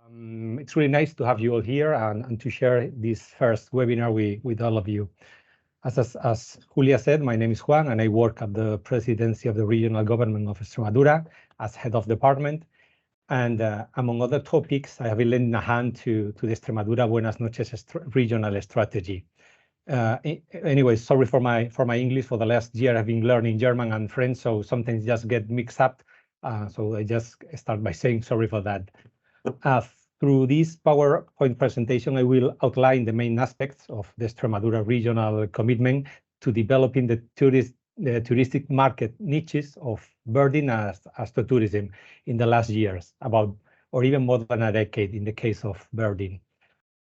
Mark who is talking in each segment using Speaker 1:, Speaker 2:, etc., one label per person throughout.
Speaker 1: It's really nice to have you all here and to share this first webinar with all of you. As Julia said, my name is Juan and I work at the Presidency of the Regional Government of Extremadura as head of department. And among other topics, I have been lending a hand to the Extremadura Buenas Noches regional strategy. Anyway, sorry for my English. For the last year, I've been learning German and French, so sometimes just get mixed up. So I just start by saying sorry for that. Through this PowerPoint presentation, I will outline the main aspects of the Extremadura regional commitment to developing the touristic market niches of birding as to tourism in the last years, or even more than a decade in the case of birding.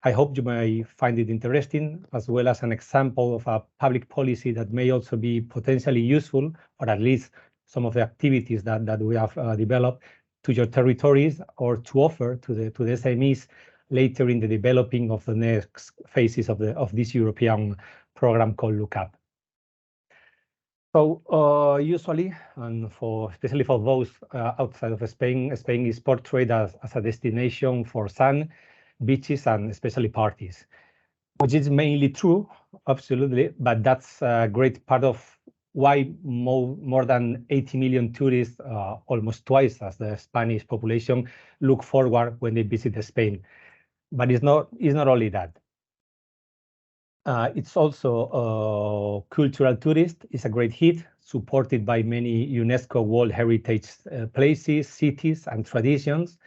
Speaker 1: I hope you may find it interesting, as well as an example of a public policy that may also be potentially useful, or at least some of the activities that we have developed to your territories, or to offer to the SMEs later in the developing of the next phases of this European program called LookUP. So usually, and especially for those outside of Spain, Spain is portrayed as a destination for sun, beaches, and especially parties, which is mainly true, absolutely, but that's a great part of why more than 80 million tourists, almost twice as the Spanish population, look forward when they visit Spain. But it's not only that. It's also cultural tourist. It's a great hit, supported by many UNESCO World Heritage places, cities, and traditions.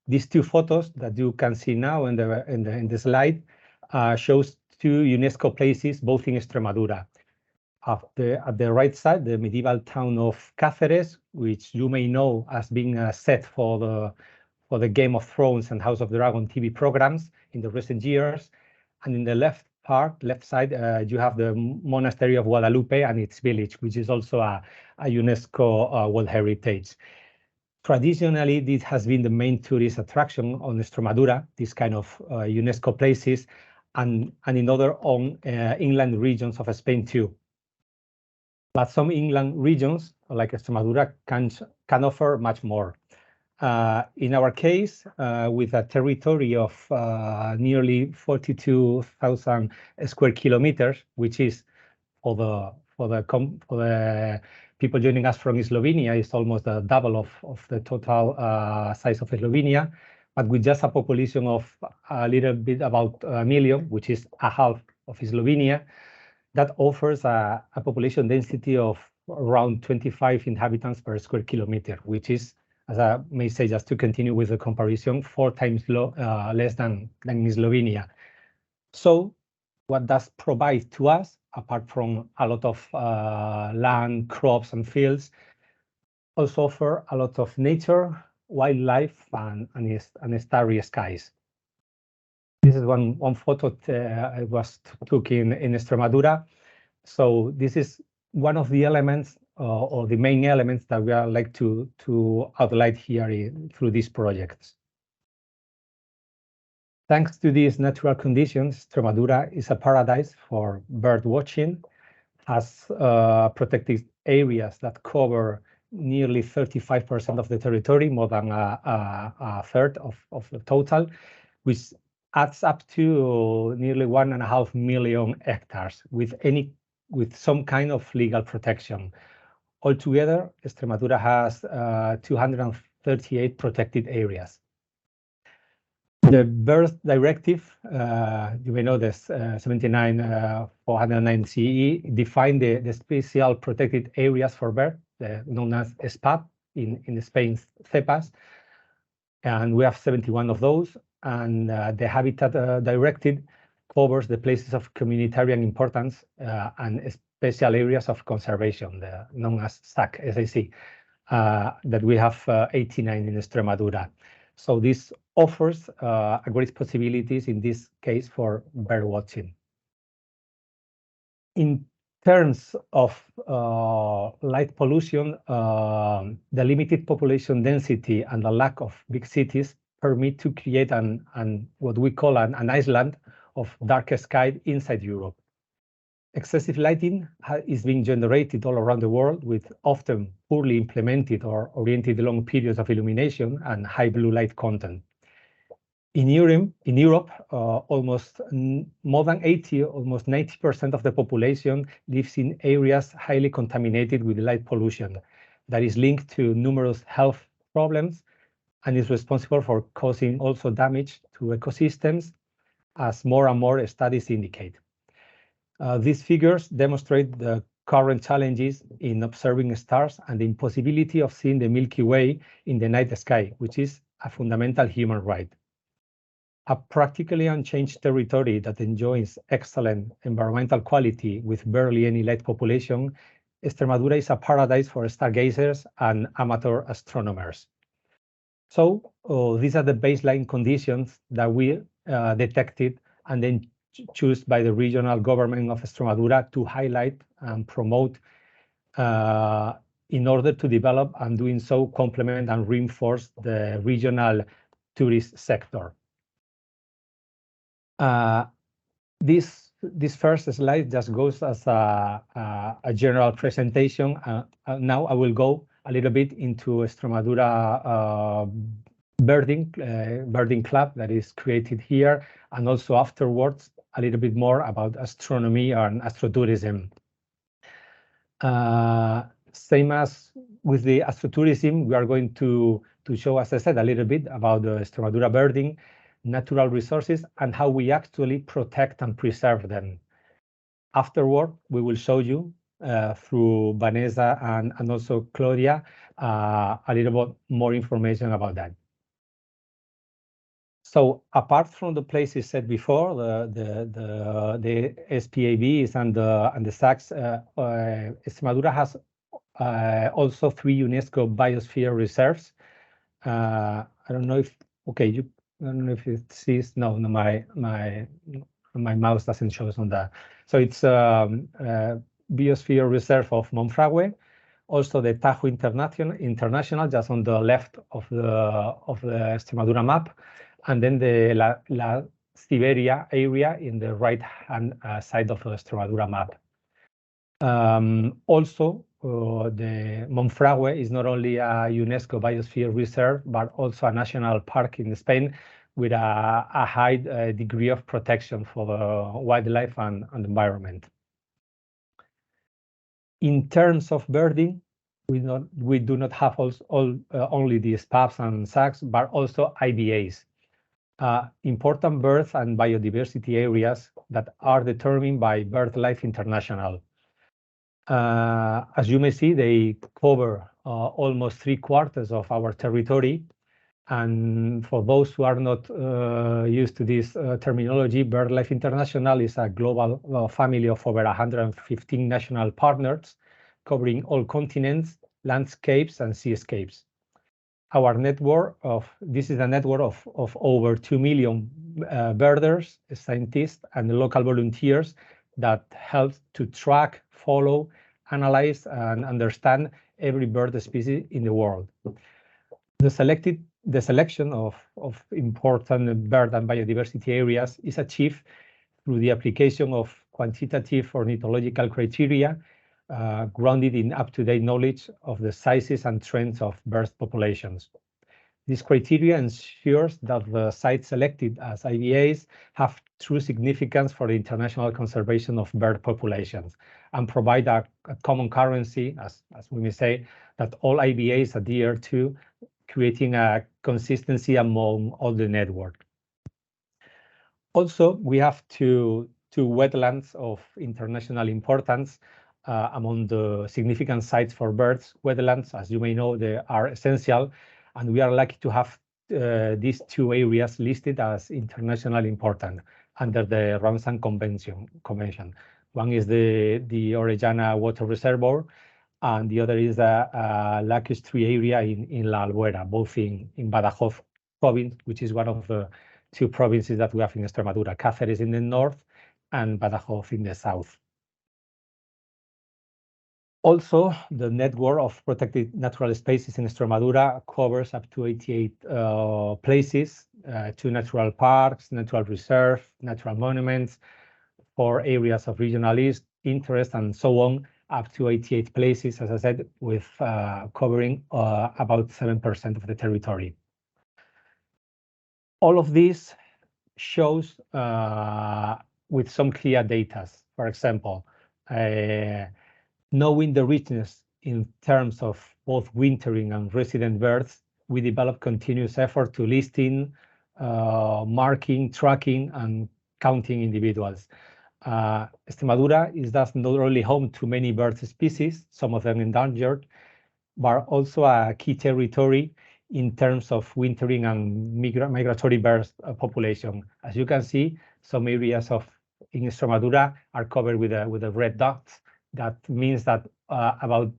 Speaker 1: These two photos that you can see now in the slide shows two UNESCO places, both in Extremadura. At the right side, the medieval town of Cáceres, which you may know as being set for the Game of Thrones and House of the Dragon TV programs in the recent years. And in the left side, you have the monastery of Guadalupe and its village, which is also a UNESCO World Heritage. Traditionally, this has been the main tourist attraction on Extremadura, this kind of UNESCO places, and in other inland regions of Spain too. But some inland regions, like Extremadura, can offer much more. In our case, with a territory of nearly 42,000 square kilometers, which is for the people joining us from Slovenia, is almost the double of the total size of Slovenia, but with just a population of a little bit about a million, which is a half of Slovenia. That offers a population density of around 25 inhabitants per square kilometer, which is, as I may say, just to continue with the comparison, 4 times less than in Slovenia. So what does provide to us, apart from a lot of land, crops, and fields, also offer a lot of nature, wildlife, and starry skies. This is one photo I was took in Extremadura. So this is one of the elements or the main elements that we are like to outline here through these projects. Thanks to these natural conditions, Extremadura is a paradise for bird watching, has protected areas that cover nearly 35% of the territory, more than a third of the total, which adds up to nearly 1.5 million hectares with some kind of legal protection. Altogether, Extremadura has 238 protected areas. The Bird Directive, you may know this, 79/409 CE, defined the special protected areas for birds, known as SPAP in Spain's CEPAS, and we have 71 of those. And the Habitat Directive covers the places of communitarian importance and special areas of conservation, known as SAC, that we have 89 in Extremadura. So this offers great possibilities in this case for bird watching. In terms of light pollution, the limited population density and the lack of big cities permit to create what we call an island of darker sky inside Europe. Excessive lighting is being generated all around the world, with often poorly implemented or oriented long periods of illumination and high blue light content. In Europe, almost more than 80, almost 90% of the population lives in areas highly contaminated with light pollution that is linked to numerous health problems and is responsible for causing also damage to ecosystems, as more and more studies indicate. These figures demonstrate the current challenges in observing stars and the impossibility of seeing the Milky Way in the night sky, which is a fundamental human right. A practically unchanged territory that enjoys excellent environmental quality with barely any light population, Extremadura is a paradise for stargazers and amateur astronomers. So these are the baseline conditions that we detected and then choose by the regional government of Extremadura to highlight and promote in order to develop and doing so complement and reinforce the regional tourist sector. This first slide just goes as a general presentation. Now I will go a little bit into Extremadura birding club that is created here, and also afterwards a little bit more about astronomy and astrotourism. Same as with the astrotourism, we are going to show, as I said, a little bit about the Extremadura birding, natural resources, and how we actually protect and preserve them. Afterward, we will show you through Vanessa and also Claudia a little bit more information about that. So apart from the places said before, the SPABs and the SACs, Extremadura has also 3 UNESCO biosphere reserves. I don't know if I don't know if it sees. No, my mouse doesn't show us on that. So it's biosphere reserve of Monfragüe, also the Tajo International, just on the left of the Extremadura map, and then the La Siberia area in the right-hand side of the Extremadura map. Also, the Monfragüe is not only a UNESCO Biosphere Reserve, but also a national park in Spain with a high degree of protection for the wildlife and environment. In terms of birding, we do not have only the SPABs and SACs, but also IBAs. Important bird and biodiversity areas that are determined by BirdLife International. As you may see, they cover almost 3/4 of our territory. And for those who are not used to this terminology, BirdLife International is a global family of over 115 national partners covering all continents, landscapes, and seascapes. Our network this is a network of over 2 million birders, scientists, and local volunteers that help to track, follow, analyze, and understand every bird species in the world. The selection of important bird and biodiversity areas is achieved through the application of quantitative ornithological criteria grounded in up-to-date knowledge of the sizes and trends of bird populations. This criteria ensures that the sites selected as IBAs have true significance for the international conservation of bird populations and provide a common currency, as we may say, that all IBAs adhere to, creating a consistency among all the network. Also, we have two wetlands of international importance among the significant sites for birds. Wetlands, as you may know, they are essential, and we are lucky to have these 2 areas listed as internationally important under the Ramsar Convention. One is the Orellana Water Reservoir, and the other is a lacus tree area in La Albuera, both in Badajoz province, which is one of the 2 provinces that we have in Extremadura, Cáceres in the north and Badajoz in the south. Also, the network of protected natural spaces in Extremadura covers up to 88 places, 2 natural parks, natural reserves, natural monuments, 4 areas of regional interest, and so on, up to 88 places, as I said, with covering about 7% of the territory. All of this shows with some clear data. For example, knowing the richness in terms of both wintering and resident birds, we develop continuous effort to listing, marking, tracking, and counting individuals. Extremadura is thus not only home to many bird species, some of them endangered, but also a key territory in terms of wintering and migratory birds population. As you can see, some areas in Extremadura are covered with a red dots. That means that about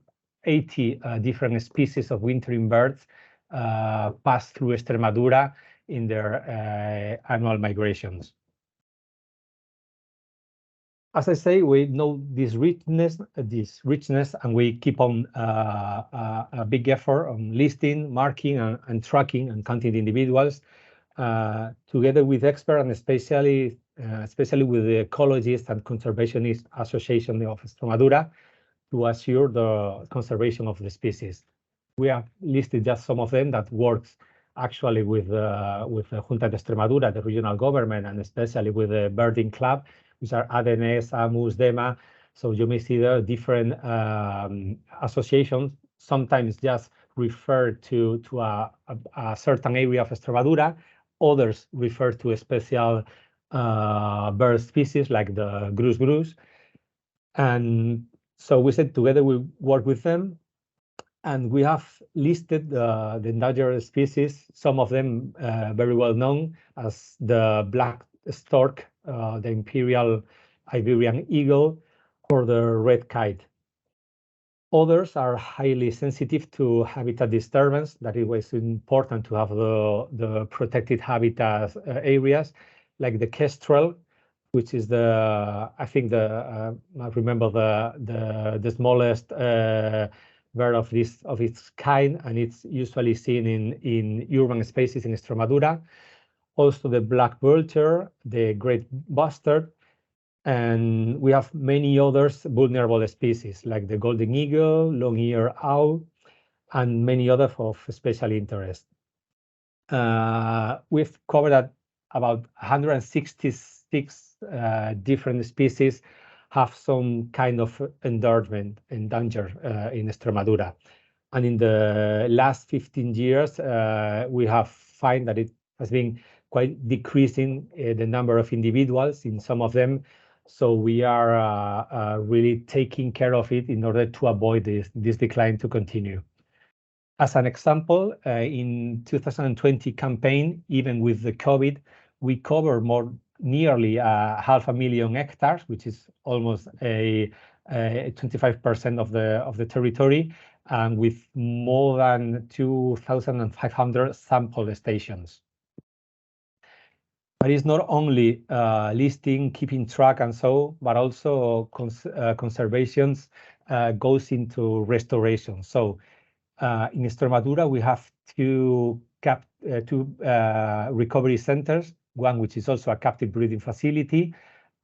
Speaker 1: 80 different species of wintering birds pass through Extremadura in their annual migrations. As I say, we know this richness, and we keep on a big effort on listing, marking, and tracking and counting the individuals, together with experts and especially with the Ecologist and Conservationist Association of Extremadura, to assure the conservation of the species. We have listed just some of them that works actually with the Junta de Extremadura, the regional government, and especially with the Birding Club, which are ADNS, AMUS, DEMA. So you may see the different associations, sometimes just refer to a certain area of Extremadura, others refer to a special bird species like the grus. And so we said together we work with them, and we have listed the endangered species, some of them very well known as the black stork, the imperial Iberian eagle, or the red kite. Others are highly sensitive to habitat disturbance. That it was important to have the protected habitat areas, like the kestrel, which is I remember the smallest bird of its kind, and it's usually seen in urban spaces in Extremadura. Also the black vulture, the great bustard, and we have many others vulnerable species like the golden eagle, long-eared owl, and many others of special interest. We've covered about 166 different species have some kind of endangered in Extremadura. And in the last 15 years, we have found that it has been quite decreasing the number of individuals in some of them. So we are really taking care of it in order to avoid this decline to continue. As an example, in 2020 campaign, even with the COVID, we covered nearly 500,000 hectares, which is almost a 25% of the territory, and with more than 2,500 sample stations. But it's not only listing, keeping track, and so, but also conservation goes into restoration. So in Extremadura, we have two recovery centers, one which is also a captive breeding facility,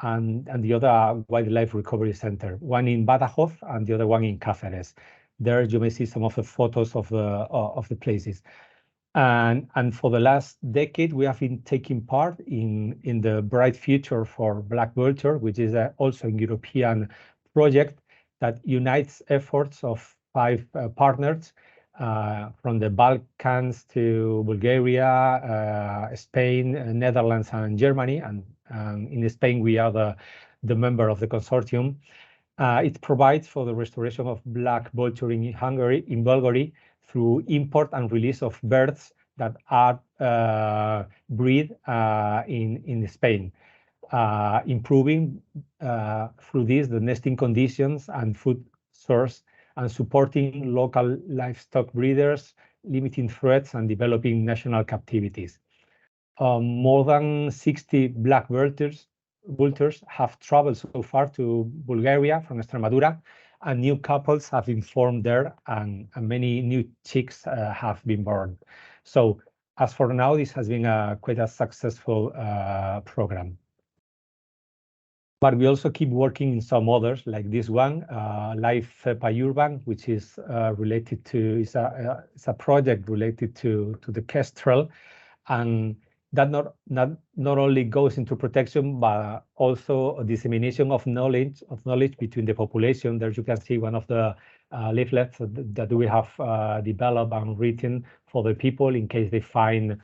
Speaker 1: and the other a wildlife recovery center, one in Badajoz and the other one in Cáceres. There you may see some of the photos of the places. And for the last decade, we have been taking part in the Bright Future for Black Vulture, which is also a European project that unites efforts of 5 partners from the Balkans to Bulgaria, Spain, Netherlands, and Germany. And in Spain, we are the member of the consortium. It provides for the restoration of black vulture in Bulgaria through import and release of birds that are bred in Spain, improving through this the nesting conditions and food source, and supporting local livestock breeders, limiting threats, and developing national captivities. More than 60 black vultures have traveled so far to Bulgaria from Extremadura, and new couples have been formed there, and many new chicks have been born. So as for now, this has been quite a successful program. But we also keep working in some others, like this one, Life Payurban, which is related to, it's a project related to the kestrel. And that not only goes into protection, but also a dissemination of knowledge between the population. There you can see one of the leaflets that we have developed and written for the people in case they find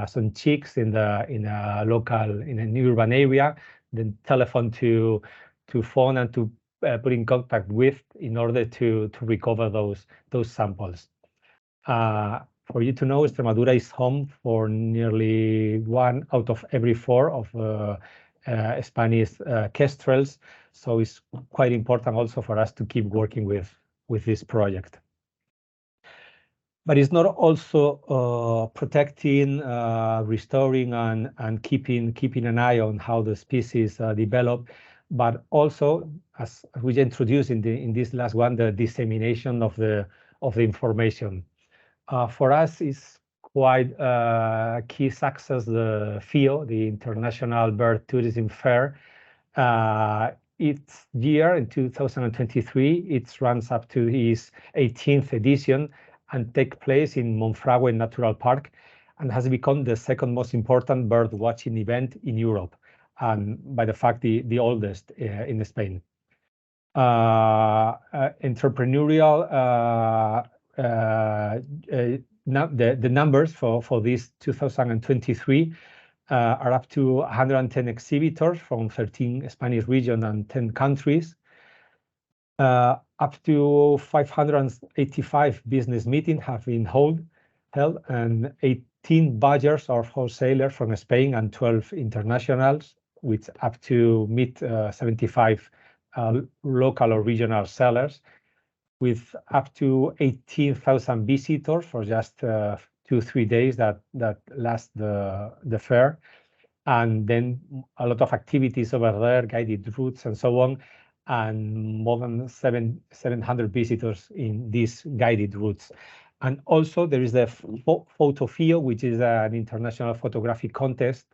Speaker 1: some chicks in an urban area, then telephone to phone and to put in contact with in order to recover those samples. For you to know, Extremadura is home for nearly 1 out of every 4 of Spanish kestrels, so it's quite important also for us to keep working with this project. But it's not also protecting, restoring, and keeping an eye on how the species develop, but also, as we introduced in this last one, the dissemination of the information. For us, it's quite key success, the FIO, the International Bird Tourism Fair. Each year in 2023, it runs up to its 18th edition and take place in Monfragüe Natural Park, and has become the second most important bird watching event in Europe, and by the fact the oldest in Spain. Entrepreneurial the numbers for this 2023 are up to 110 exhibitors from 13 Spanish regions and 10 countries. Up to 585 business meetings have been held, and 18 buyers or wholesalers from Spain and 12 internationals, with up to 75 local or regional sellers, with up to 18,000 visitors for just 2-3 days that last the fair, and then a lot of activities over there, guided routes and so on, and more than 700 visitors in these guided routes. And also there is the Photo FIO, which is an international photographic contest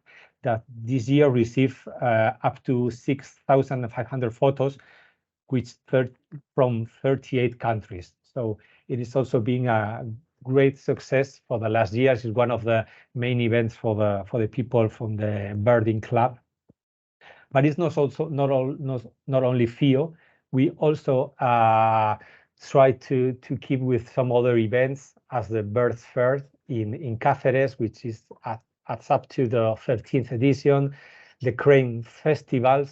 Speaker 1: that this year received up to 6,500 photos, which from 38 countries. So it is also being a great success for the last years. It's one of the main events for the people from the birding club. But it's not only FIO. We also try to keep with some other events, as the Birds Fair in Cáceres, which is adds up to the 13th edition, the Crane Festival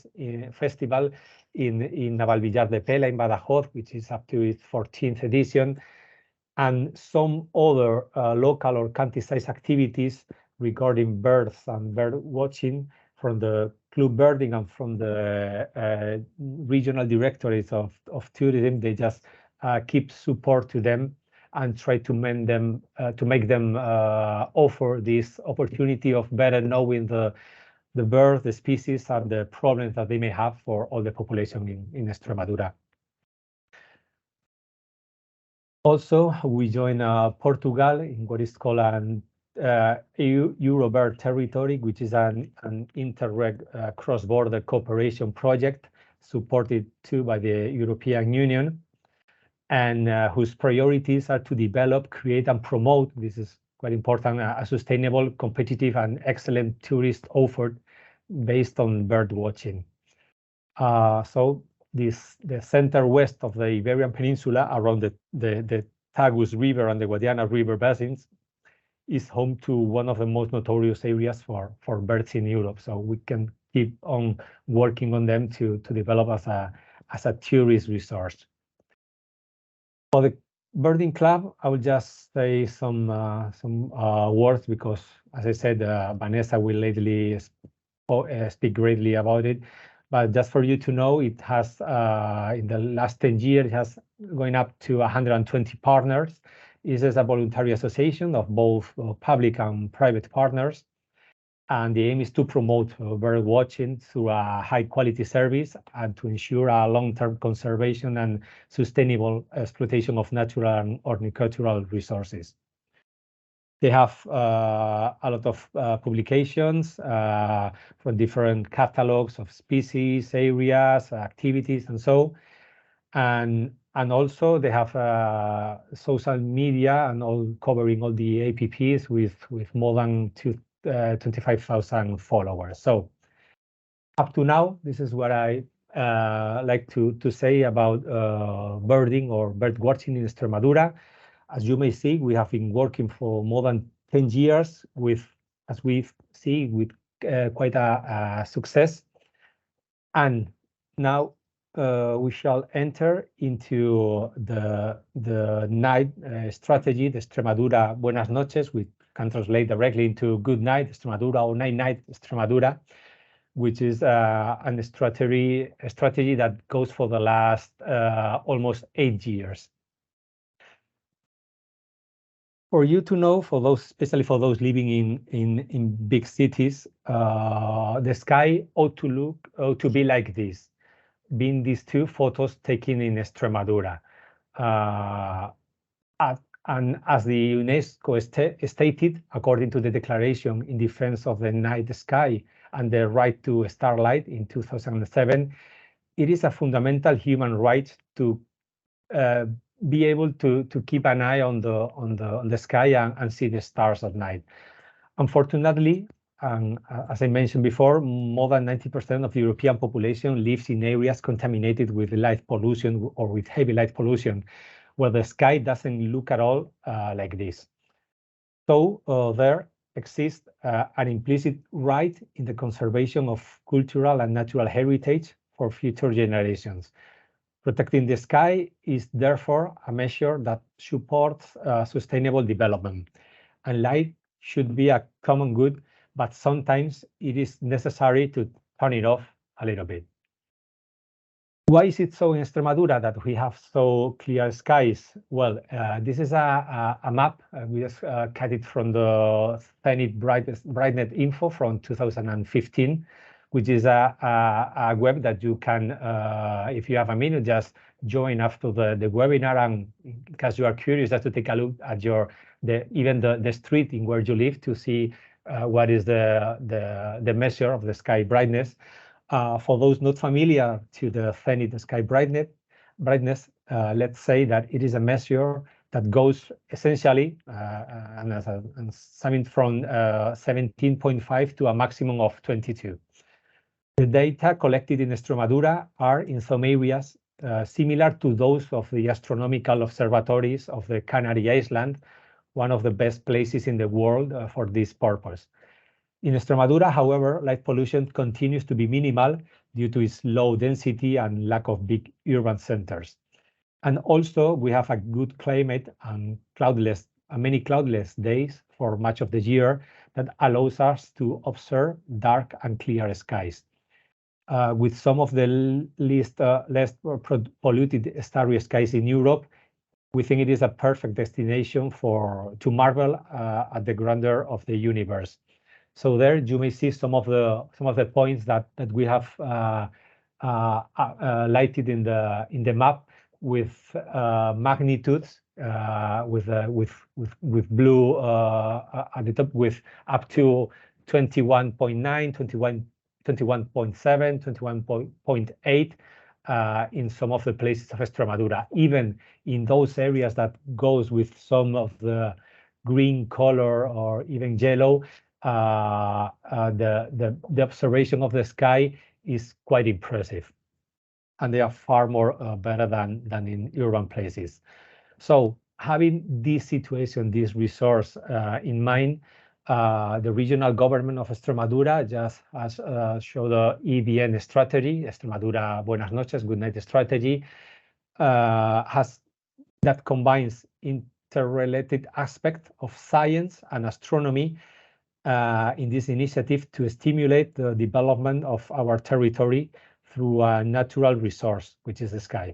Speaker 1: in Navalvillar de Pela in Badajoz, which is up to its 14th edition, and some other local or county-size activities regarding birds and bird watching from the Club Birding and from the regional directorates of tourism. They just keep support to them and try to make them offer this opportunity of better knowing the birds, the species, and the problems that they may have for all the population in Extremadura. Also, we join Portugal in what is called an Eurobird territory, which is an Interreg cross-border cooperation project supported too by the European Union, and whose priorities are to develop, create, and promote, this is quite important, a sustainable, competitive, and excellent tourist offer based on bird watching. So the center west of the Iberian Peninsula, around the Tagus River and the Guadiana River basins, is home to one of the most notorious areas for birds in Europe. So we can keep on working on them to develop as a tourist resource. For the birding club, I will just say some words, because, as I said, Vanessa will lately speak greatly about it. But just for you to know, it has in the last 10 years, it has going up to 120 partners. It is a voluntary association of both public and private partners. And the aim is to promote bird watching through a high quality service and to ensure a long-term conservation and sustainable exploitation of natural and horticultural resources. They have a lot of publications from different catalogs of species, areas, activities, and so. And also they have social media and all covering all the APPs with more than 25,000 followers. So up to now, this is what I like to say about birding or bird watching in Extremadura. As you may see, we have been working for more than 10 years with, as we see, with quite a success. And now we shall enter into the night strategy, the Extremadura Buenas Noches, which can translate directly into good night Extremadura or night Extremadura, which is a strategy that goes for the last almost 8 years. For you to know, for those, especially for those living in big cities, the sky ought to be like this, being these two photos taken in Extremadura. And as the UNESCO stated, according to the Declaration in Defense of the Night Sky and the Right to Starlight in 2007, it is a fundamental human right to be able to keep an eye on the sky and see the stars at night. Unfortunately, as I mentioned before, more than 90% of the European population lives in areas contaminated with light pollution or with heavy light pollution, where the sky doesn't look at all like this. So there exists an implicit right in the conservation of cultural and natural heritage for future generations. Protecting the sky is therefore a measure that supports sustainable development. And light should be a common good, but sometimes it is necessary to turn it off a little bit. Why is it so in Extremadura that we have so clear skies? Well, this is a map. We just cut it from the Zenith Brightnet info from 2015, which is a web that you can, if you have a minute, just join after the webinar, and because you are curious, just to take a look at even the street in where you live to see what is the measure of the sky brightness. For those not familiar to the Zenith sky brightness, let's say that it is a measure that goes essentially and summing from 17.5 to a maximum of 22. The data collected in Extremadura are in some areas similar to those of the astronomical observatories of the Canary Islands, one of the best places in the world for this purpose. In Extremadura, however, light pollution continues to be minimal due to its low density and lack of big urban centers. And also, we have a good climate and many cloudless days for much of the year that allows us to observe dark and clear skies. With some of the less polluted starry skies in Europe, we think it is a perfect destination to marvel at the grandeur of the universe. So there you may see some of the points that we have lighted in the map with magnitudes with blue at the top, with up to 21.9, 21.7, 21.8 in some of the places of Extremadura. Even in those areas that goes with some of the green color or even yellow, the observation of the sky is quite impressive, and they are far more better than in urban places. So having this situation, this resource in mind, the regional government of Extremadura just has showed the EBN strategy, Extremadura Buenas Noches, Good Night strategy, that combines interrelated aspect of science and astronomy in this initiative to stimulate the development of our territory through a natural resource, which is the sky.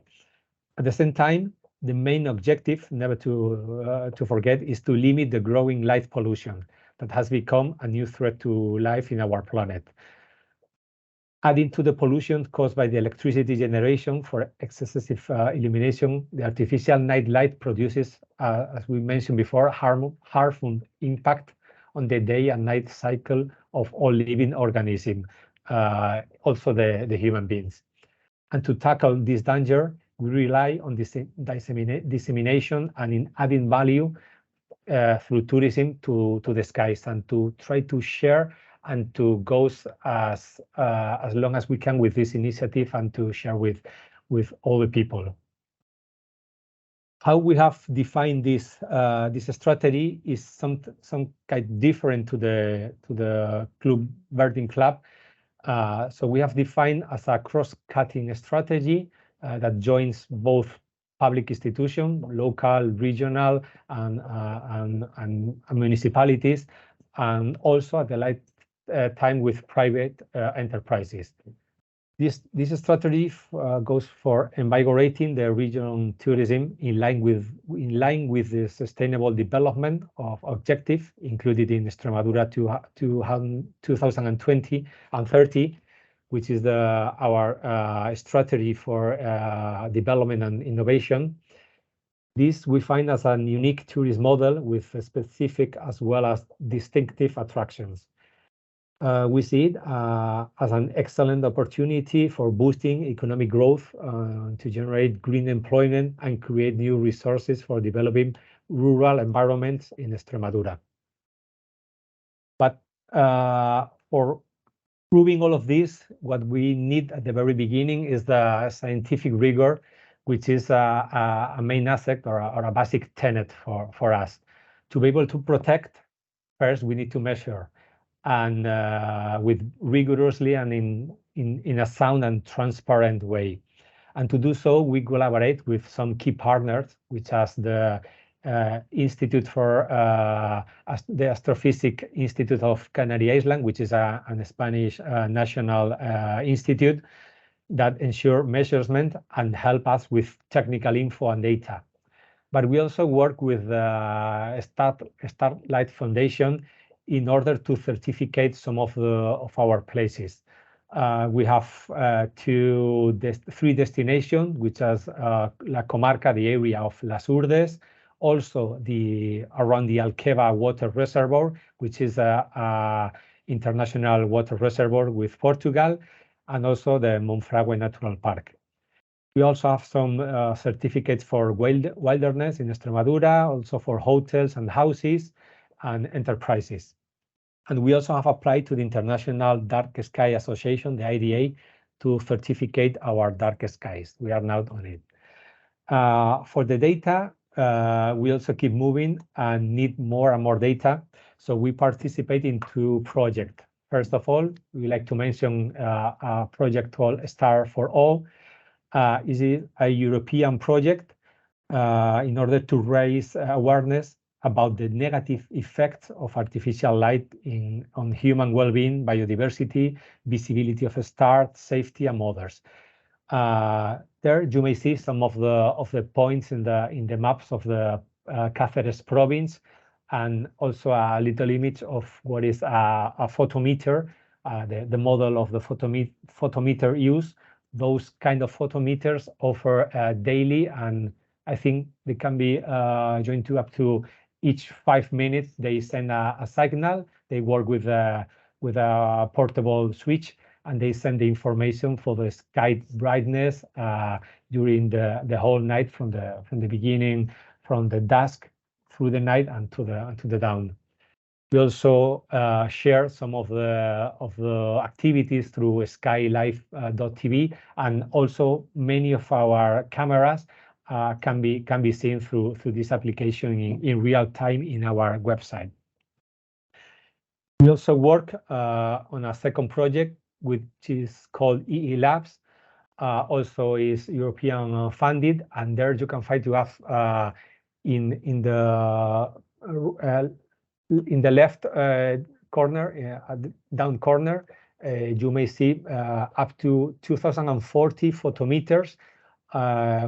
Speaker 1: At the same time, the main objective, never to forget, is to limit the growing light pollution that has become a new threat to life in our planet. Adding to the pollution caused by the electricity generation for excessive illumination, the artificial night light produces, as we mentioned before, harmful impact on the day and night cycle of all living organisms, also the human beings. And to tackle this danger, we rely on this dissemination and in adding value through tourism to the skies, and to try to share and to go as long as we can with this initiative, and to share with all the people. How we have defined this strategy is some kind different to the Club Verdin Club. So we have defined as a cross-cutting strategy that joins both public institutions, local, regional, and municipalities, and also at the right time with private enterprises. This strategy goes for invigorating the regional tourism in line with the sustainable development of objective included in Extremadura 2020 and 30, which is our strategy for development and innovation. This we find as a unique tourist model with specific as well as distinctive attractions. We see it as an excellent opportunity for boosting economic growth, to generate green employment and create new resources for developing rural environments in Extremadura. But for proving all of this, what we need at the very beginning is the scientific rigor, which is a main aspect or a basic tenet for us. To be able to protect, first we need to measure, and with rigorously and in a sound and transparent way. And to do so, we collaborate with some key partners, which as the Institute for the Astrophysics Institute of Canary Island, which is a Spanish national institute that ensure measurement and help us with technical info and data. But we also work with the Starlight Foundation in order to certificate some of our places. We have three destinations, which is La Comarca, the area of Las Urdes, also around the Alqueva water reservoir, which is a international water reservoir with Portugal, and also the Monfragüe Natural Park. We also have some certificates for wilderness in Extremadura, also for hotels and houses and enterprises. And we also have applied to the International Dark Sky Association, the IDA, to certificate our dark skies. We are now on it. For the data, we also keep moving and need more and more data. So we participate in two projects. First of all, we like to mention a project called Star for All. Is it a European project in order to raise awareness about the negative effects of artificial light on human well-being, biodiversity, visibility of stars, safety, and others. There you may see some of the points in the maps of the Cáceres province, and also a little image of what is a photometer, the model of the photometer use. Those kind of photometers offer daily, and I think they can be joined to up to each 5 minutes. They send a signal. They work with a portable switch, and they send the information for the sky brightness during the whole night, from the beginning, from the dusk through the night and to the dawn. We also share some of the activities through skylife.tv, and also many of our cameras can be seen through this application in real time in our website. We also work on a second project, which is called EE Labs. Also is European funded, and there you can find to have in the left corner, down corner, you may see up to 2040 photometers,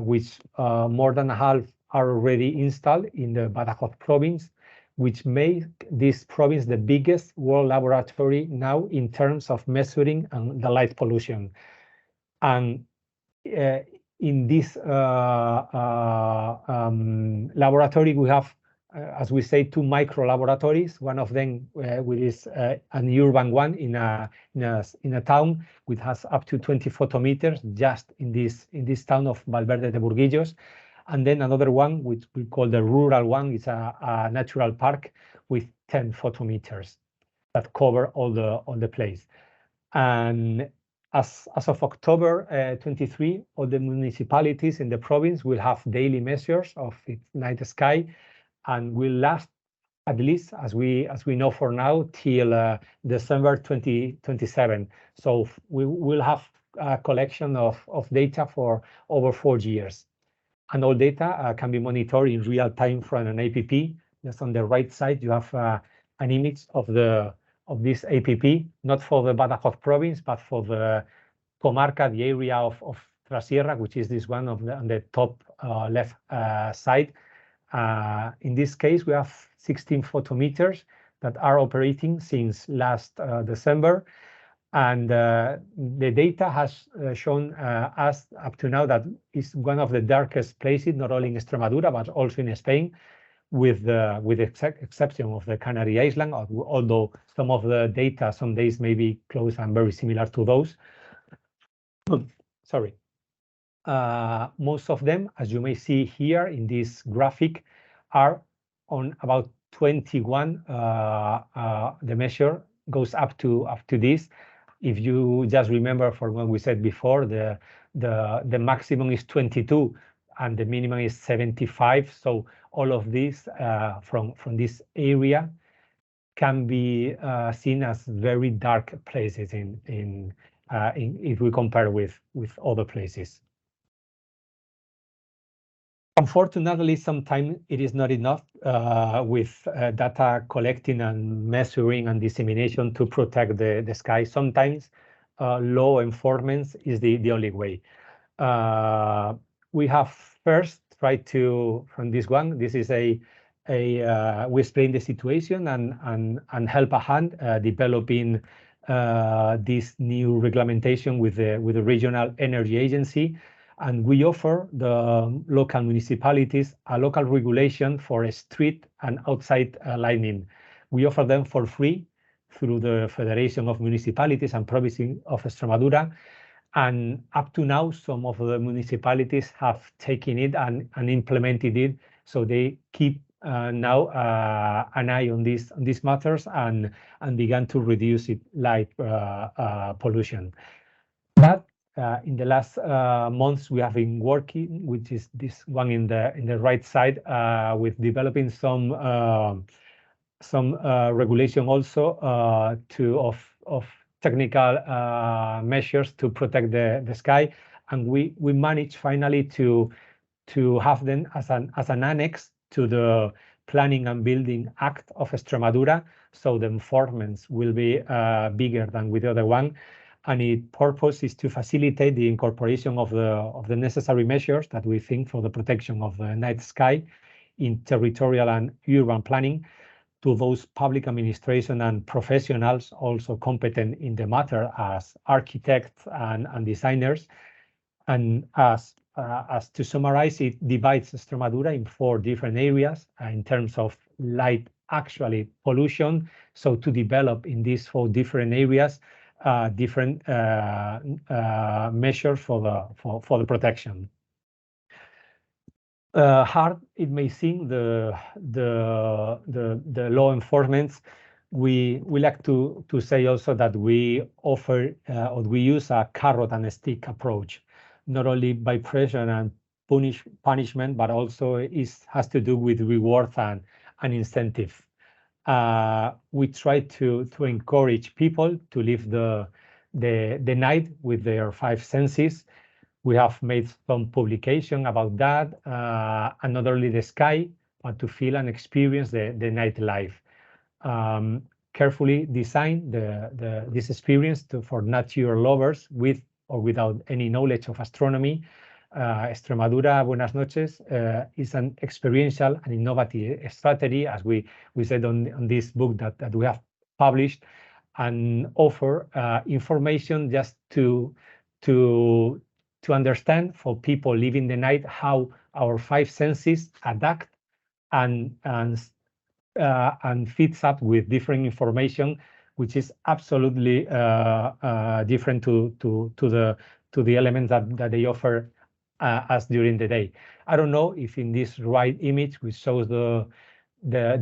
Speaker 1: which more than half are already installed in the Badajoz province, which make this province the biggest world laboratory now in terms of measuring the light pollution. And in this laboratory, we have, as we say, two micro laboratories. One of them, which is an urban one in a town, which has up to 20 photometers just in this town of Valverde de Burguillos. And then another one, which we call the rural one, is a natural park with 10 photometers that cover all the place. And as of October 23, all the municipalities in the province will have daily measures of its night sky, and will last at least, as we know for now, till December 2027. So we will have a collection of data for over 4 years. And all data can be monitored in real time from an APP. Just on the right side, you have an image of this APP, not for the Badajoz province, but for the comarca, the area of Trasierra, which is this one on the top left side. In this case, we have 16 photometers that are operating since last December. And the data has shown us up to now that it's one of the darkest places, not only in Extremadura, but also in Spain, with the exception of the Canary Island, although some of the data some days may be close and very similar to those. Sorry. Most of them, as you may see here in this graphic, are on about 21. The measure goes up to this. If you just remember from what we said before, the maximum is 22 and the minimum is 75. So all of these from this area can be seen as very dark places in if we compare with other places. Unfortunately, sometimes it is not enough with data collecting and measuring and dissemination to protect the sky. Sometimes law enforcement is the only way. We have first tried to, from this one, this is we explain the situation and help a hand developing this new regulation with the regional energy agency. And we offer the local municipalities a local regulation for street and outside lighting. We offer them for free through the Federation of Municipalities and Provinces of Extremadura. And up to now, some of the municipalities have taken it and implemented it. So they keep now an eye on these matters and began to reduce light pollution. But in the last months, we have been working, which is this one in the right side, with developing some regulation also of technical measures to protect the sky, and we managed finally to have them as an annex to the Planning and Building Act of Extremadura. So the enforcement will be bigger than with the other one. And its purpose is to facilitate the incorporation of the necessary measures that we think for the protection of the night sky in territorial and urban planning to those public administration and professionals also competent in the matter as architects and designers. And as to summarize, it divides Extremadura in 4 different areas in terms of light actually pollution. So to develop in these 4 different areas different measures for the protection. Hard it may seem, the law enforcement. We like to say also that we offer or we use a carrot and stick approach, not only by pressure and punishment, but also has to do with reward and incentive. We try to encourage people to live the night with their 5 senses. We have made some publication about that, and not only the sky, but to feel and experience the nightlife. Carefully design this experience for nature lovers with or without any knowledge of astronomy. Extremadura Buenas Noches is an experiential and innovative strategy, as we said on this book that we have published, and offer information just to understand for people living the night how our 5 senses adapt and fits up with different information, which is absolutely different to the elements that they offer us during the day. I don't know if in this right image, which shows the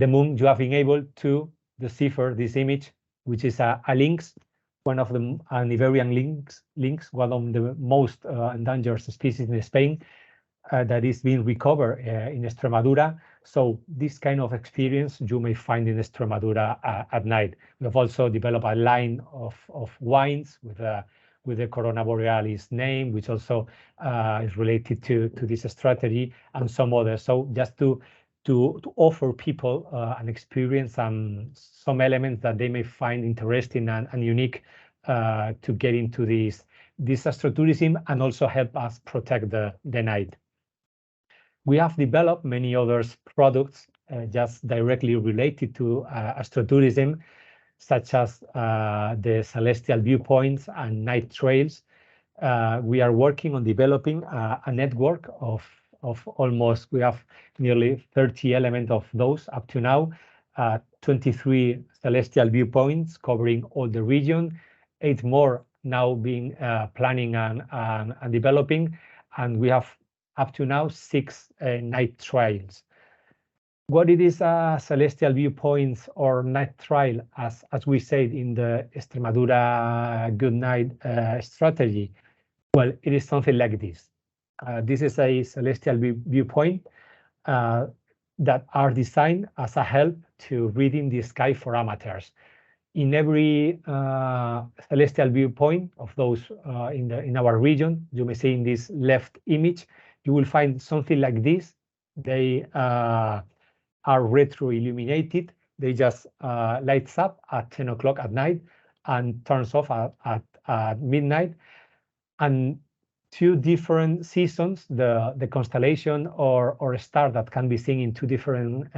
Speaker 1: moon, you have been able to decipher this image, which is a lynx, one of the Iberian lynx, one of the most endangered species in Spain, that is being recovered in Extremadura. So this kind of experience you may find in Extremadura at night. We have also developed a line of wines with the Corona Borealis name, which also is related to this strategy, and some others. So just to offer people an experience and some elements that they may find interesting and unique to get into this astrotourism, and also help us protect the night. We have developed many other products just directly related to astrotourism, such as the celestial viewpoints and night trails. We are working on developing a network of almost, we have nearly 30 elements of those up to now, 23 celestial viewpoints covering all the region, 8 more now being planning and developing, and we have up to now 6 night trails. What it is celestial viewpoints or night trail, as we said in the Extremadura Good Night strategy? Well, it is something like this. This is a celestial viewpoint that are designed as a help to reading the sky for amateurs. In every celestial viewpoint of those in our region, you may see in this left image, you will find something like this. They are retro illuminated. They just lights up at 10 o'clock at night and turns off at midnight. And 2 different seasons, the constellation or star that can be seen in 2 different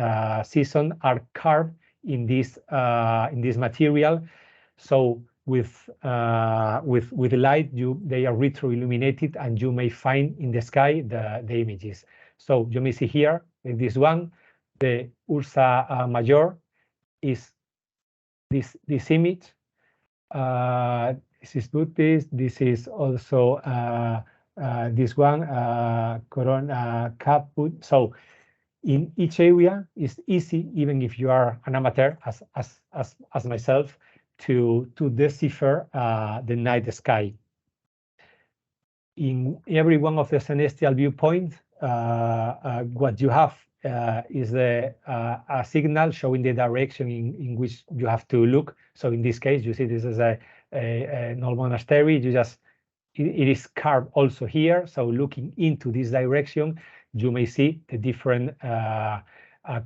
Speaker 1: seasons are carved in this material. So with light, they are retro illuminated, and you may find in the sky the images. So you may see here in this one, the Ursa Major is this image. This is Buddhist. This is also this one, Corona Caput. So in each area, it's easy, even if you are an amateur, as myself, to decipher the night sky. In every one of the celestial viewpoints, what you have is a signal showing the direction in which you have to look. So in this case, you see this is an old monastery. It is carved also here. So looking into this direction, you may see the different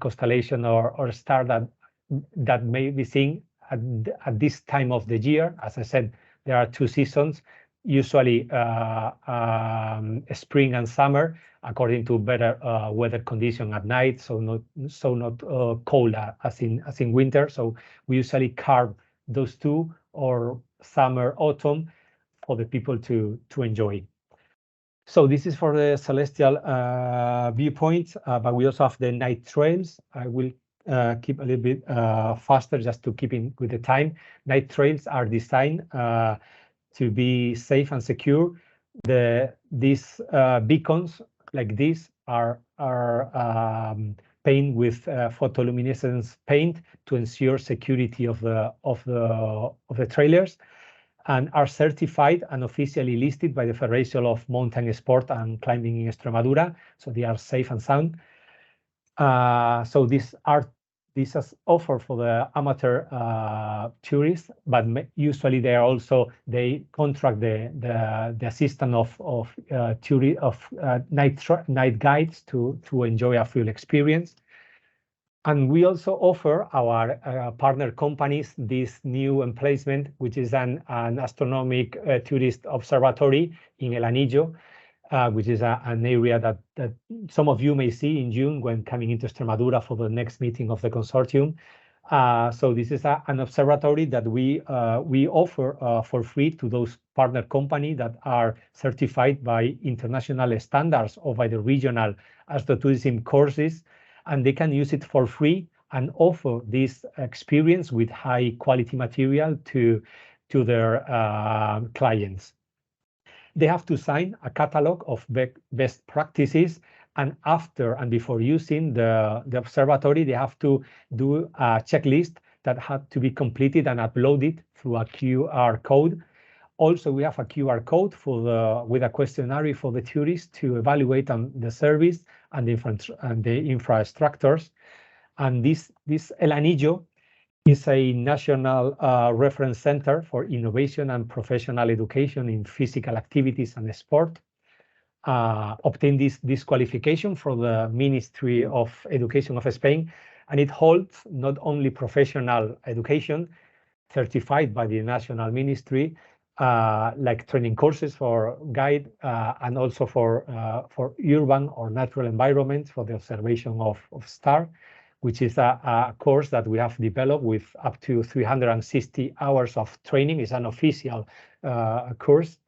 Speaker 1: constellation or star that may be seen at this time of the year. As I said, there are 2 seasons, usually spring and summer, according to better weather condition at night, so not cold as in winter. So we usually carve those 2, or summer, autumn, for the people to enjoy. So this is for the celestial viewpoints, but we also have the night trails. I will keep a little bit faster just to keep in with the time. Night trails are designed to be safe and secure. These beacons like this are painted with photoluminescence paint to ensure security of the trailers, and are certified and officially listed by the Federation of Mountain Sport and Climbing in Extremadura, so they are safe and sound. So these is offered for the amateur tourists, but usually they contract the assistance of night guides to enjoy a full experience. And we also offer our partner companies this new emplacement, which is an astronomic tourist observatory in El Anillo, which is an area that some of you may see in June when coming into Extremadura for the next meeting of the consortium. So this is an observatory that we offer for free to those partner companies that are certified by international standards or by the regional astrotourism courses, and they can use it for free and offer this experience with high quality material to their clients. They have to sign a catalog of best practices, And after and before using the observatory, they have to do a checklist that had to be completed and uploaded through a QR code. Also, we have a QR code with a questionnaire for the tourists to evaluate on the service and the infrastructures. And this El Anillo is a national reference center for innovation and professional education in physical activities and sport. Obtained this qualification from the Ministry of Education of Spain, and it holds not only professional education certified by the national ministry, like training courses for guide and also for urban or natural environments for the observation of star, which is a course that we have developed with up to 360 hours of training. It's an official course.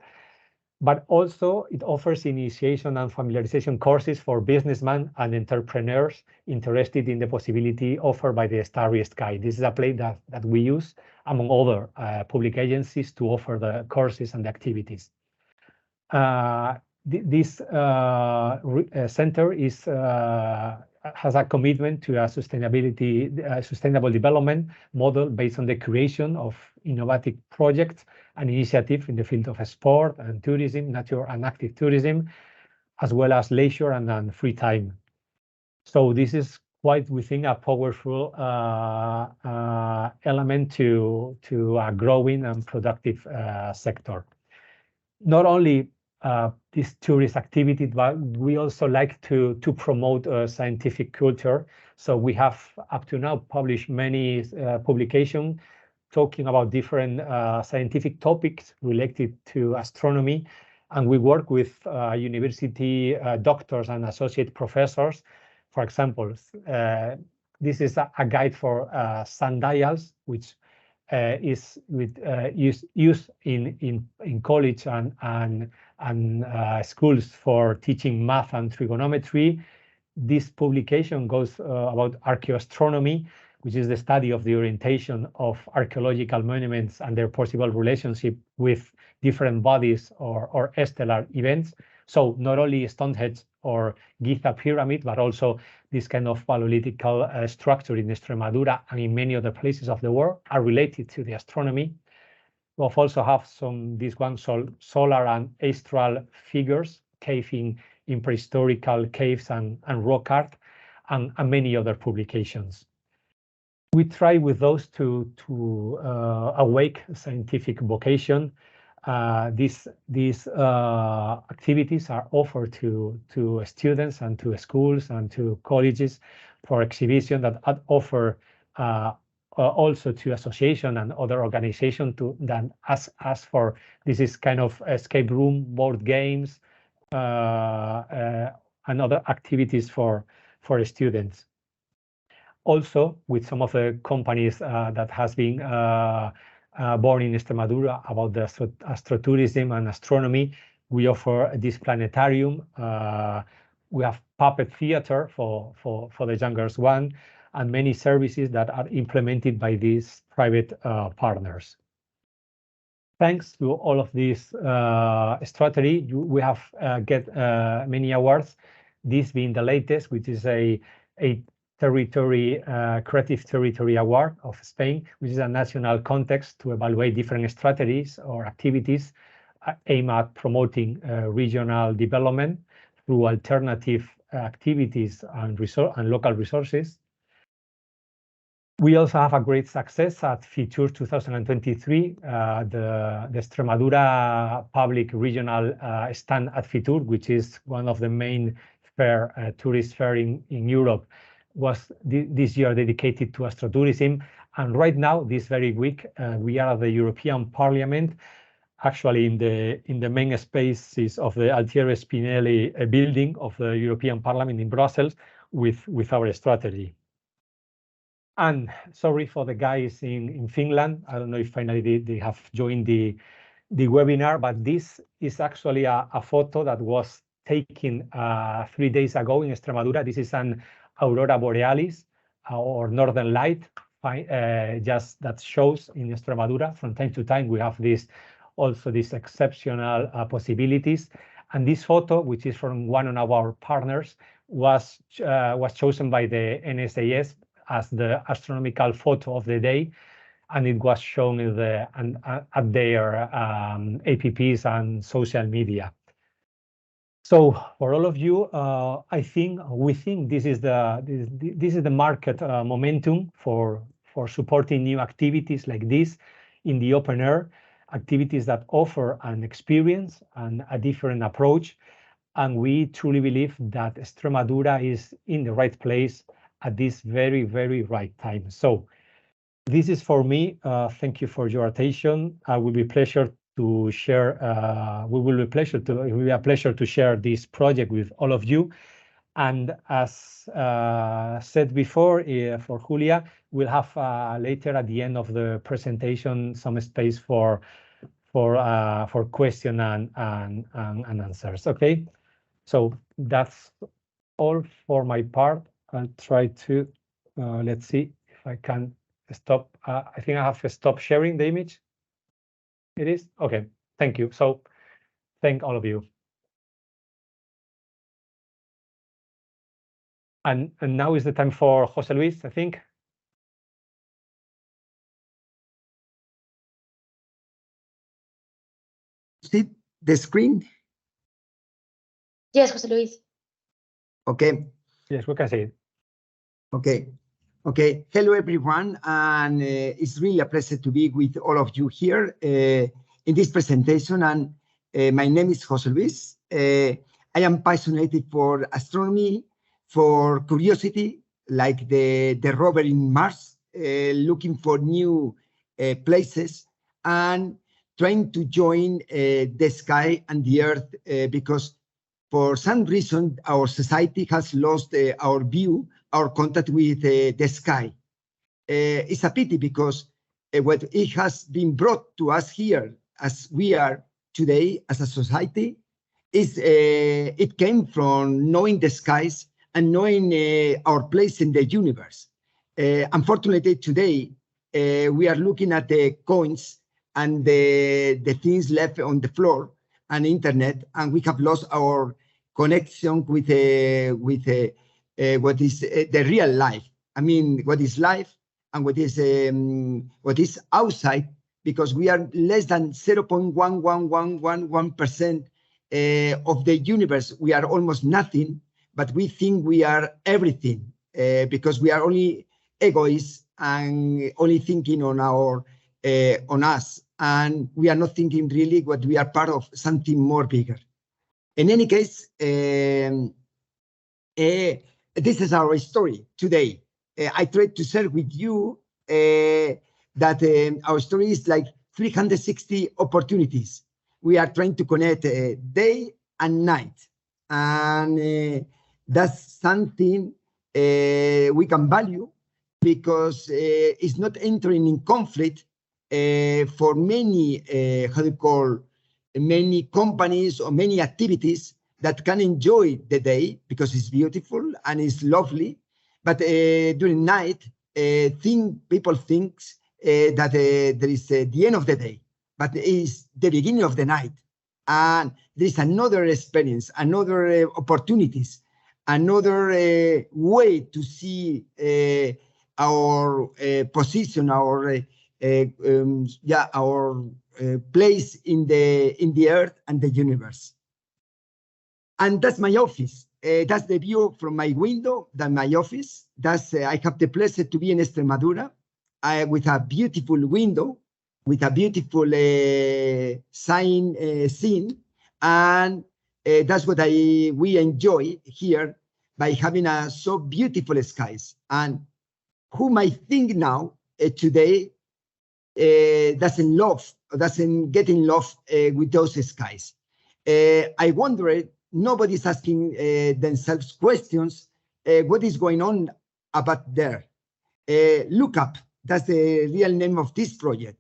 Speaker 1: But also it offers initiation and familiarization courses for businessmen and entrepreneurs interested in the possibility offered by the Starriest Guide. This is a place that we use among other public agencies to offer the courses and the activities. This center has a commitment to a sustainable development model based on the creation of innovative projects and initiatives in the field of sport and tourism, nature and active tourism, as well as leisure and free time. So this is quite, we think, a powerful element to a growing and productive sector. Not only this tourist activity, but we also like to promote scientific culture. So we have up to now published many publications talking about different scientific topics related to astronomy. And we work with university doctors and associate professors. For example, this is a guide for sundials, which is used in college and schools for teaching math and trigonometry. This publication goes about archaeoastronomy, which is the study of the orientation of archaeological monuments and their possible relationship with different bodies or stellar events. So not only Stonehenge or Giza pyramid, but also this kind of paleolithical structure in Extremadura and in many other places of the world are related to the astronomy. We also have solar and astral figures, caving in prehistorical caves and rock art, and many other publications. We try with those to awake scientific vocation. These activities are offered to students and to schools and to colleges for exhibition that offer also to association and other organizations that ask for this is kind of escape room, board games, and other activities for students. Also, with some of the companies that has been born in Extremadura about the astrotourism and astronomy, we offer this planetarium. We have puppet theater for the younger one, and many services that are implemented by these private partners. Thanks to all of this strategy, we have get many awards. This being the latest, which is a Creative Territory Award of Spain, which is a national context to evaluate different strategies or activities aimed at promoting regional development through alternative activities and local resources. We also have a great success at Fitur 2023, the Extremadura public regional stand at Fitur, which is one of the main tourist fair in Europe, was this year dedicated to astrotourism. And right now, this very week, we are at the European Parliament, actually in the main spaces of the Altiero Spinelli building of the European Parliament in Brussels with our strategy. And sorry for the guys in Finland. I don't know if finally they have joined the webinar, but this is actually a photo that was taken 3 days ago in Extremadura. This is an Aurora Borealis or Northern Light, just that shows in Extremadura. From time to time, we have these exceptional possibilities. And this photo, which is from one of our partners, was chosen by the NSAS as the astronomical photo of the day, and it was shown in at their apps and social media. So for all of you, we think this is the market momentum for supporting new activities like this in the open air, activities that offer an experience and a different approach. And we truly believe that Extremadura is in the right place at this very, very right time. So this is for me. Thank you for your attention. It will be a pleasure to share. It will be a pleasure to share this project with all of you. And as said before, for Julia, we'll have later at the end of the presentation some space for question and answers. Okay, so that's all for my part. I'll try to let's see if I can stop. I think I have to stop sharing the image. It is okay. Thank you. So thank all of you. And now is the time for José Luis, I think.
Speaker 2: See the screen?
Speaker 3: Yes, José Luis.
Speaker 2: Okay.
Speaker 1: Yes, we can see it.
Speaker 2: Okay. Okay. Hello, everyone. And it's really a pleasure to be with all of you here in this presentation. And my name is José Luis. I am passionate for astronomy, for curiosity, like the rover in Mars, looking for new places and trying to join the sky and the Earth because for some reason our society has lost our view, our contact with the sky. It's a pity because what it has been brought to us here as we are today as a society is it came from knowing the skies and knowing our place in the universe. Unfortunately, today we are looking at the coins and the things left on the floor and internet, and we have lost our connection with what is the real life. I mean, what is life and what is outside, because we are less than 0.11111% of the universe. We are almost nothing, but we think we are everything because we are only egoists and only thinking on us, and we are not thinking really what we are part of something more bigger. In any case, this is our story today. I tried to share with you that our story is like 360 opportunities. We are trying to connect day and night, and that's something we can value because it's not entering in conflict for many, many companies or many activities that can enjoy the day because it's beautiful and it's lovely. But during night, people think that there is the end of the day, but it is the beginning of the night. And there is another experience, another opportunities, another way to see our position, our place in the Earth and the universe. And that's my office. That's the view from my window. That's my office. I have the pleasure to be in Extremadura with a beautiful window, with a beautiful scene, and that's what we enjoy here by having so beautiful skies. And who might think now today doesn't get in love with those skies? I wonder, nobody's asking themselves questions, what is going on about there? LookUP, that's the real name of this project.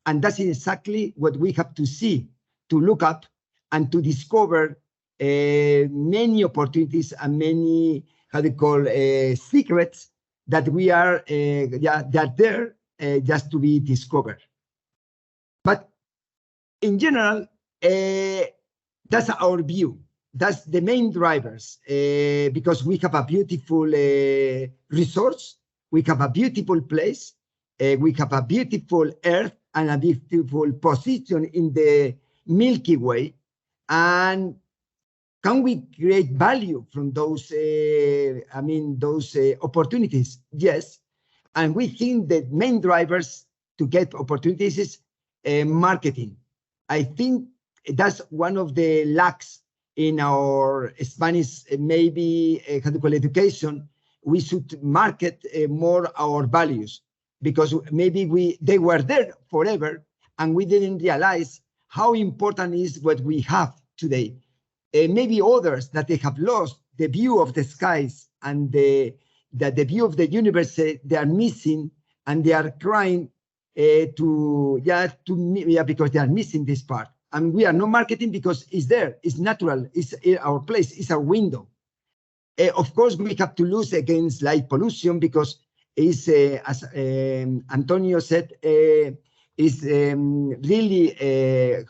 Speaker 2: And that's exactly what we have to see, to look up and to discover many opportunities and many, secrets that we are, that there just to be discovered. But in general, that's our view. that's the main drivers, because we have a beautiful resource, we have a beautiful place, we have a beautiful earth and a beautiful position in the Milky Way. And can we create value from those, those opportunities? Yes. And we think that main drivers to get opportunities is marketing. I think that's one of the lacks in our Spanish, maybe how to call education. We should market more our values, because maybe they were there forever and we didn't realize how important is what we have today. Maybe others that they have lost the view of the skies and the view of the universe, they are missing, and they are crying because they are missing this part. And we are not marketing because it's there, it's natural, it's our place, it's our window. Of course, we have to lose against light pollution, because it's, as Antonio said, is really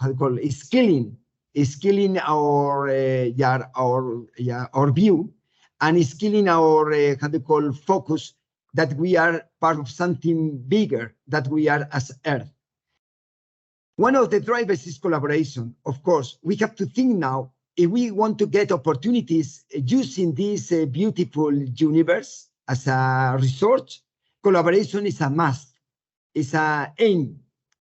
Speaker 2: how to call it, is killing our view, and is killing our how to call focus, that we are part of something bigger, that we are as Earth. One of the drivers is collaboration. Of course, we have to think now, if we want to get opportunities using this beautiful universe as a resource, collaboration is a must, it's an aim.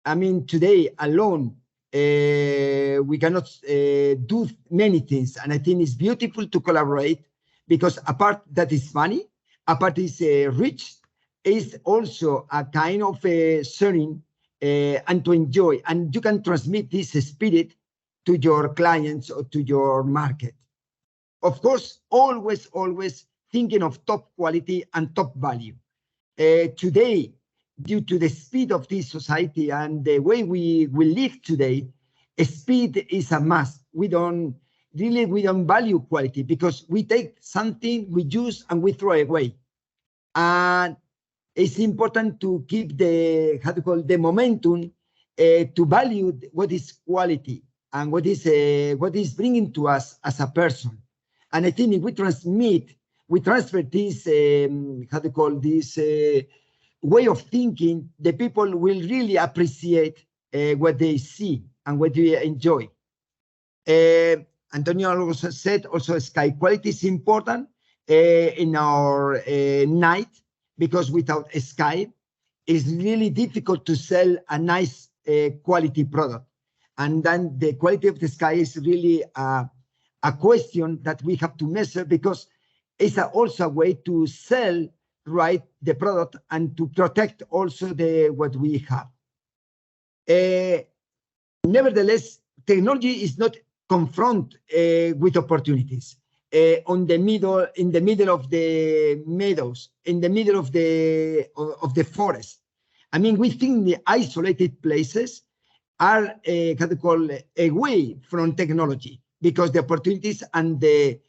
Speaker 2: I mean, today alone, we cannot do many things. And I think it's beautiful to collaborate, because apart that is funny, apart is rich, is also a kind of sharing and to enjoy. And you can transmit this spirit to your clients or to your market. Of course, always thinking of top quality and top value. Today, due to the speed of this society and the way we live today, speed is a must. We don't value quality, because we take something, we use, and we throw away. And it's important to keep the, how to call, the momentum to value what is quality and what is bringing to us as a person. And I think if we transfer this, how to call this, way of thinking, the people will really appreciate what they see and what they enjoy. Antonio also said sky quality is important in our night, because without a sky, it's really difficult to sell a nice quality product. And then the quality of the sky is really a question that we have to measure, because it's also a way to sell right the product and to protect also what we have. Nevertheless, technology is not confront with opportunities in the middle of the meadows, in the middle of the forest. I mean, we think the isolated places are how to call away from technology, because the opportunities and the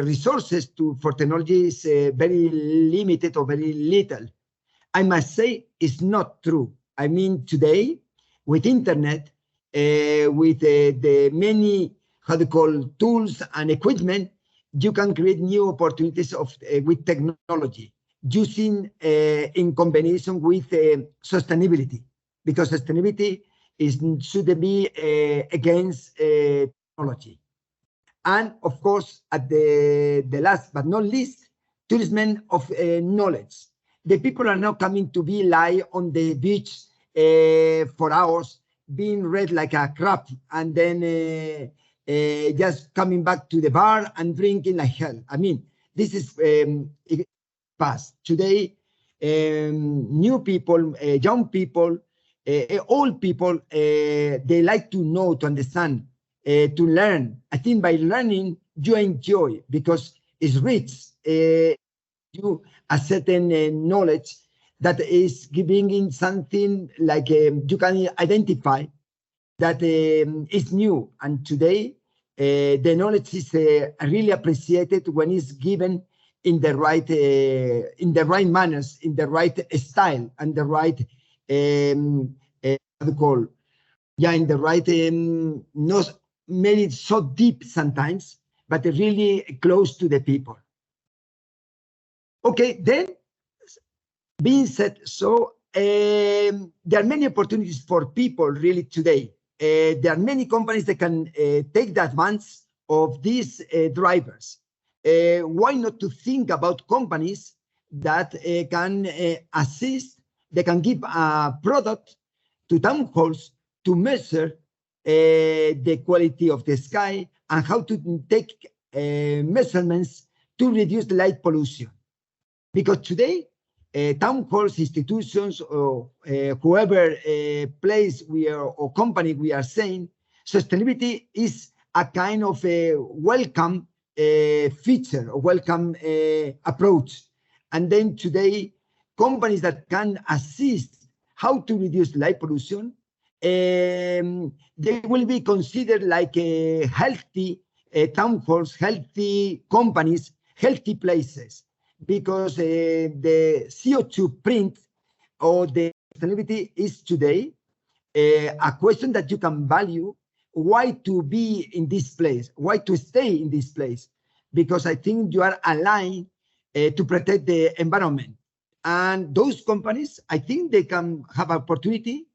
Speaker 2: resources for technology is very limited or very little. I must say it's not true. I mean, today with internet, with the many how to call tools and equipment, you can create new opportunities with technology, using in combination with sustainability, because sustainability should be against technology. And of course, at the last but not least, tourism of knowledge. The people are now coming to lie on the beach for hours, being read like a crap, and then just coming back to the bar and drinking like hell. I mean, this is past. Today, new people, young people, old people, they like to know, to understand, to learn. I think by learning, you enjoy, because it's rich. You a certain knowledge that is giving in something like you can identify that is new. And today, the knowledge is really appreciated when it's given in the right manners, in the right style, and the right how to call, in the right made it so deep sometimes, but really close to the people. Okay, then being said so, there are many opportunities for people really today. There are many companies that can take the advance of these drivers. Why not to think about companies that can assist, they can give a product to town halls to measure the quality of the sky and how to take measurements to reduce the light pollution. Because today, town halls, institutions, or whoever place we are or company we are saying, sustainability is a kind of a welcome feature, a welcome approach. And then today, companies that can assist how to reduce light pollution, they will be considered like a healthy town halls, healthy companies, healthy places. Because the CO2 print or the sustainability is today a question that you can value. Why to be in this place? Why to stay in this place? Because I think you are aligned to protect the environment. And those companies, I think they can have opportunity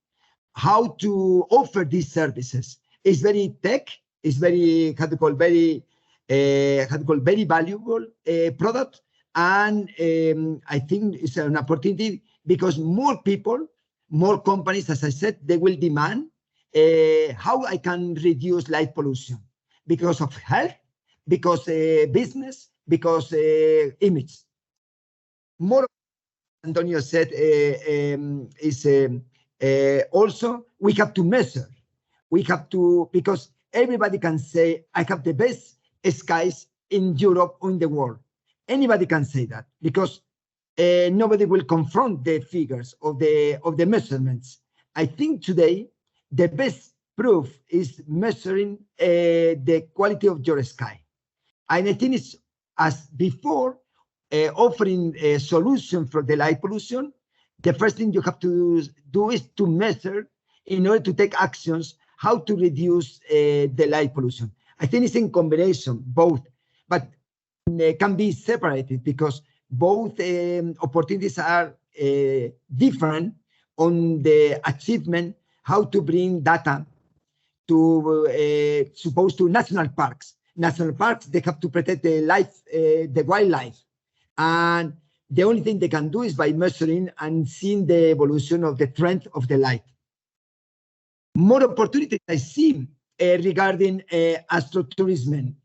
Speaker 2: how to offer these services. It's very tech, it's very, very valuable product. And I think it's an opportunity because more people, more companies, as I said, they will demand how I can reduce light pollution because of health, because business, because image. More, Antonio said, is also we have to measure. We have to, because everybody can say, I have the best skies in Europe or in the world. Anybody can say that because nobody will confront the figures of the measurements. I think today the best proof is measuring the quality of your sky. And I think it's as before offering a solution for the light pollution. The first thing you have to do is to measure in order to take actions how to reduce the light pollution. I think it's in combination both, but can be separated because both opportunities are different on the achievement, how to bring data to supposed to national parks. National parks, they have to protect the life, the wildlife. And the only thing they can do is by measuring and seeing the evolution of the trend of the light. More opportunities I see regarding astrotourism.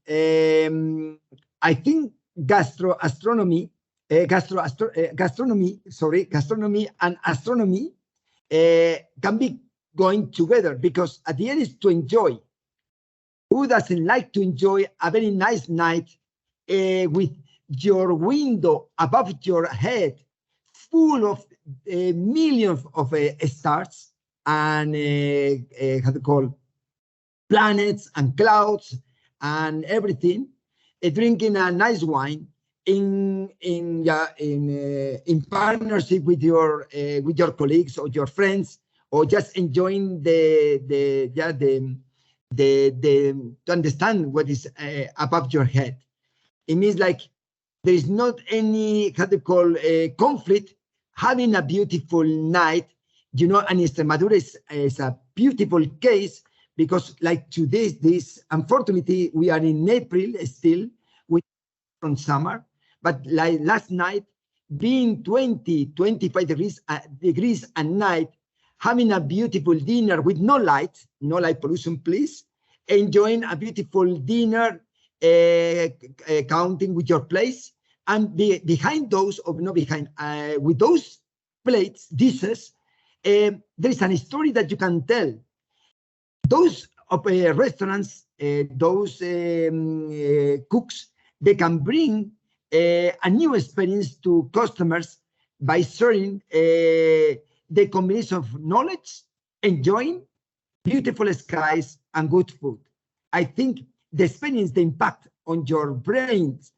Speaker 2: I think gastronomy and astronomy can be going together because at the end is to enjoy. Who doesn't like to enjoy a very nice night with your window above your head full of millions of stars and how to call planets and clouds and everything, drinking a nice wine in partnership with your colleagues or your friends, or just enjoying to understand what is above your head. It means like there is not any conflict. Having a beautiful night, you know, and Extremadura is a beautiful case because like today, unfortunately, we are in April still from summer, but like last night, being 25 degrees at night, having a beautiful dinner with no light pollution, please, enjoying a beautiful dinner, counting with your place, and behind those, or not behind, with those plates, dishes, there is a story that you can tell. Those restaurants, those cooks, they can bring a new experience to customers by sharing the combination of knowledge, enjoying beautiful skies and good food. I think the experience, the impact on your brains,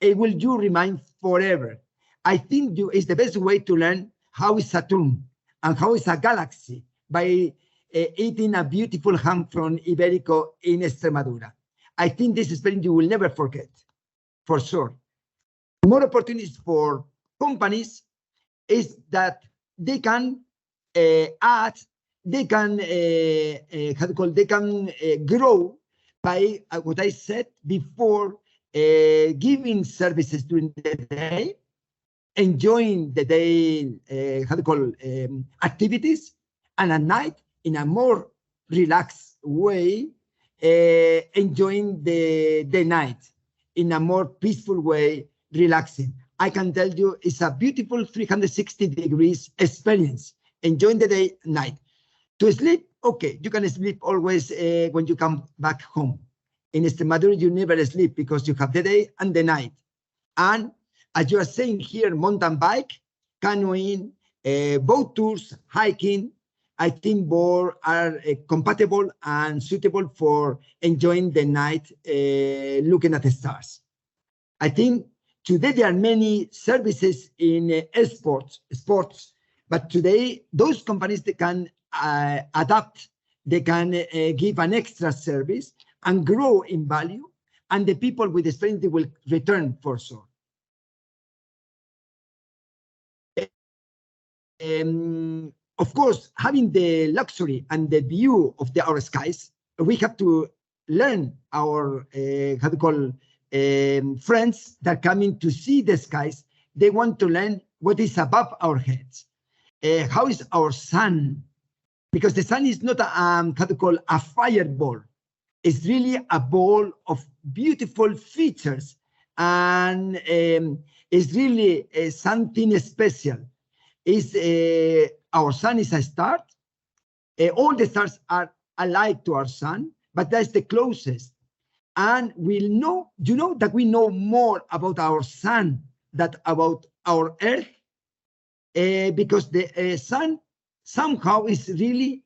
Speaker 2: it will you remind forever. I think is the best way to learn how is Saturn and how is a galaxy by eating a beautiful ham from Iberico in Extremadura. I think this experience you will never forget, for sure. More opportunities for companies is that they can add, they can grow by what I said before, giving services during the day, enjoying the day activities, and at night in a more relaxed way, enjoying the night in a more peaceful way, relaxing. I can tell you it's a beautiful 360 degrees experience, enjoying the day, night. To sleep, okay, you can sleep always when you come back home. In Extremadura, you never sleep because you have the day and the night. And as you are saying here, mountain bike, canoeing, boat tours, hiking, I think both are compatible and suitable for enjoying the night, looking at the stars. I think today there are many services in sports, but today those companies, they can adapt, they can give an extra service and grow in value, and the people with experience, they will return for sure. Of course, having the luxury and the view of our skies, we have to learn our friends that are coming to see the skies. They want to learn what is above our heads. How is our sun? Because the sun is not a fireball. It's really a ball of beautiful features, and it's really something special. Our sun is a star. All the stars are alike to our sun, but that's the closest. And we know, you know, that we know more about our sun than about our Earth, because the sun somehow is really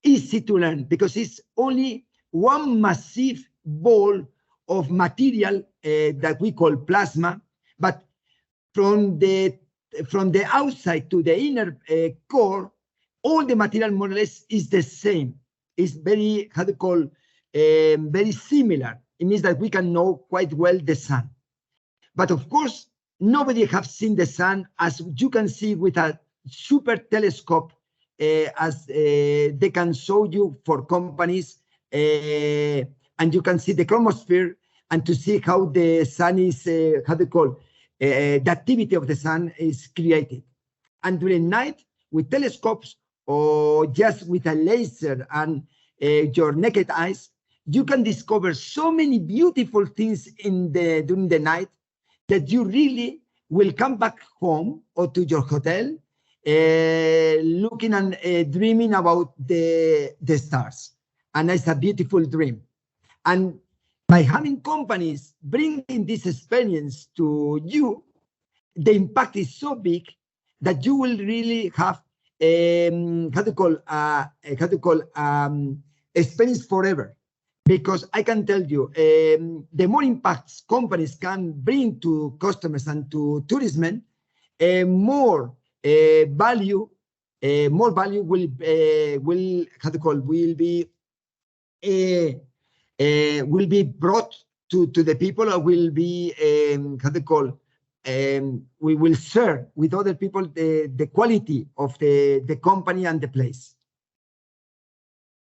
Speaker 2: easy to learn, because it's only one massive ball of material that we call plasma, but from the outside to the inner core, all the material more or less is the same. It's very, very similar. It means that we can know quite well the sun. But of course, nobody has seen the sun as you can see with a super telescope, as they can show you for companies, and you can see the chromosphere and to see how the sun is, the activity of the sun is created. And during night, with telescopes or just with a laser and your naked eyes, you can discover so many beautiful things during the night that you really will come back home or to your hotel, looking and dreaming about the stars. And it's a beautiful dream. And by having companies bringing this experience to you, the impact is so big that you will really have experience forever. Because I can tell you, the more impacts companies can bring to customers and to tourism, more value will be brought to the people, or will be we will share with other people the quality of the company and the place.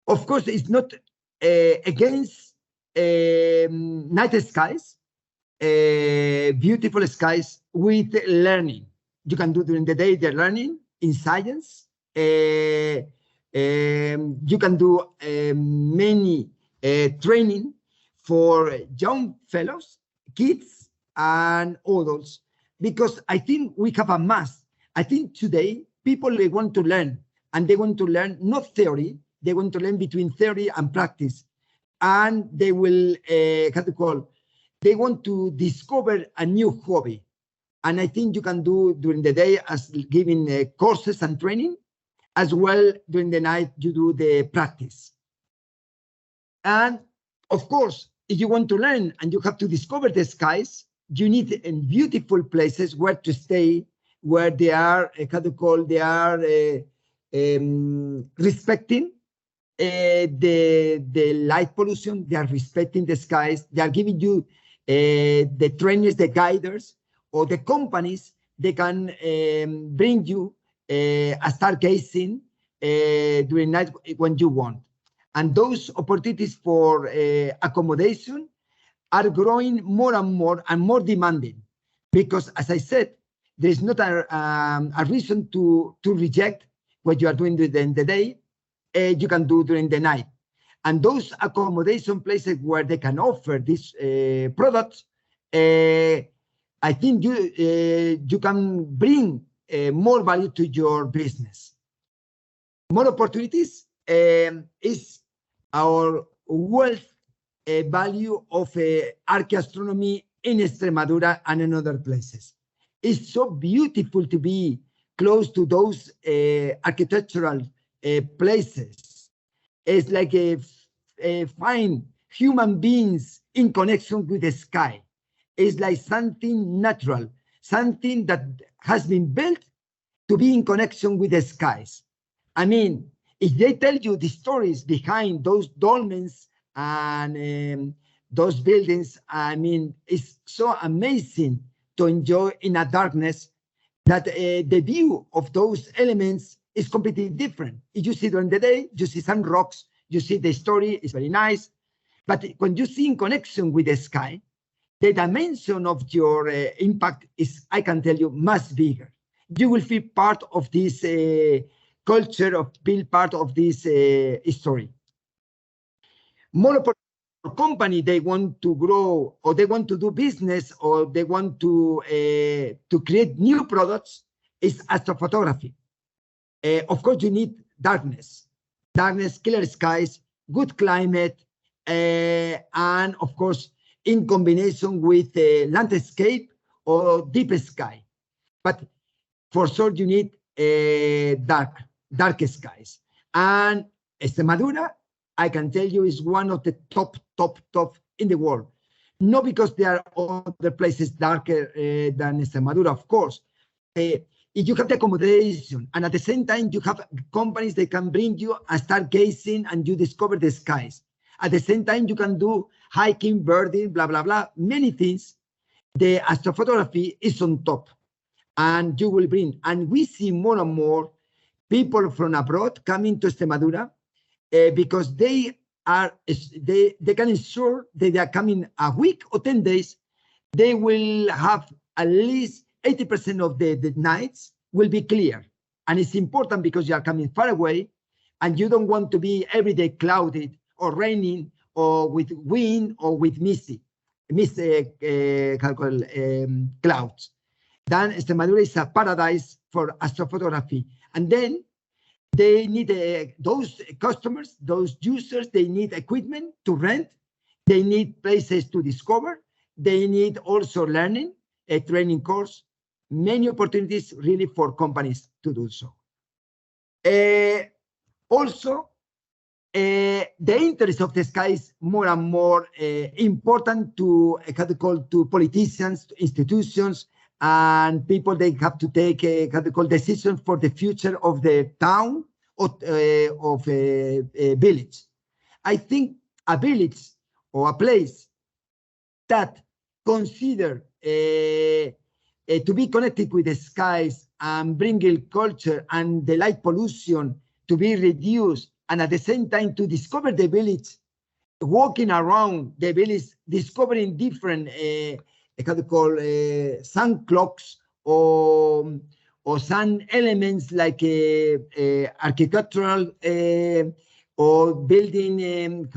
Speaker 2: Of course, it's not against night skies, beautiful skies with learning. You can do during the day the learning in science. You can do many training for young fellows, kids, and adults, because I think we have a must. I think today people, they want to learn, and they want to learn not theory. They want to learn between theory and practice, and they will they want to discover a new hobby. And I think you can do during the day as giving courses and training, as well during the night you do the practice. And of course, if you want to learn and you have to discover the skies, you need beautiful places where to stay, where they are respecting the light pollution. They are respecting the skies. They are giving you the trainers, the guiders, or the companies. They can bring you a stargazing during night when you want. And those opportunities for accommodation are growing more and more demanding, because, as I said, there is not a reason to reject what you are doing during the day. You can do during the night. And those accommodation places where they can offer these products, I think you can bring more value to your business. More opportunities is our wealth value of archaeastronomy in Extremadura and in other places. It's so beautiful to be close to those architectural places. It's like find human beings in connection with the sky. It's like something natural, something that has been built to be in connection with the skies. I mean, if they tell you the stories behind those dolmens and those buildings, I mean, it's so amazing to enjoy in a darkness that the view of those elements is completely different. If you see during the day, you see some rocks, you see the story, it's very nice. But when you see in connection with the sky, the dimension of your impact is, I can tell you, much bigger. You will feel part of this culture, of being part of this story. More company, they want to grow, or they want to do business, or they want to create new products, is astrophotography. Of course, you need darkness, clear skies, good climate, and of course, in combination with landscape or deep sky. But for sure, you need dark skies. And Extremadura, I can tell you, is one of the top in the world. Not because there are other places darker than Extremadura, of course. If you have the accommodation, and at the same time, you have companies that can bring you and start gazing, and you discover the skies. At the same time, you can do hiking, birding, blah, blah, blah, many things. The astrophotography is on top, and you will bring. And we see more and more people from abroad coming to Extremadura because they can ensure that they are coming a week or 10 days. They will have at least 80% of the nights will be clear. And it's important because you are coming far away and you don't want to be every day clouded or raining or with wind or with clouds. Then Extremadura is a paradise for astrophotography. And then they need those customers, those users, they need equipment to rent. They need places to discover. They need also learning, a training course, many opportunities really for companies to do so. Also, the interest of the sky is more and more important to to politicians, to institutions, and people. They have to take decisions for the future of the town of a village. I think a village or a place that consider to be connected with the skies and bringing culture and the light pollution to be reduced, and at the same time to discover the village, walking around the village, discovering different sun clocks or sun elements like architectural or building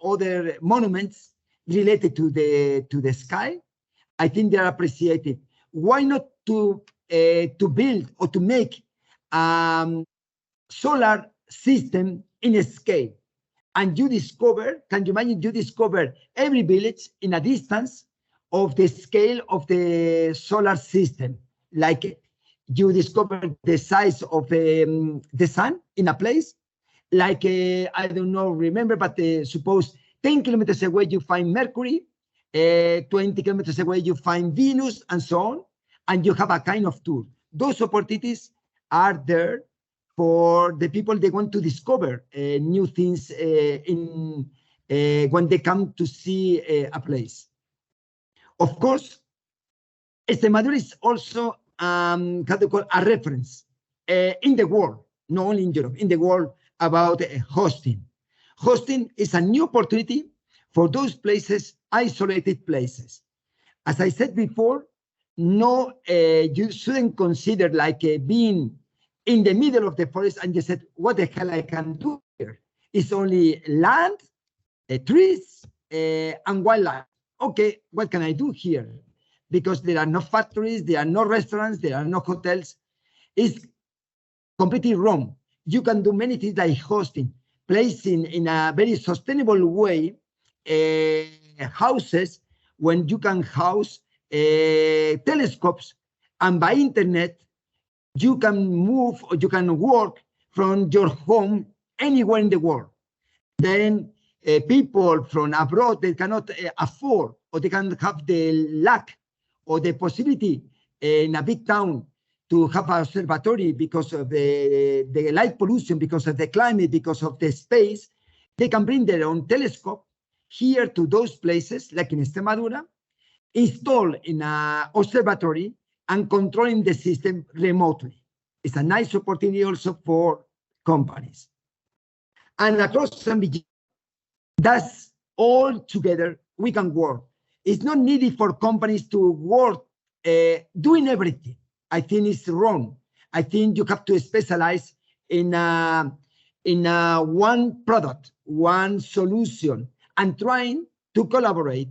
Speaker 2: other monuments related to the sky. I think they are appreciated. Why not to build or to make solar system in a scale? And you discover, can you imagine, you discover every village in a distance of the scale of the solar system. Like you discover the size of the sun in a place. Like, I don't know, remember, but suppose 10 kilometers away you find Mercury, 20 kilometers away you find Venus, and so on, and you have a kind of tour. Those opportunities are there for the people they want to discover new things when they come to see a place. Of course, Extremadura is also how to call a reference in the world, not only in Europe, in the world about hosting. Hosting is a new opportunity for those places, isolated places. As I said before, no, you shouldn't consider like being in the middle of the forest and you said, what the hell I can do here? It's only land, trees, and wildlife. Okay, what can I do here? Because there are no factories, there are no restaurants, there are no hotels. It's completely wrong. You can do many things like hosting, placing in a very sustainable way houses when you can house telescopes, and by internet, you can move or you can work from your home anywhere in the world. Then people from abroad, they cannot afford or they can have the luck or the possibility in a big town to have an observatory because of the light pollution, because of the climate, because of the space. They can bring their own telescope here to those places, like in Extremadura, install in an observatory and controlling the system remotely. It's a nice opportunity also for companies. And across and beyond, that's all together we can work. It's not needed for companies to work doing everything. I think it's wrong. I think you have to specialize in one product, one solution, and trying to collaborate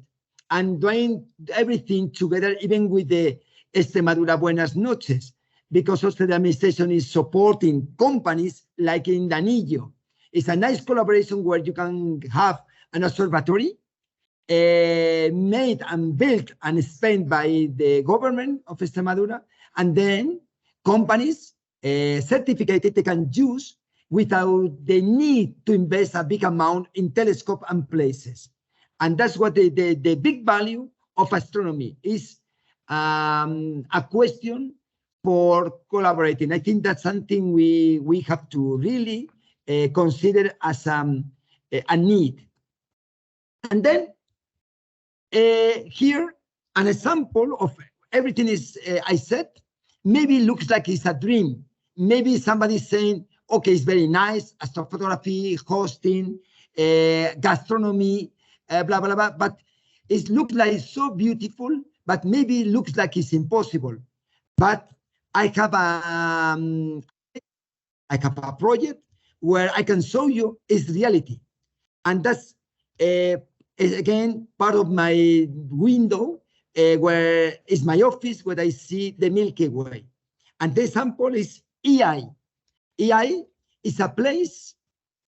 Speaker 2: and doing everything together, even with the Extremadura Buenas Noches, because also the administration is supporting companies like in Danillo. It's a nice collaboration where you can have an observatory made and built and spent by the government of Extremadura, and then companies certificated they can use without the need to invest a big amount in telescope and places. And that's what the big value of astronomy is, a question for collaborating. I think that's something we have to really consider as a need. And then here, an example of everything is I said, maybe looks like it's a dream. Maybe somebody's saying, okay, it's very nice, astrophotography, hosting, gastronomy, blah, blah, blah, but it looks like so beautiful, but maybe it looks like it's impossible. But I have a project where I can show you it's reality. And that's, again, part of my window, where is my office, where I see the Milky Way. And the example is EI. EI is a place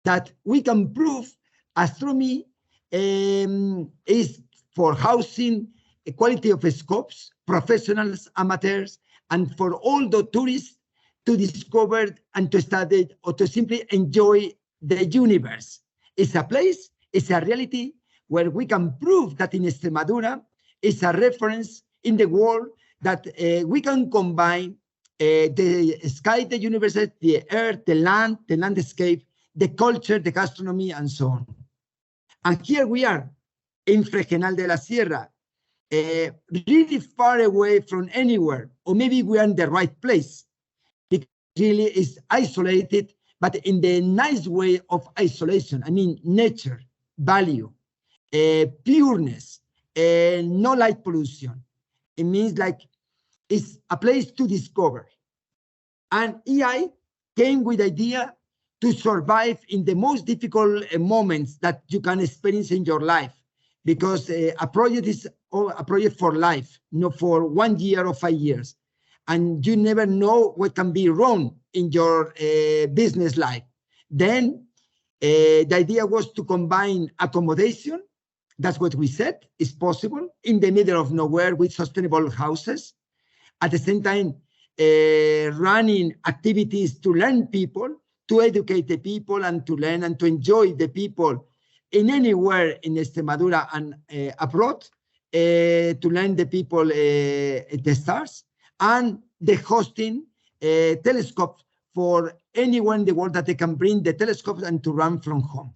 Speaker 2: that we can prove astronomy is for housing, quality of scopes, professionals, amateurs, and for all the tourists to discover and to study or to simply enjoy the universe. It's a place, it's a reality where we can prove that in Extremadura is a reference in the world that we can combine the sky, the universe, the earth, the land, the landscape, the culture, the gastronomy, and so on. And here we are in Fregenal de la Sierra, really far away from anywhere, or maybe we are in the right place. It really is isolated, but in the nice way of isolation. I mean, nature, value, pureness, no light pollution. It means like it's a place to discover. And EI came with the idea to survive in the most difficult moments that you can experience in your life, because a project is a project for life, not for 1 year or 5 years. And you never know what can be wrong in your business life. Then the idea was to combine accommodation, that's what we said is possible, in the middle of nowhere with sustainable houses. At the same time, running activities to learn people, to educate the people, and to learn and to enjoy the people in anywhere in Extremadura and abroad, to learn the people the stars, and the hosting telescopes for anyone in the world that they can bring the telescopes and to run from home.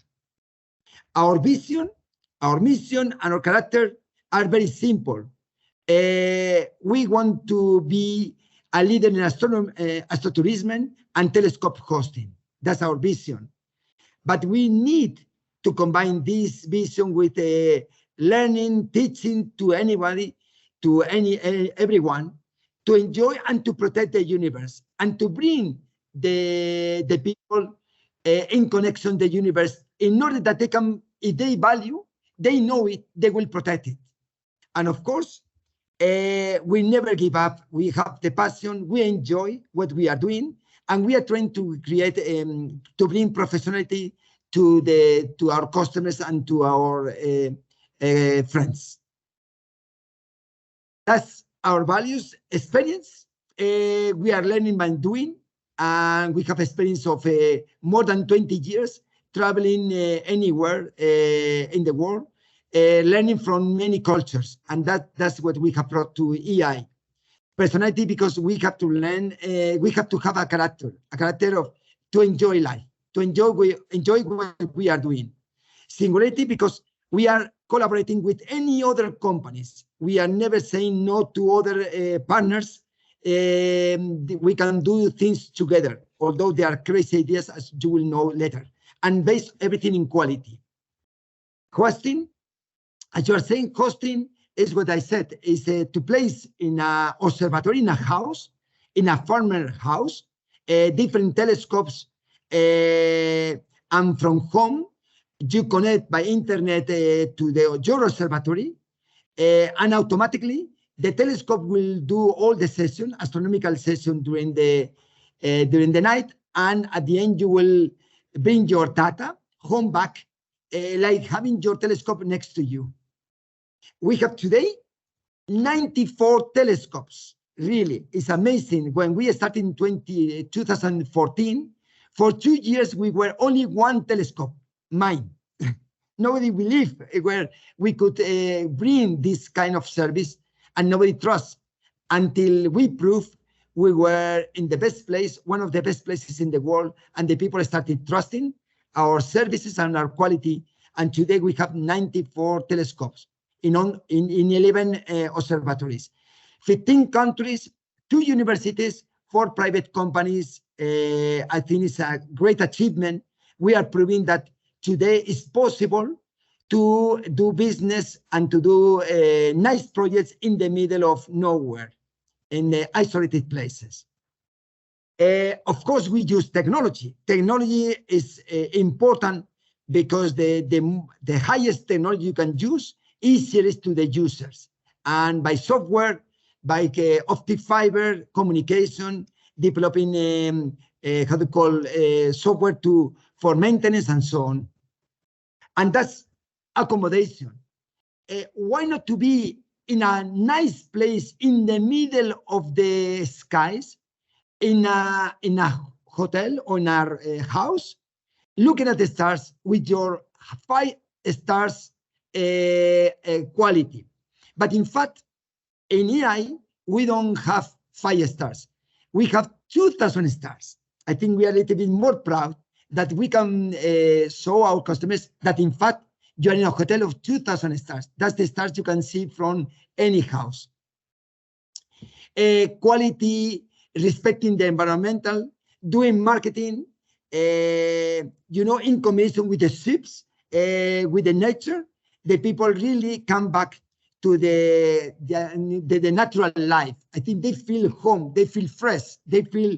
Speaker 2: Our vision, our mission, and our character are very simple. We want to be a leader in astrotourism and telescope hosting. That's our vision. But we need to combine this vision with learning, teaching to anybody, to everyone, to enjoy and to protect the universe, and to bring the people in connection the universe in order that they can, if they value, they know it, they will protect it. And of course, we never give up. We have the passion, we enjoy what we are doing, and we are trying to create, to bring professionality to our customers and to our friends. That's our values. Experience, we are learning by doing, and we have experience of more than 20 years traveling anywhere in the world, learning from many cultures, and that's what we have brought to EI. Personality, because we have to learn, we have to have a character of to enjoy life, to enjoy what we are doing. Singularity, because we are collaborating with any other companies. We are never saying no to other partners. We can do things together, although they are crazy ideas, as you will know later, and base everything in quality. Hosting, as you are saying, hosting is what I said, is to place in an observatory, in a house, in a farmer house, different telescopes, and from home, you connect by internet to your observatory, and automatically the telescope will do all the session, astronomical session during the night, and at the end you will bring your data home back, like having your telescope next to you. We have today 94 telescopes. Really, it's amazing. When we started in 2014, for 2 years we were only one telescope, mine. Nobody believed where we could bring this kind of service, and nobody trusts, until we proved we were in the best place, one of the best places in the world, and the people started trusting our services and our quality. And today we have 94 telescopes in 11 observatories, 15 countries, 2 universities, 4 private companies. I think it's a great achievement. We are proving that today it's possible to do business and to do nice projects in the middle of nowhere, in the isolated places. Of course, we use technology. Technology is important because the highest technology you can use easier is to the users. And by software, by optic fiber communication, developing software for maintenance and so on. And that's accommodation. Why not to be in a nice place in the middle of the skies, in a hotel or in our house, looking at the stars with your 5 stars quality. But in fact, in EI, we don't have 5 stars. We have 2,000 stars. I think we are a little bit more proud that we can show our customers that in fact, you're in a hotel of 2,000 stars. That's the stars you can see from any house. Quality, respecting the environmental, doing marketing, in combination with the ships, with the nature, the people really come back to the natural life. I think they feel home, they feel fresh, they feel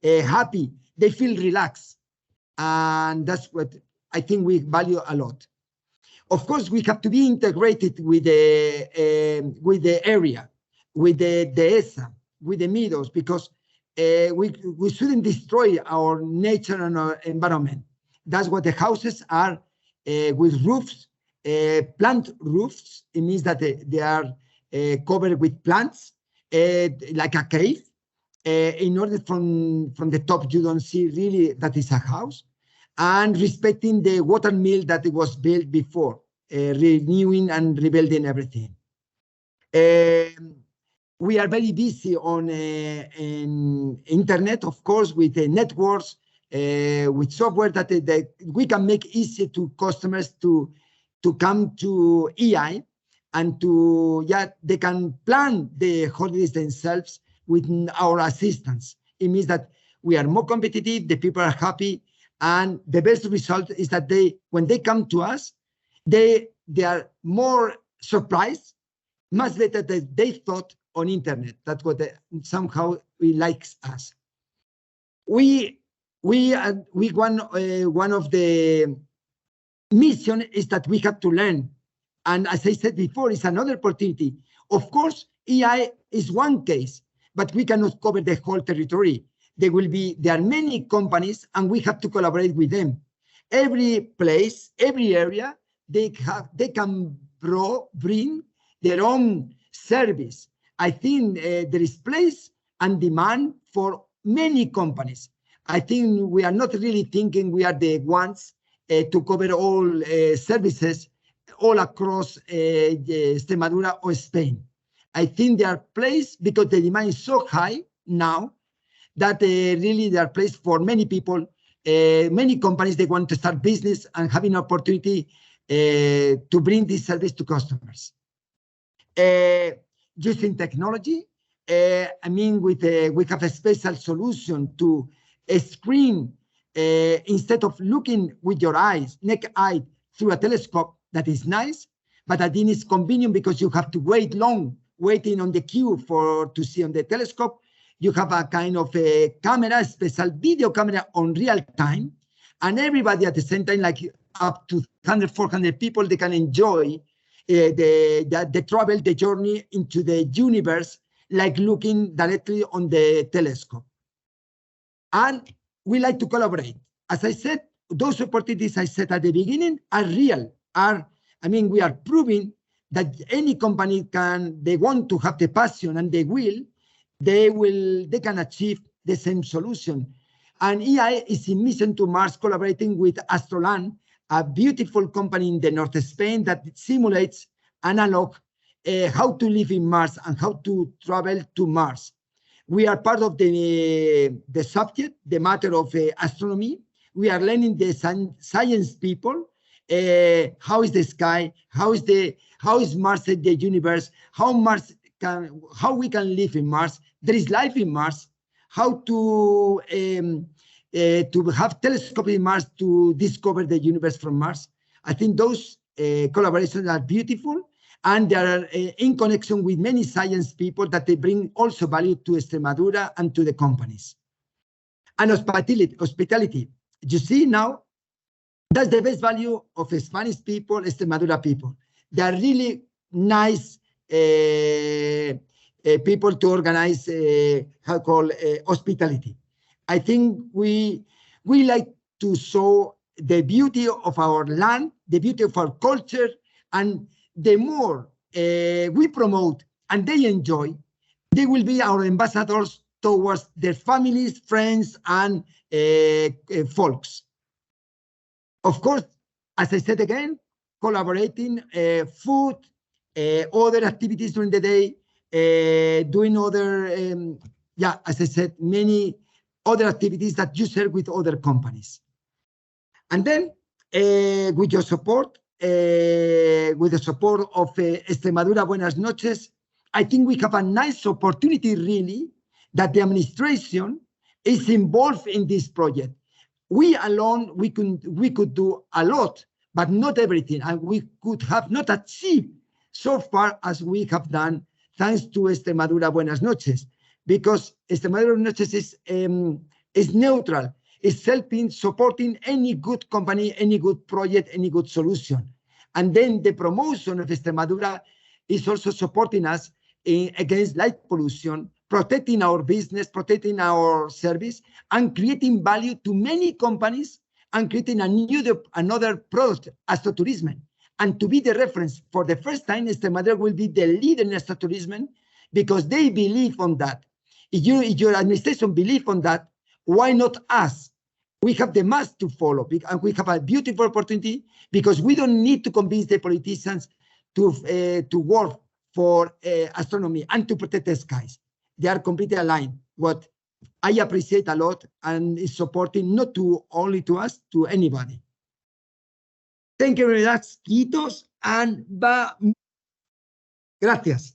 Speaker 2: happy, they feel relaxed. And that's what I think we value a lot. Of course, we have to be integrated with the area, with the ESA, with the meadows, because we shouldn't destroy our nature and our environment. That's what the houses are, with roofs, plant roofs. It means that they are covered with plants, like a cave. In order from the top, you don't see really that is a house. And respecting the water mill that it was built before, renewing and rebuilding everything. we are very busy on in internet, of course, with networks, with software that we can make easy to customers to come to EI and they can plan the holidays themselves with our assistance. It means that we are more competitive, the people are happy, and the best result is that when they come to us, they are more surprised, much better than they thought on internet. That's what somehow we likes us. We one of the mission is that we have to learn, and as I said before, it's another opportunity. Of course, EI is one case, but we cannot cover the whole territory. There are many companies, and we have to collaborate with them. Every place, every area, they can bring their own service. I think there is place and demand for many companies. I think we are not really thinking we are the ones to cover all services all across Extremadura or Spain. I think there are places, because the demand is so high now, that really there are places for many people, many companies, they want to start business and having an opportunity to bring this service to customers. Using technology, I mean, we have a special solution to screen instead of looking with your eyes, naked eye, through a telescope. That is nice, but I think it's convenient because you have to wait long, waiting on the queue to see on the telescope. You have a kind of a camera, special video camera on real time, and everybody at the same time, like up to 100, 400 people, they can enjoy the travel, the journey into the universe, like looking directly on the telescope. And we like to collaborate. As I said, those opportunities I said at the beginning are real. We are proving that any company they want to have the passion and they can achieve the same solution. And EI is in mission to Mars, collaborating with Astroland, a beautiful company in the north of Spain that simulates analog how to live in Mars and how to travel to Mars. We are part of the subject, the matter of astronomy. We are learning the science people. How is the sky? How is Mars in the universe? How we can live in Mars? There is life in Mars. How to have telescope in Mars to discover the universe from Mars. I think those collaborations are beautiful, and they are in connection with many science people that they bring also value to Extremadura and to the companies. And hospitality. You see now, that's the best value of Spanish people, Extremadura people. They are really nice people to organize hospitality. I think we like to show the beauty of our land, the beauty of our culture, and the more we promote and they enjoy, they will be our ambassadors towards their families, friends, and folks. Of course, as I said again, collaborating, food, other activities during the day, doing other, as I said, many other activities that you share with other companies. And then with your support, with the support of Extremadura Buenas Noches, I think we have a nice opportunity really that the administration is involved in this project. We alone, we could do a lot, but not everything, and we could have not achieved so far as we have done, thanks to Extremadura Buenas Noches, because Extremadura Buenas Noches is neutral. It's helping, supporting any good company, any good project, any good solution. And then the promotion of Extremadura is also supporting us against light pollution, protecting our business, protecting our service, and creating value to many companies, and creating another product, astrotourism. And to be the reference, for the first time, Extremadura will be the leader in astrotourism because they believe on that. If your administration believe on that, why not us? We have the must to follow, and we have a beautiful opportunity because we don't need to convince the politicians to work for astronomy and to protect the skies. They are completely aligned. What I appreciate a lot and is supporting not to only to us, to anybody. Thank you very much, Quitos, and gracias.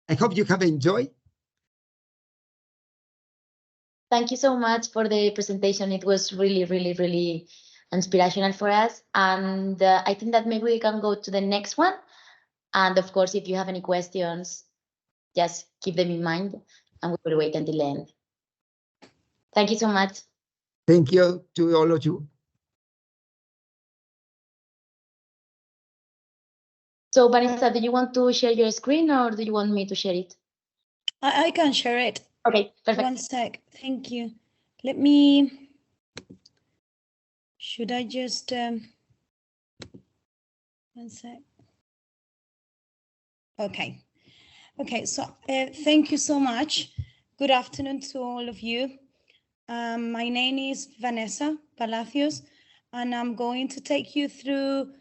Speaker 2: I hope you have enjoyed.
Speaker 3: Thank you so much for the presentation. It was really, really, really inspirational for us. And I think that maybe we can go to the next one. And of course, if you have any questions, just keep them in mind and we will wait until the end. Thank you so much.
Speaker 2: Thank you to all of you.
Speaker 3: So Vanessa, do you want to share your screen or do you want me to share it?
Speaker 4: I can share it.
Speaker 3: Okay, perfect.
Speaker 4: One sec. Thank you. Let me. Should I just. One sec. Okay. Okay, so thank you so much. Good afternoon to all of you. My name is Vanessa Palacios, and I'm going to take you through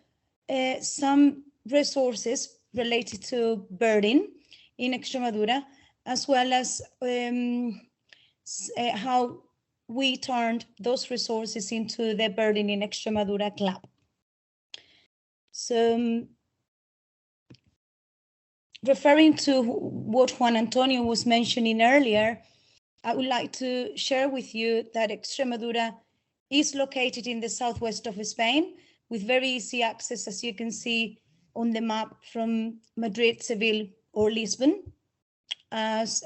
Speaker 4: some resources related to birding in Extremadura, as well as how we turned those resources into the Birding in Extremadura Club. So, referring to what Juan Antonio was mentioning earlier, I would like to share with you that Extremadura is located in the southwest of Spain with very easy access, as you can see on the map, from Madrid, Seville, or Lisbon. As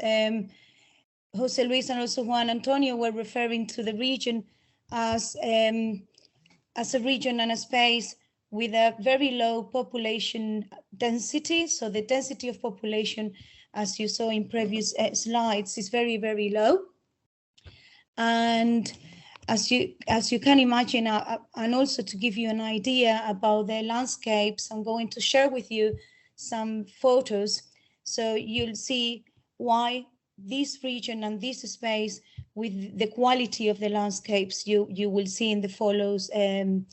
Speaker 4: Jose Luis and also Juan Antonio were referring to the region as a region and a space with a very low population density. So the density of population, as you saw in previous slides, is very, very low. And as you can imagine, and also to give you an idea about the landscapes, I'm going to share with you some photos. So you'll see why this region and this space, with the quality of the landscapes you will see in the following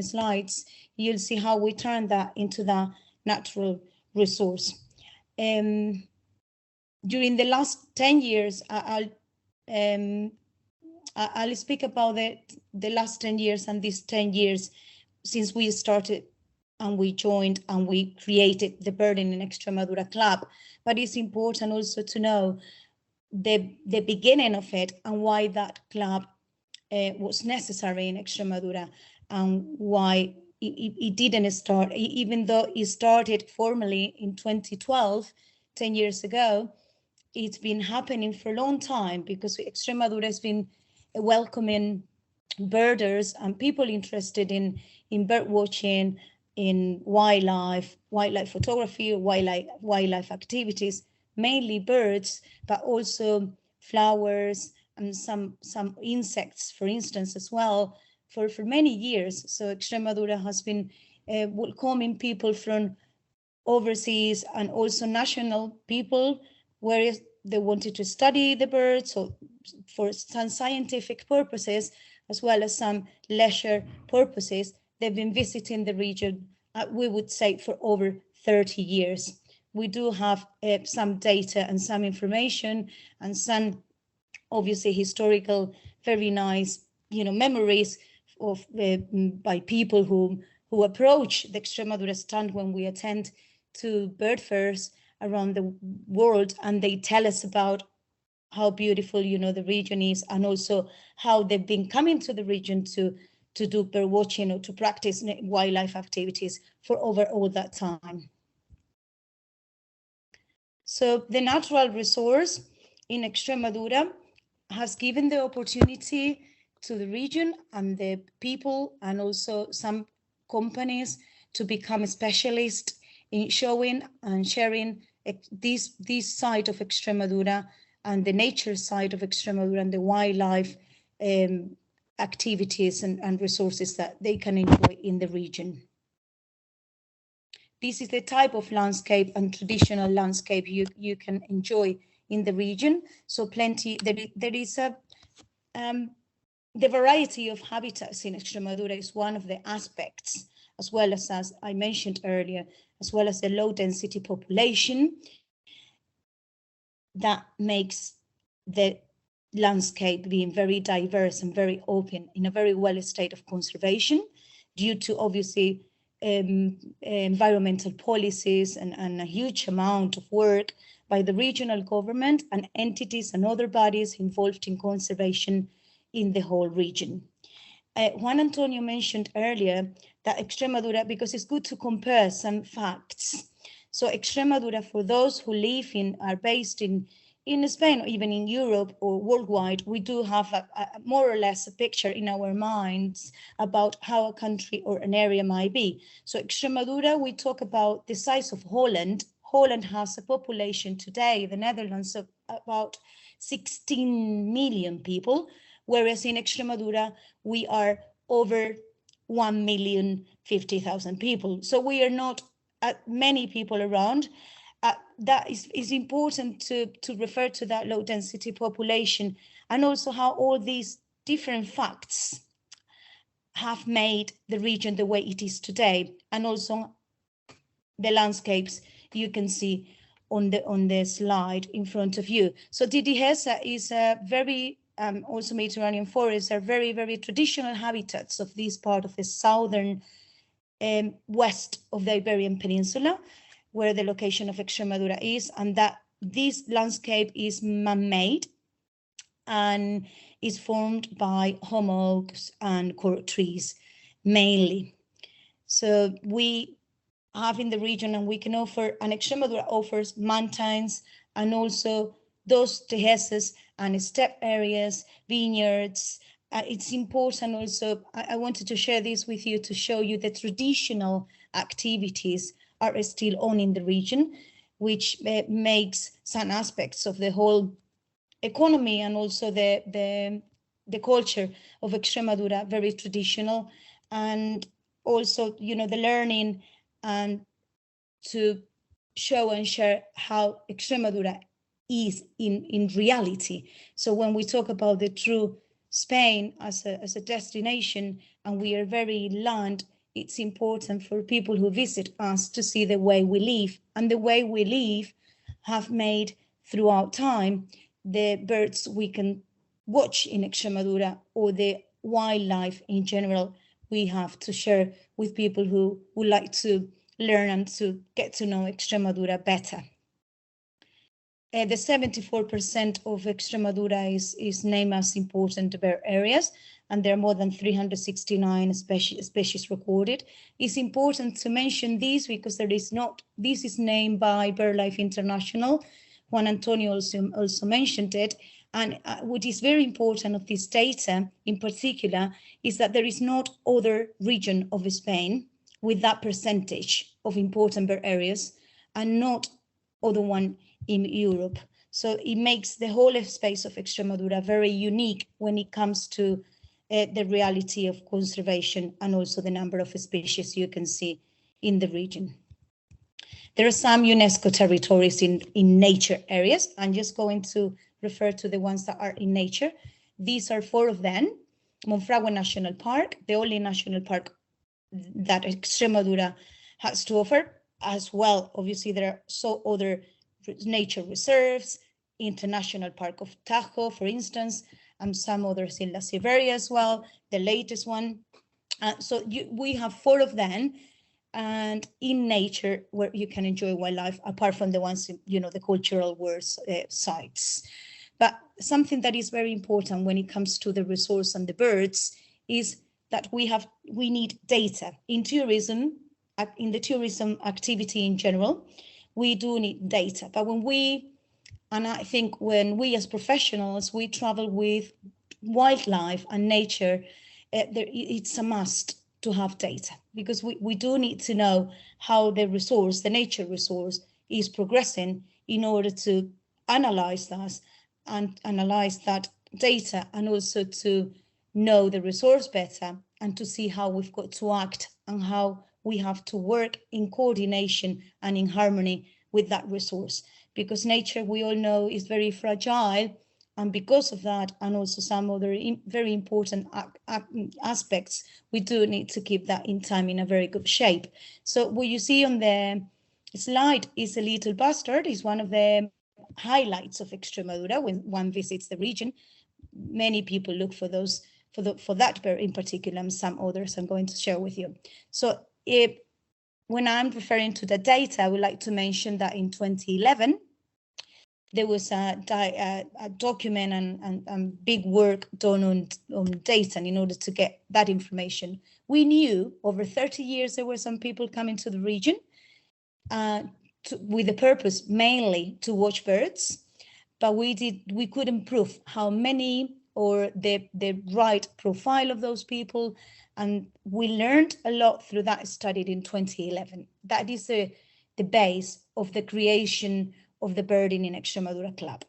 Speaker 4: slides, you'll see how we turn that into the natural resource. During the last 10 years, I'll speak about the last 10 years and these 10 years since we started and we joined and we created the Birding in Extremadura Club. But it's important also to know the beginning of it and why that club was necessary in Extremadura and why it didn't start, even though it started formally in 2012, 10 years ago. It's been happening for a long time because Extremadura has been welcoming birders and people interested in bird watching, in wildlife photography, wildlife activities, mainly birds, but also flowers and some insects, for instance, as well, for many years. So Extremadura has been welcoming people from overseas and also national people where they wanted to study the birds, or for some scientific purposes, as well as some leisure purposes. They've been visiting the region, we would say, for over 30 years. We do have some data and some information and some, obviously, historical, very nice, memories of by people who approach the Extremadura stand when we attend to bird fairs around the world, and they tell us about how beautiful, the region is, and also how they've been coming to the region to do bird watching or to practice wildlife activities for over all that time. So the natural resource in Extremadura has given the opportunity to the region and the people and also some companies to become specialists in showing and sharing this side of Extremadura and the nature side of Extremadura and the wildlife activities and resources that they can enjoy in the region. This is the type of landscape and traditional landscape you can enjoy in the region. So there is the variety of habitats in Extremadura is one of the aspects as well as I mentioned earlier, as well as the low density population that makes the landscape being very diverse and very open in a very well state of conservation due to obviously environmental policies and a huge amount of work by the regional government and entities and other bodies involved in conservation in the whole region. Juan Antonio mentioned earlier that Extremadura, because it's good to compare some facts. So Extremadura, for those who live are based in Spain or even in Europe or worldwide, we do have a more or less a picture in our minds about how a country or an area might be. So Extremadura, we talk about the size of Holland. Holland has a population today, the Netherlands, of about 16 million people, whereas in Extremadura, we are over 1,050,000 people. So we are not many people around. That is important to refer to that low density population and also how all these different facts have made the region the way it is today, and also the landscapes you can see on the slide in front of you. So Didihesa is a very also Mediterranean forests are very, very traditional habitats of this part of the southern west of the Iberian Peninsula, where the location of Extremadura is, and that this landscape is man-made and is formed by home oaks and cork trees mainly. So we have in the region, and we can offer, and Extremadura offers mountains and also those terraces and steppe areas, vineyards. It's important also, I wanted to share this with you to show you the traditional activities are still on in the region, which makes some aspects of the whole economy and also the culture of Extremadura very traditional, and also, you know, the learning and to show and share how Extremadura is in reality. So when we talk about the true Spain as a destination, and we are very land, it's important for people who visit us to see the way we live, and the way we live have made throughout time the birds we can watch in Extremadura or the wildlife in general we have to share with people who would like to learn and to get to know Extremadura better. The 74% of Extremadura is named as important bird areas, and there are more than 369 species recorded. It's important to mention this because this is named by BirdLife International. Juan Antonio also mentioned it. And what is very important of this data in particular is that there is not other region of Spain with that percentage of important bird areas and not other one in Europe. So it makes the whole space of Extremadura very unique when it comes to the reality of conservation and also the number of species you can see in the region. There are some UNESCO territories in nature areas. I'm just going to refer to the ones that are in nature. These are 4 of them. Monfragüe National Park, the only national park that Extremadura has to offer. As well, obviously, there are so other nature reserves, International Park of Tajo, for instance, and some others in La Siberia as well, the latest one. So we have 4 of them, and in nature where you can enjoy wildlife, apart from the ones, you know, the cultural sites. But something that is very important when it comes to the resource and the birds is that we need data in tourism. In the tourism activity in general, we do need data. But I think when we as professionals, we travel with wildlife and nature, it's a must to have data, because we do need to know how the resource, the nature resource, is progressing in order to analyze that data, and also to know the resource better and to see how we've got to act and how we have to work in coordination and in harmony with that resource. Because nature, we all know, is very fragile, And because of that, and also some other very important aspects, we do need to keep that in time in a very good shape. So what you see on the slide is a little bustard, is one of the highlights of Extremadura when one visits the region. Many people look for those, for that bird in particular, and some others I'm going to share with you. So when I'm referring to the data, I would like to mention that in 2011, there was a document and big work done on data in order to get that information. We knew over 30 years there were some people coming to the region with the purpose mainly to watch birds, but we couldn't prove how many or the right profile of those people. And we learned a lot through that study in 2011. That is the base of the creation of the Birding in Extremadura Club.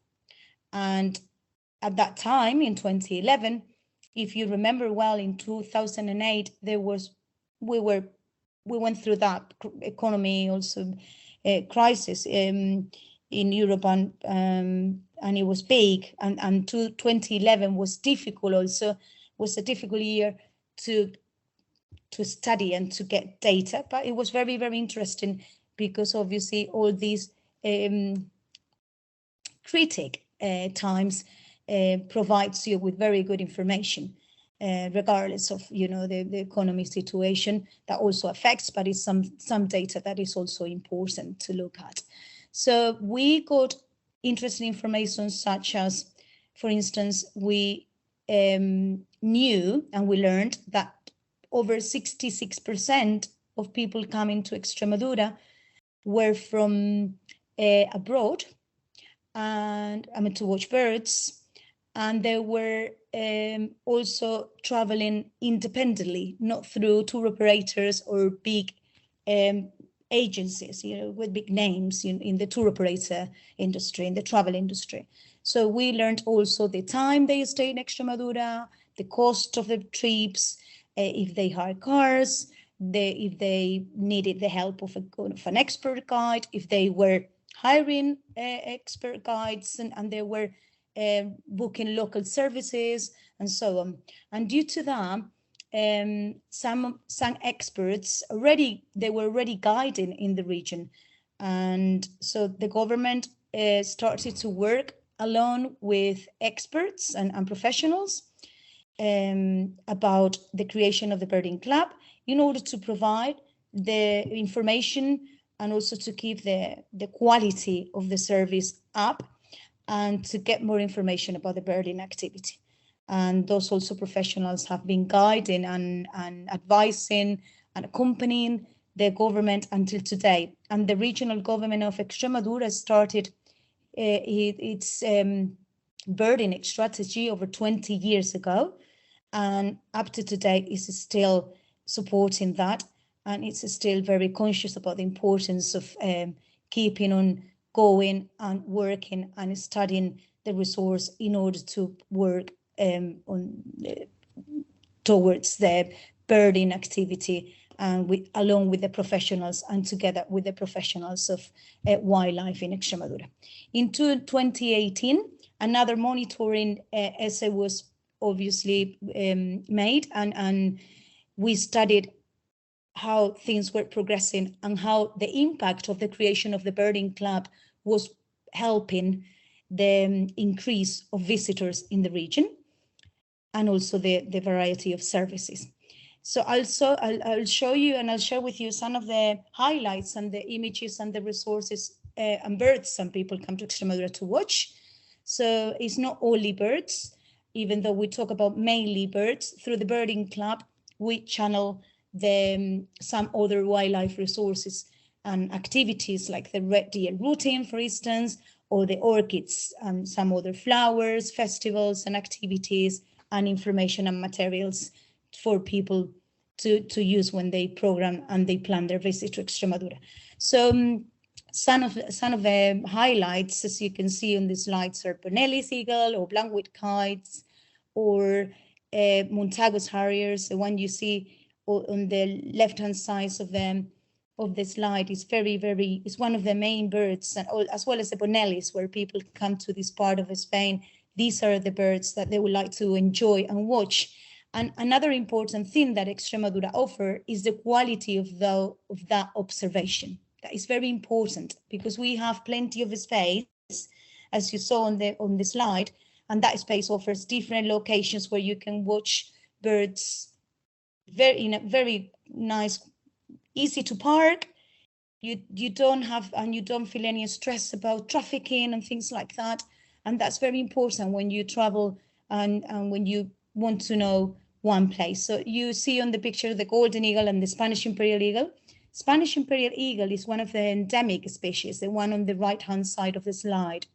Speaker 4: And at that time in 2011, if you remember well, in 2008, we went through that economy also crisis in Europe, and it was big, and 2011 was difficult also, was a difficult year to study and to get data, but it was very, very interesting because obviously all these critic times provides you with very good information, regardless of the economy situation that also affects, but it's some data that is also important to look at. So we got interesting information such as, for instance, we knew and we learned that over 66% of people coming to Extremadura were from abroad, and to watch birds, and they were also traveling independently, not through tour operators or big agencies, with big names in the tour operator industry, in the travel industry. So we learned also the time they stay in Extremadura, the cost of the trips, if they hire cars, if they needed the help of an expert guide, if they were hiring expert guides, and they were booking local services, and so on. And due to that, some experts they were already guiding in the region, and so the government started to work along with experts and professionals about the creation of the Birding Club in order to provide the information and also to keep the quality of the service up and to get more information about the birding activity. And those also professionals have been guiding and advising and accompanying the government until today. And the regional government of Extremadura started its birding strategy over 20 years ago, and up to today is still supporting that, and it's still very conscious about the importance of keeping on going and working and studying the resource in order to work towards the birding activity, and along with the professionals and together with the professionals of wildlife in Extremadura. In 2018, another monitoring essay was obviously made, and we studied how things were progressing and how the impact of the creation of the Birding Club was helping the increase of visitors in the region, and also the variety of services. So also I'll show you, and I'll share with you some of the highlights and the images and the resources and birds some people come to Extremadura to watch. So it's not only birds, even though we talk about mainly birds. Through the Birding Club, we channel some other wildlife resources and activities like the red deer routing, for instance, or the orchids and some other flowers, festivals and activities, and information and materials for people to use when they program and they plan their visit to Extremadura. So some of the highlights, as you can see on the slides, are Bonelli's eagle or black-winged kites, or Montagu's harriers. The one you see on the left-hand side of the slide is is one of the main birds, and as well as the Bonellis, where people come to this part of Spain these are the birds that they would like to enjoy and watch. And another important thing that Extremadura offers is the quality of that observation. That is very important because we have plenty of space, as you saw on the slide, and that space offers different locations where you can watch birds in a very nice, easy to park. You don't feel any stress about trafficking and things like that. And that's very important when you travel and when you want to know one place. So you see on the picture the golden eagle and the Spanish imperial eagle. Spanish imperial eagle is one of the endemic species, the one on the right-hand side of the slide.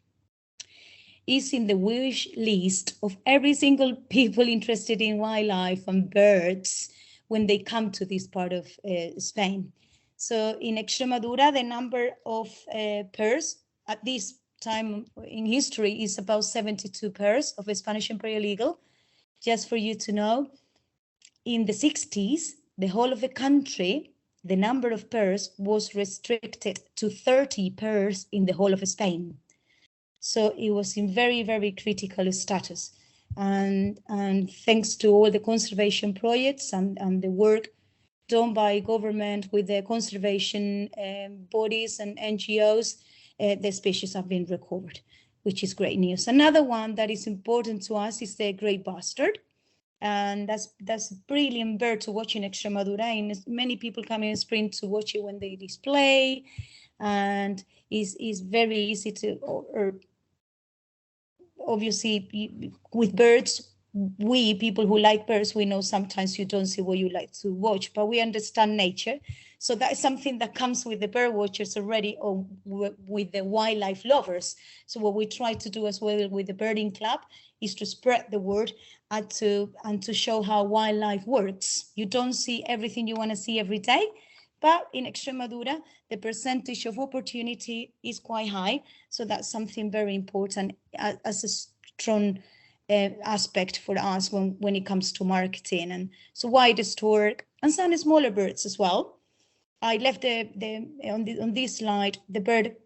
Speaker 4: Is in the wish list of every single people interested in wildlife and birds when they come to this part of Spain. So in Extremadura, the number of pairs at this time in history is about 72 pairs of a Spanish imperial eagle. Just for you to know, in the 60s, the whole of the country, the number of pairs was restricted to 30 pairs in the whole of Spain. So it was in very, very critical status. And thanks to all the conservation projects and the work done by government with the conservation bodies and NGOs, the species have been recovered, which is great news. Another one that is important to us is the great bustard. And that's a brilliant bird to watch in Extremadura. And many people come in spring to watch it when they display, and is very easy to, obviously with birds, we people who like birds, we know sometimes you don't see what you like to watch, but we understand nature. So that is something that comes with the bird watchers already, or with the wildlife lovers. So what we try to do as well with the birding club is to spread the word and to show how wildlife works. You don't see everything you want to see every day, but in Extremadura, the percentage of opportunity is quite high. So that's something very important as a strong aspect for us when it comes to marketing. And so wide stork and some smaller birds as well. I left on this slide the bird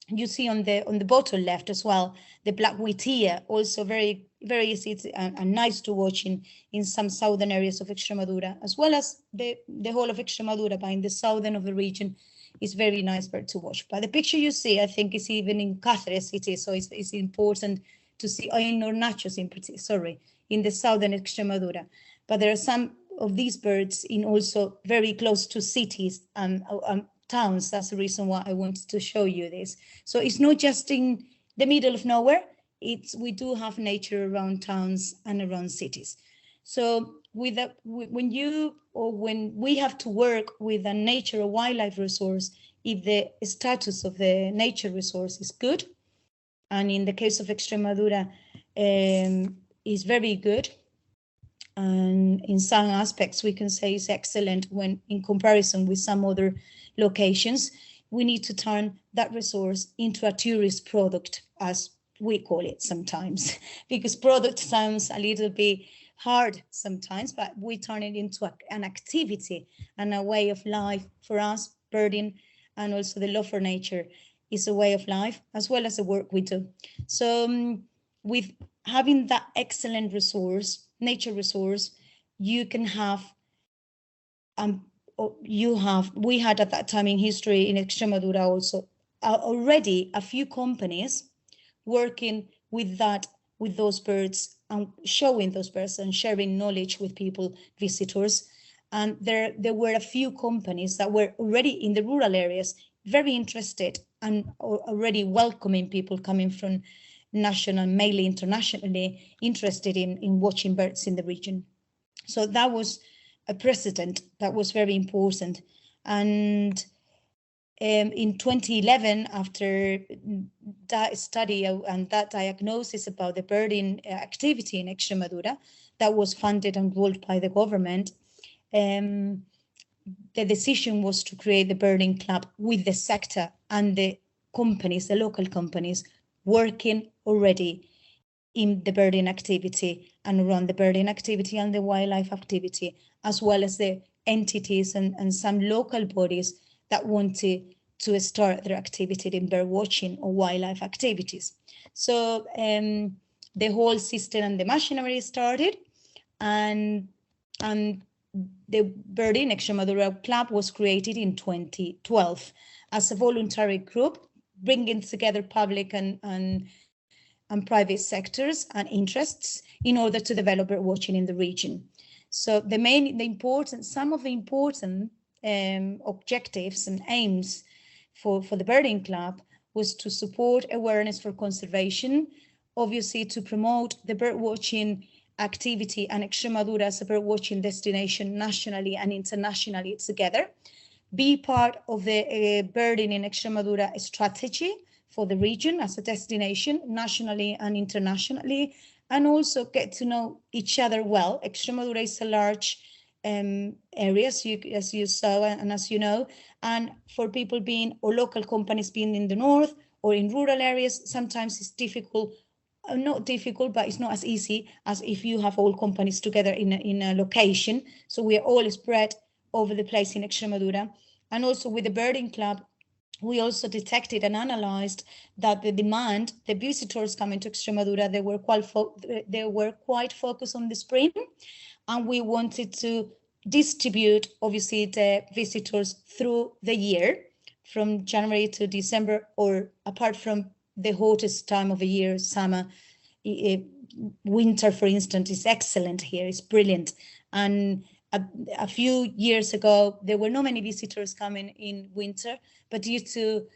Speaker 4: you see on the bottom left as well, the black wheatear, also very, very easy and nice to watch in some southern areas of Extremadura, as well as the whole of Extremadura, but in the southern of the region is very nice bird to watch. But the picture you see, I think, is even in Cáceres city, so it's important to see, in Hornachos in the southern Extremadura. But there are some of these birds in also very close to cities and towns. That's the reason why I wanted to show you this. So it's not just in the middle of nowhere. We do have nature around towns and around cities. So when we have to work with a nature or wildlife resource, if the status of the nature resource is good, and in the case of Extremadura, is very good, and in some aspects we can say is excellent when in comparison with some other locations, we need to turn that resource into a tourist product, as we call it sometimes, because product sounds a little bit hard sometimes, but we turn it into an activity and a way of life for us. Birding and also the love for nature is a way of life as well as the work we do. So with having that excellent resource, nature resource, you can have we had at that time in history in Extremadura also already a few companies working with those birds and showing those birds and sharing knowledge with people, visitors. And there were a few companies that were already in the rural areas very interested and already welcoming people coming from national, mainly internationally, interested in watching birds in the region. So that was a precedent that was very important. And in 2011, after that study and that diagnosis about the birding activity in Extremadura that was funded and ruled by the government, the decision was to create the birding club with the sector and the companies, the local companies, working already in the birding activity and around the birding activity and the wildlife activity, as well as the entities and some local bodies that wanted to start their activity in bird watching or wildlife activities. So the whole system and the machinery started, and the Birding Extremadura Club was created in 2012 as a voluntary group, bringing together public and private sectors and interests in order to develop bird watching in the region. So some of the important objectives and aims for the Birding Club was to support awareness for conservation, obviously to promote the bird watching activity and Extremadura as a bird watching destination nationally and internationally together, be part of the birding in Extremadura strategy for the region as a destination nationally and internationally, and also get to know each other well. Extremadura is a large area, as you saw and as you know, and for people being, or local companies being in the north or in rural areas, sometimes it's difficult. Not difficult, but it's not as easy as if you have all companies together in a location. So we are all spread over the place in Extremadura. And also with the Birding Club, we also detected and analyzed that the demand, the visitors coming to Extremadura, they were quite focused on the spring, and we wanted to distribute, obviously, the visitors through the year, from January to December, or apart from the hottest time of the year, summer. Winter, for instance, is excellent here. It's brilliant. And a few years ago, there were not many visitors coming in winter, but due to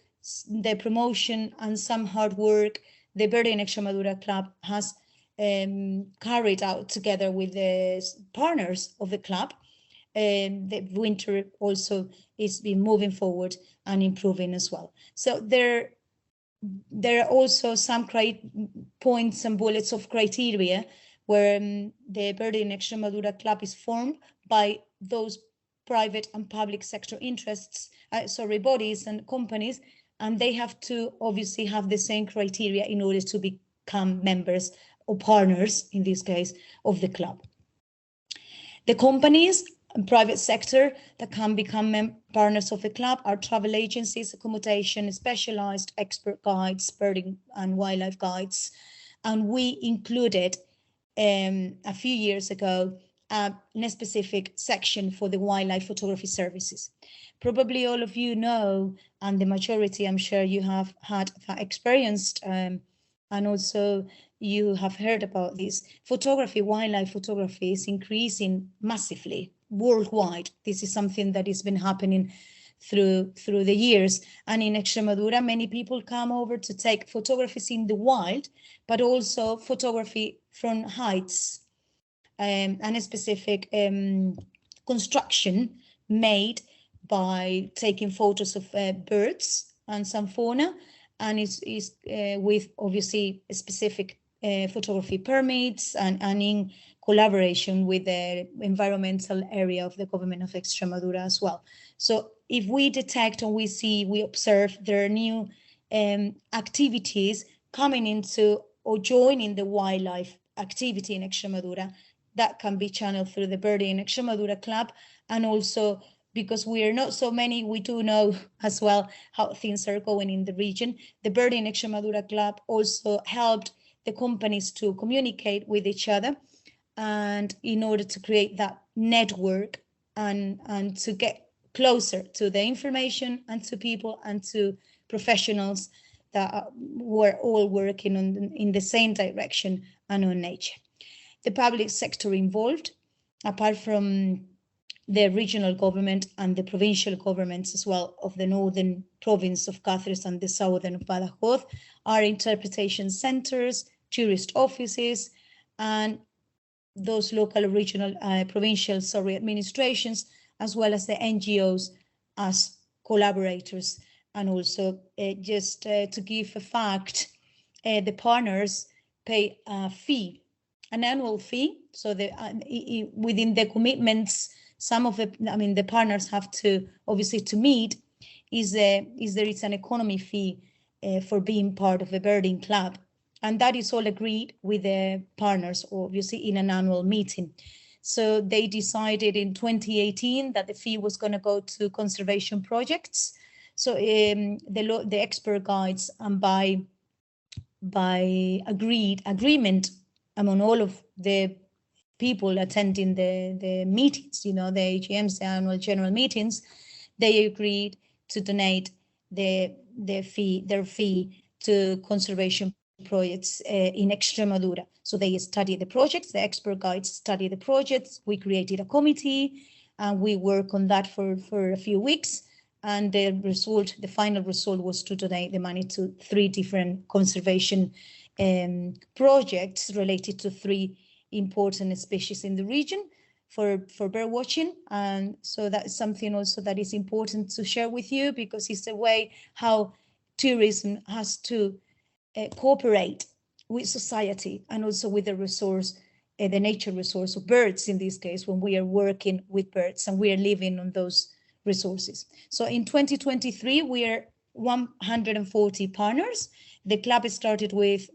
Speaker 4: the promotion and some hard work, the Birding Extremadura Club has carried out together with the partners of the club. The winter also is been moving forward and improving as well. So there are also some points and bullets of criteria where the Birding Extremadura Club is formed by those private and public sector interests, bodies and companies, and they have to obviously have the same criteria in order to become members or partners, in this case, of the club. The companies and private sector that can become partners of the club are travel agencies, accommodation, specialized expert guides, birding and wildlife guides. And we included a few years ago a specific section for the wildlife photography services. Probably all of you know, and the majority I'm sure you have experienced, and also you have heard about this. Wildlife photography is increasing massively worldwide. This is something that has been happening through the years. And in Extremadura, many people come over to take photographies in the wild, but also photography from heights, and a specific construction made by taking photos of birds and some fauna, and is with obviously a specific photography permits and in collaboration with the environmental area of the government of Extremadura as well. So if we detect and we observe there are new activities coming into or joining the wildlife activity in Extremadura, that can be channeled through the Birding Extremadura Club. And also because we are not so many, we do know as well how things are going in the region. The Birding Extremadura Club also helped the companies to communicate with each other, and in order to create that network and to get closer to the information and to people and to professionals that were all working in the same direction and on nature. The public sector involved, apart from the regional government and the provincial governments as well of the northern province of Cáceres and the southern of Badajoz, are interpretation centers, tourist offices, and those local, regional, provincial, administrations, as well as the NGOs as collaborators. And also, just to give a fact, the partners pay a fee, an annual fee. So within the commitments, some of the partners have to obviously to meet is there is an economy fee for being part of the Birding Club. And that is all agreed with the partners, obviously, in an annual meeting. So they decided in 2018 that the fee was going to go to conservation projects. So the expert guides, and by by agreement among all of the people attending the meetings, the AGMs, the annual general meetings, they agreed to donate their fee to conservation projects in Extremadura. So they study the projects, the expert guides study the projects. We created a committee and we worked on that for a few weeks. And the final result was to donate the money to 3 different conservation projects related to 3 important species in the region for bird watching. And so that's something also that is important to share with you, because it's a way how tourism has to cooperate with society and also with the resource, the nature resource of birds in this case, when we are working with birds and we are living on those resources. So in 2023, we are 140 partners. The club started with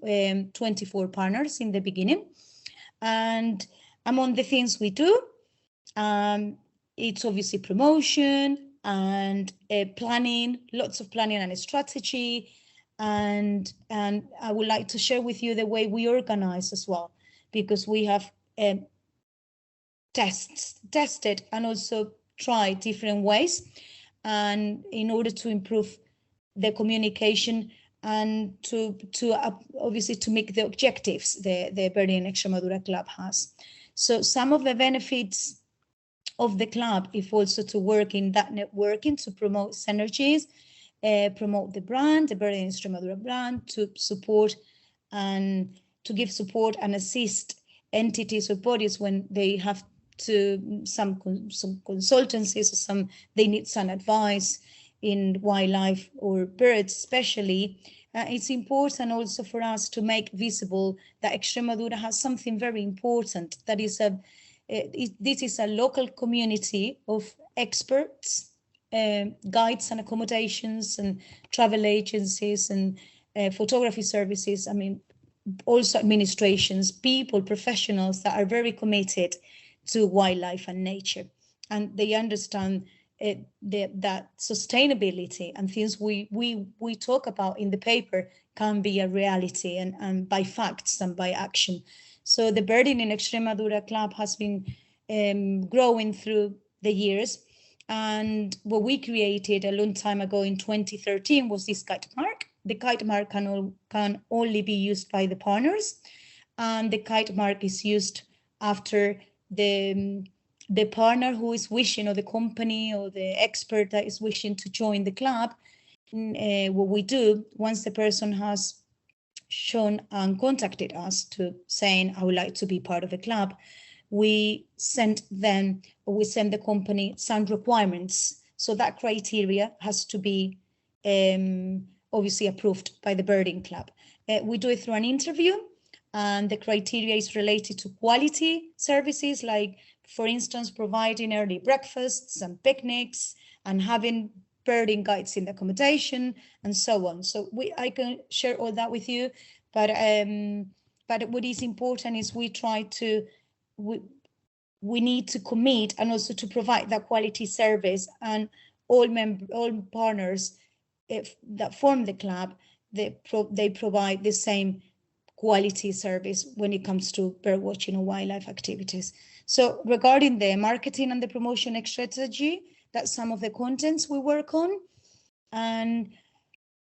Speaker 4: 24 partners in the beginning. And among the things we do, it's obviously promotion and planning, lots of planning and strategy. And I would like to share with you the way we organize as well, because we have tested and also tried different ways, and in order to improve the communication and to obviously to make the objectives the Birding in Extremadura club has. So some of the benefits of the club is also to work in that networking, to promote synergies, promote the brand, the Birding in Extremadura brand, to support and to give support and assist entities or bodies when they have to some consultancies, or they need some advice in wildlife or birds especially. It's important also for us to make visible that Extremadura has something very important, that is this is a local community of experts, guides and accommodations and travel agencies and photography services. I mean, also administrations, people, professionals that are very committed to wildlife and nature, and they understand that sustainability and things we talk about in the paper can be a reality, and by facts and by action. So the Birding in Extremadura club has been growing through the years, and what we created a long time ago in 2013 was this kite mark. The kite mark can only be used by the partners, and the kite mark is used after the partner who is wishing, or the company or the expert that is wishing to join the club. What we do, once the person has shown and contacted us to saying, I would like to be part of the club, we send the company some requirements. So that criteria has to be obviously approved by the Birding Club. We do it through an interview, and the criteria is related to quality services, like, for instance, providing early breakfasts and picnics and having birding guides in the accommodation and so on. So I can share all that with you, but what is important is we need to commit and also to provide that quality service, and all partners that form the club, they provide the same quality service when it comes to bird watching or wildlife activities. So regarding the marketing and the promotion strategy, that's some of the contents we work on. And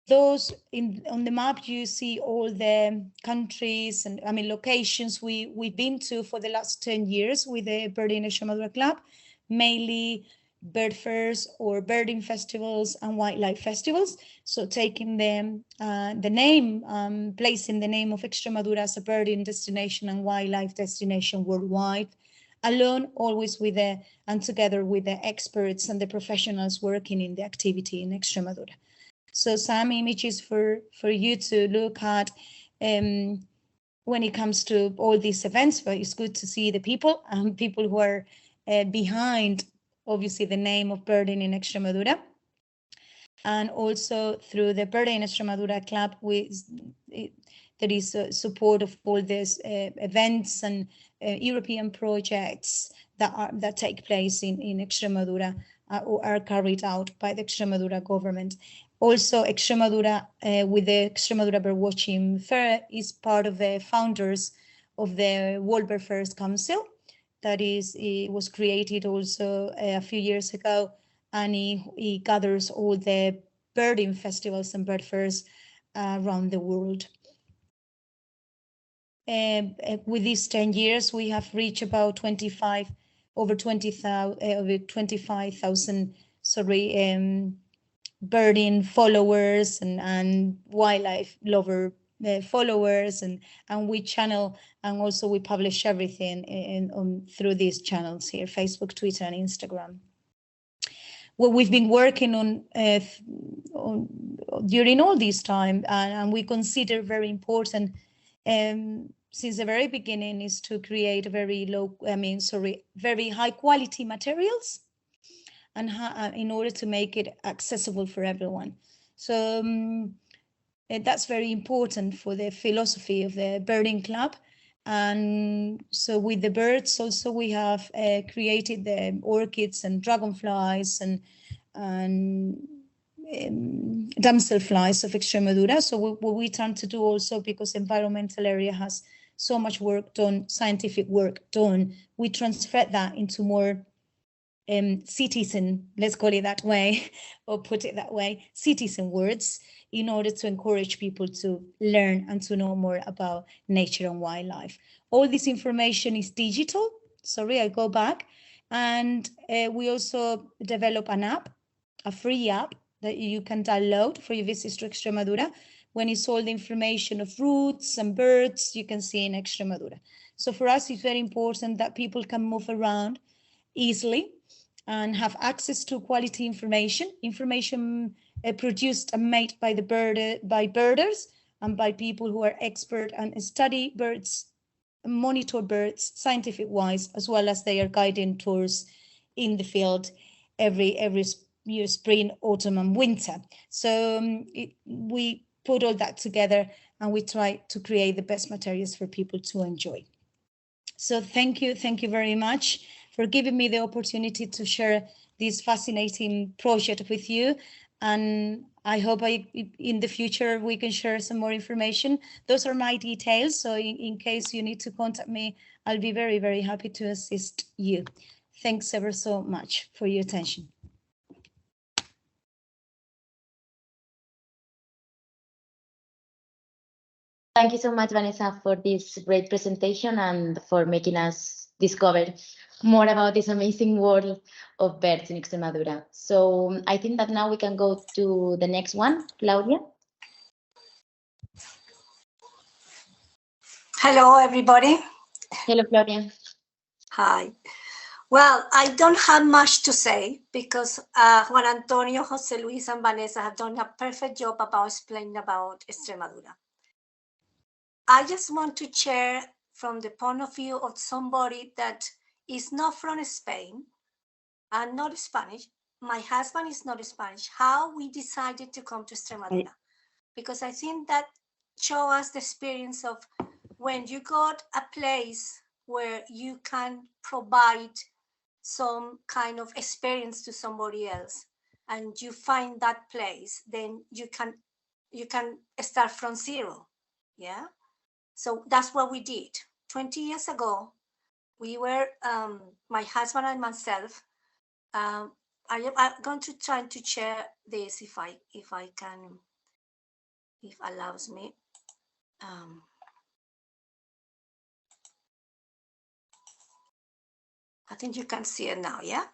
Speaker 4: those on the map, you see all the countries and locations we've been to for the last 10 years with the Birding in Extremadura club, mainly bird fairs or birding festivals and wildlife festivals. So taking the name, placing the name of Extremadura as a birding destination and wildlife destination worldwide, alone, always and together with the experts and the professionals working in the activity in Extremadura. So some images for you to look at when it comes to all these events, but it's good to see the people who are behind, obviously, the name of Birding in Extremadura. And also through the Birding in Extremadura club, there is support of all these events and European projects that take place in Extremadura or are carried out by the Extremadura government. Also, Extremadura, with the Extremadura Birdwatching Fair, is part of the founders of the World Bird Fairs Council. That is, it was created also a few years ago, and it gathers all the birding festivals and bird fairs around the world. With these 10 years, we have reached about over 25,000, birding followers and wildlife lover followers, and we channel, and also we publish everything through these channels here, Facebook, Twitter, and Instagram. What we've been working on during all this time, and we consider very important since the very beginning, is to create very very high quality materials, and in order to make it accessible for everyone. So that's very important for the philosophy of the birding club. And so with the birds also, we have created the orchids and dragonflies and damselflies of Extremadura. So what we tend to do also, because environmental area has so much work done, scientific work done, we transfer that into more citizen, let's call it that way, or put it that way, citizen words, in order to encourage people to learn and to know more about nature and wildlife. All this information is digital. Sorry, I go back. And we also develop an app, a free app that you can download for your visits to Extremadura. When it's all the information of routes and birds, you can see in Extremadura. So for us, it's very important that people can move around easily and have access to quality information produced and made by birders and by people who are expert and study birds, monitor birds scientific wise, as well as they are guiding tours in the field every year, spring, autumn, and winter. So we put all that together, and we try to create the best materials for people to enjoy. So thank you very much for giving me the opportunity to share this fascinating project with you. And I hope in the future we can share some more information. Those are my details. So in case you need to contact me, I'll be very, very happy to assist you. Thanks ever so much for your attention.
Speaker 3: Thank you so much, Vanessa, for this great presentation and for making us discover more about this amazing world of birds in Extremadura. So I think that now we can go to the next one, Claudia.
Speaker 5: Hello, everybody.
Speaker 3: Hello, Claudia.
Speaker 5: Hi. Well, I don't have much to say because Juan Antonio, Jose Luis, and Vanessa have done a perfect job about explaining about Extremadura. I just want to share from the point of view of somebody that is not from Spain and not Spanish. My husband is not Spanish. How we decided to come to Extremadura, because I think that shows us the experience of when you got a place where you can provide some kind of experience to somebody else, and you find that place, then you can start from zero. Yeah. So that's what we did. 20 years ago, we were, my husband and myself, I'm going to try to share this if allows me. I think you can see it now, yeah?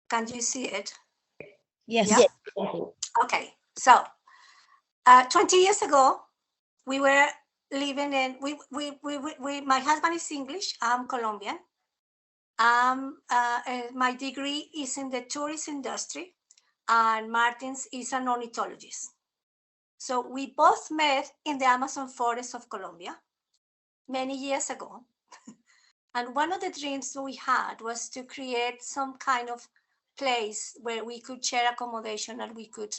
Speaker 5: Can you see it?
Speaker 4: Yes.
Speaker 5: Yeah? Okay, so 20 years ago, we were living in, my husband is English, I'm Colombian. My degree is in the tourist industry, and Martin's is an ornithologist. So we both met in the Amazon forest of Colombia many years ago. And one of the dreams we had was to create some kind of place where we could share accommodation, and we could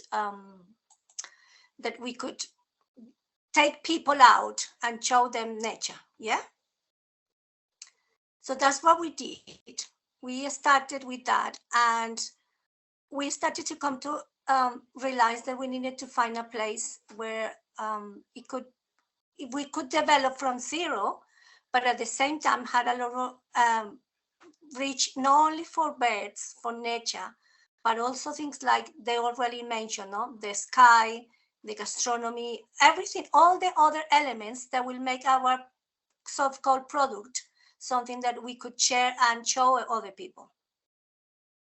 Speaker 5: take people out and show them nature. Yeah. So that's what we did. We started with that, and we started to come to realize that we needed to find a place where we could develop from zero, but at the same time had a lot of reach not only for birds, for nature, but also things like they already mentioned, no? The sky, the gastronomy, everything, all the other elements that will make our so-called product something that we could share and show other people.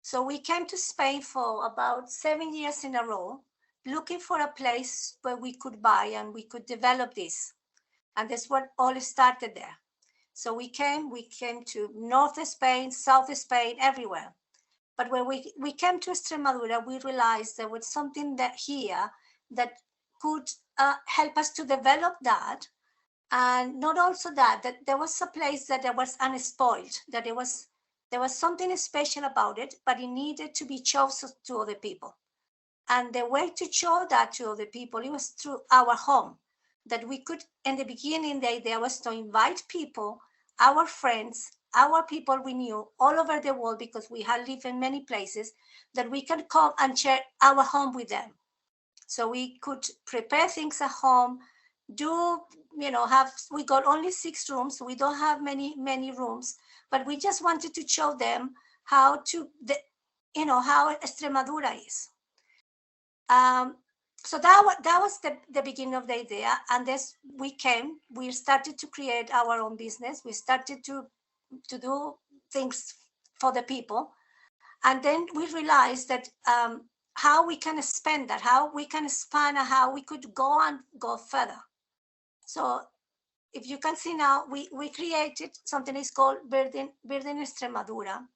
Speaker 5: So we came to Spain for about 7 years in a row, looking for a place where we could buy and we could develop this. And that's what all started there. So we came to North Spain, South Spain, everywhere. But when we came to Extremadura, we realized there was something that here that could help us to develop that. And not also that there was a place that was unspoiled, that there was something special about it, but it needed to be chosen to other people. And the way to show that to other people, it was through our home, that we could, in the beginning, the idea was to invite people, our friends, our people we knew all over the world, because we had lived in many places, that we can come and share our home with them. So we could prepare things at home, we got only 6 rooms, so we don't have many rooms, but we just wanted to show them how how Extremadura is. So that was the beginning of the idea, and this we started to create our own business. We started to do things for the people, and then we realized that how we can spend that, how we can expand, and how we could go further. So if you can see now, we created something is called Verde en Extremadura,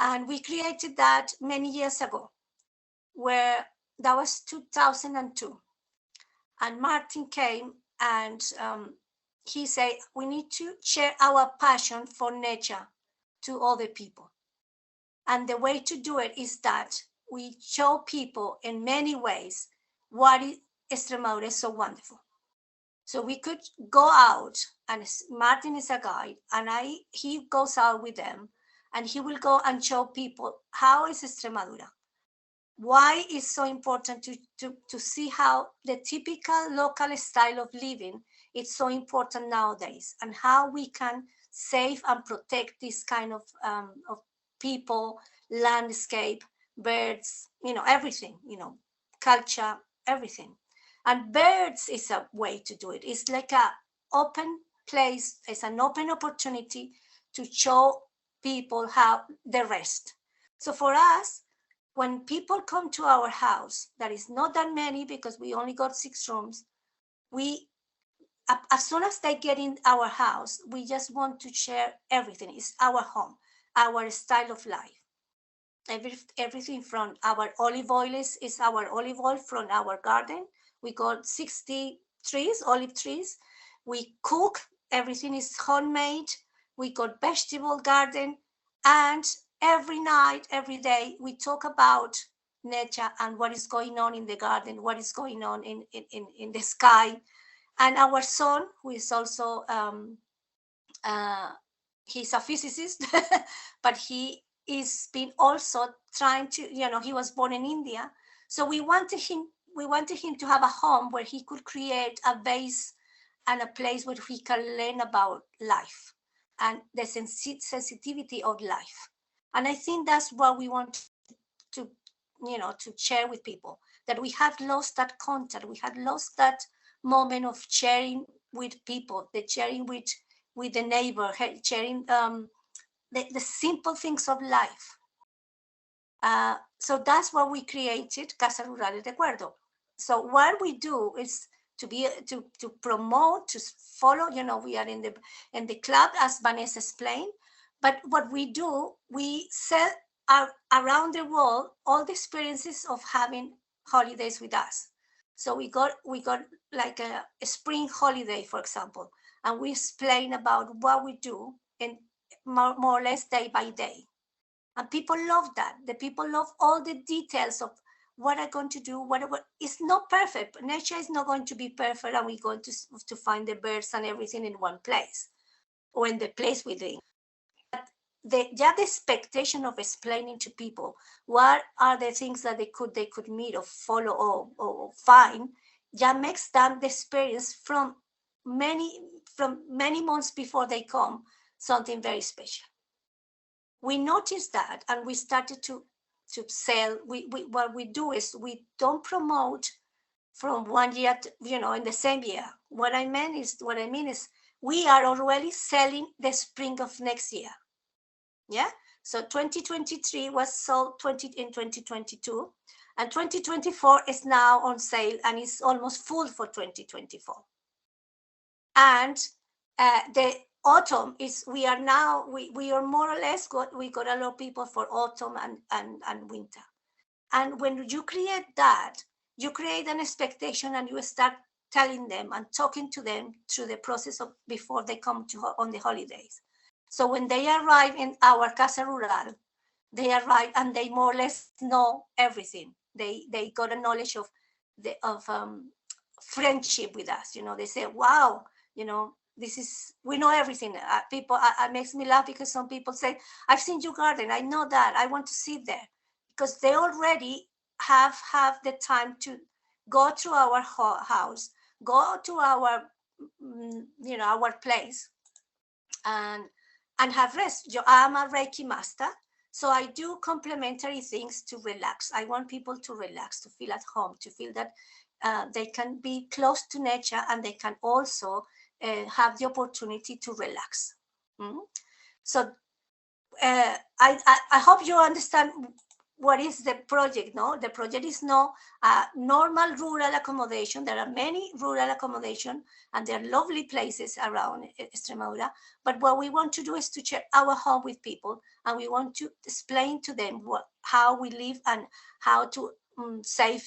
Speaker 5: and we created that many years ago, where that was 2002. And Martin came and he said, we need to share our passion for nature to other people. And the way to do it is that we show people in many ways what Extremadura is so wonderful. So we could go out, and Martin is a guide, and he goes out with them, and he will go and show people how is Extremadura. Why it's so important to see how the typical local style of living is so important nowadays, and how we can save and protect this kind of people, landscape, birds, everything, culture, everything. And birds is a way to do it. It's like an open place, it's an open opportunity to show people how the rest. So for us, when people come to our house, that is not that many because we only got 6 rooms, as soon as they get in our house, we just want to share everything. It's our home, our style of life. Everything from our olive oil is our olive oil from our garden. We got 60 trees, olive trees. We cook, everything is homemade. We got vegetable garden, and every night, every day, we talk about nature and what is going on in the garden, what is going on in the sky. And our son, who is also, he's a physicist, but he is been also trying to, he was born in India. So we wanted him to have a home where he could create a base and a place where he can learn about life and the sensitivity of life. And I think that's what we want to share with people, that we have lost that contact. We have lost that moment of sharing with people, the sharing with the neighbor, sharing the simple things of life. So that's what we created, Casa Rural de Recuerdo. So what we do is to promote, to follow, we are in the club, as Vanessa explained, but what we do, we sell around the world all the experiences of having holidays with us. So we got like a spring holiday, for example, and we explain about what we do in more or less day by day. And people love that. The people love all the details of what I'm going to do, whatever. It's not perfect. Nature is not going to be perfect, and we're going to find the birds and everything in one place or in the place within. But the expectation of explaining to people what are the things that they could meet or follow or find, makes them the experience from many months before they come something very special. We noticed that, and we started to sell. What we do is we don't promote from 1 year to, in the same year. What I mean is we are already selling the spring of next year. Yeah. So 2023 was sold in 2022, and 2024 is now on sale and is almost full for 2024. And the autumn is, we are more or less we got a lot of people for autumn and winter. And when you create that, you create an expectation, and you start telling them and talking to them through the process of before they come on the holidays. So when they arrive in our Casa Rural, they arrive and they more or less know everything. They got a knowledge of friendship with us. They say, wow, we know everything. People, it makes me laugh because some people say, I've seen your garden, I know that, I want to sit there, because they already have the time to go to our house, go to our our place, and have rest. I'm a Reiki master, so I do complementary things to relax. I want people to relax, to feel at home, to feel that they can be close to nature, and they can also have the opportunity to relax. So I hope you understand what is the project. No, the project is no normal rural accommodation. There are many rural accommodation, and there are lovely places around Extremadura. But what we want to do is to share our home with people, and we want to explain to them how we live and how to save,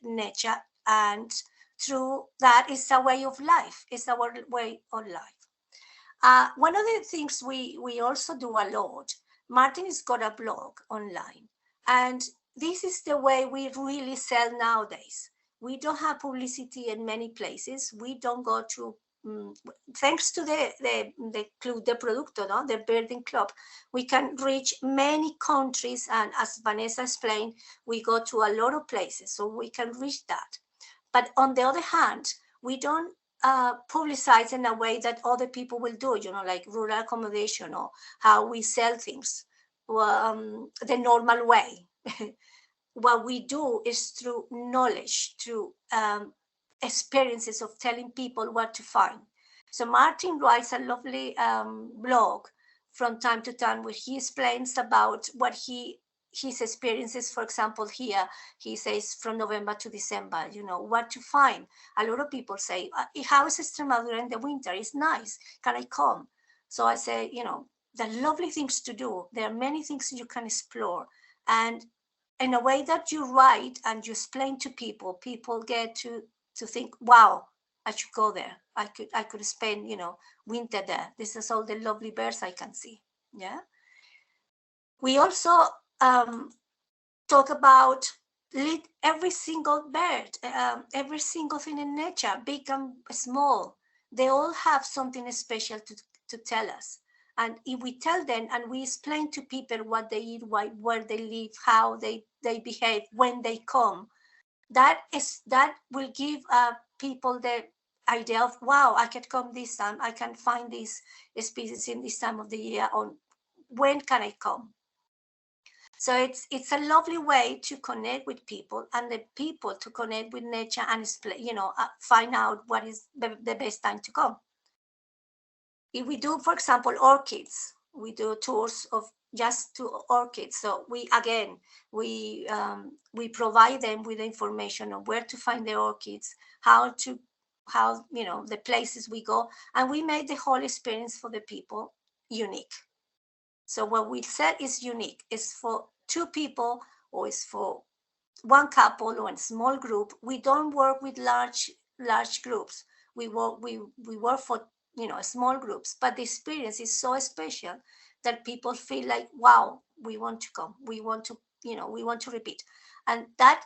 Speaker 5: nature. And through that is a way of life. It's our way of life. One of the things we also do a lot. Martin has got a blog online. And this is the way we really sell nowadays. We don't have publicity in many places. We don't go to, thanks to the Club de Producto, no? The Birding Club, we can reach many countries. And as Vanessa explained, we go to a lot of places, so we can reach that. But on the other hand, we don't publicize in a way that other people will do, like rural accommodation or how we sell things. The normal way. What we do is through knowledge, through experiences of telling people what to find. So Martin writes a lovely blog from time to time where he explains about what his experiences. For example, here he says from November to December, what to find. A lot of people say, how is Extremadura in the winter? It's nice. Can I come? So I say, there are lovely things to do. There are many things you can explore. And in a way that you write and you explain to people, people get to think, wow, I should go there. I could spend, winter there. This is all the lovely birds I can see. Yeah. We also talk about every single bird, every single thing in nature, big and small. They all have something special to tell us. And if we tell them and we explain to people what they eat, where they live, how they behave when they come, that will give people the idea of, wow, I can come this time, I can find this species in this time of the year, on when can I come? So it's a lovely way to connect with people, and the people to connect with nature and find out what is the best time to come. If we do, for example, orchids, we do tours of just to orchids. So we provide them with information on where to find the orchids, how the places we go, and we make the whole experience for the people unique. So what we said is unique. It's for two people, or it's for one couple or a small group. We don't work with large groups. We work for small groups, but the experience is so special that people feel like, wow, we want to come, we want to repeat. And that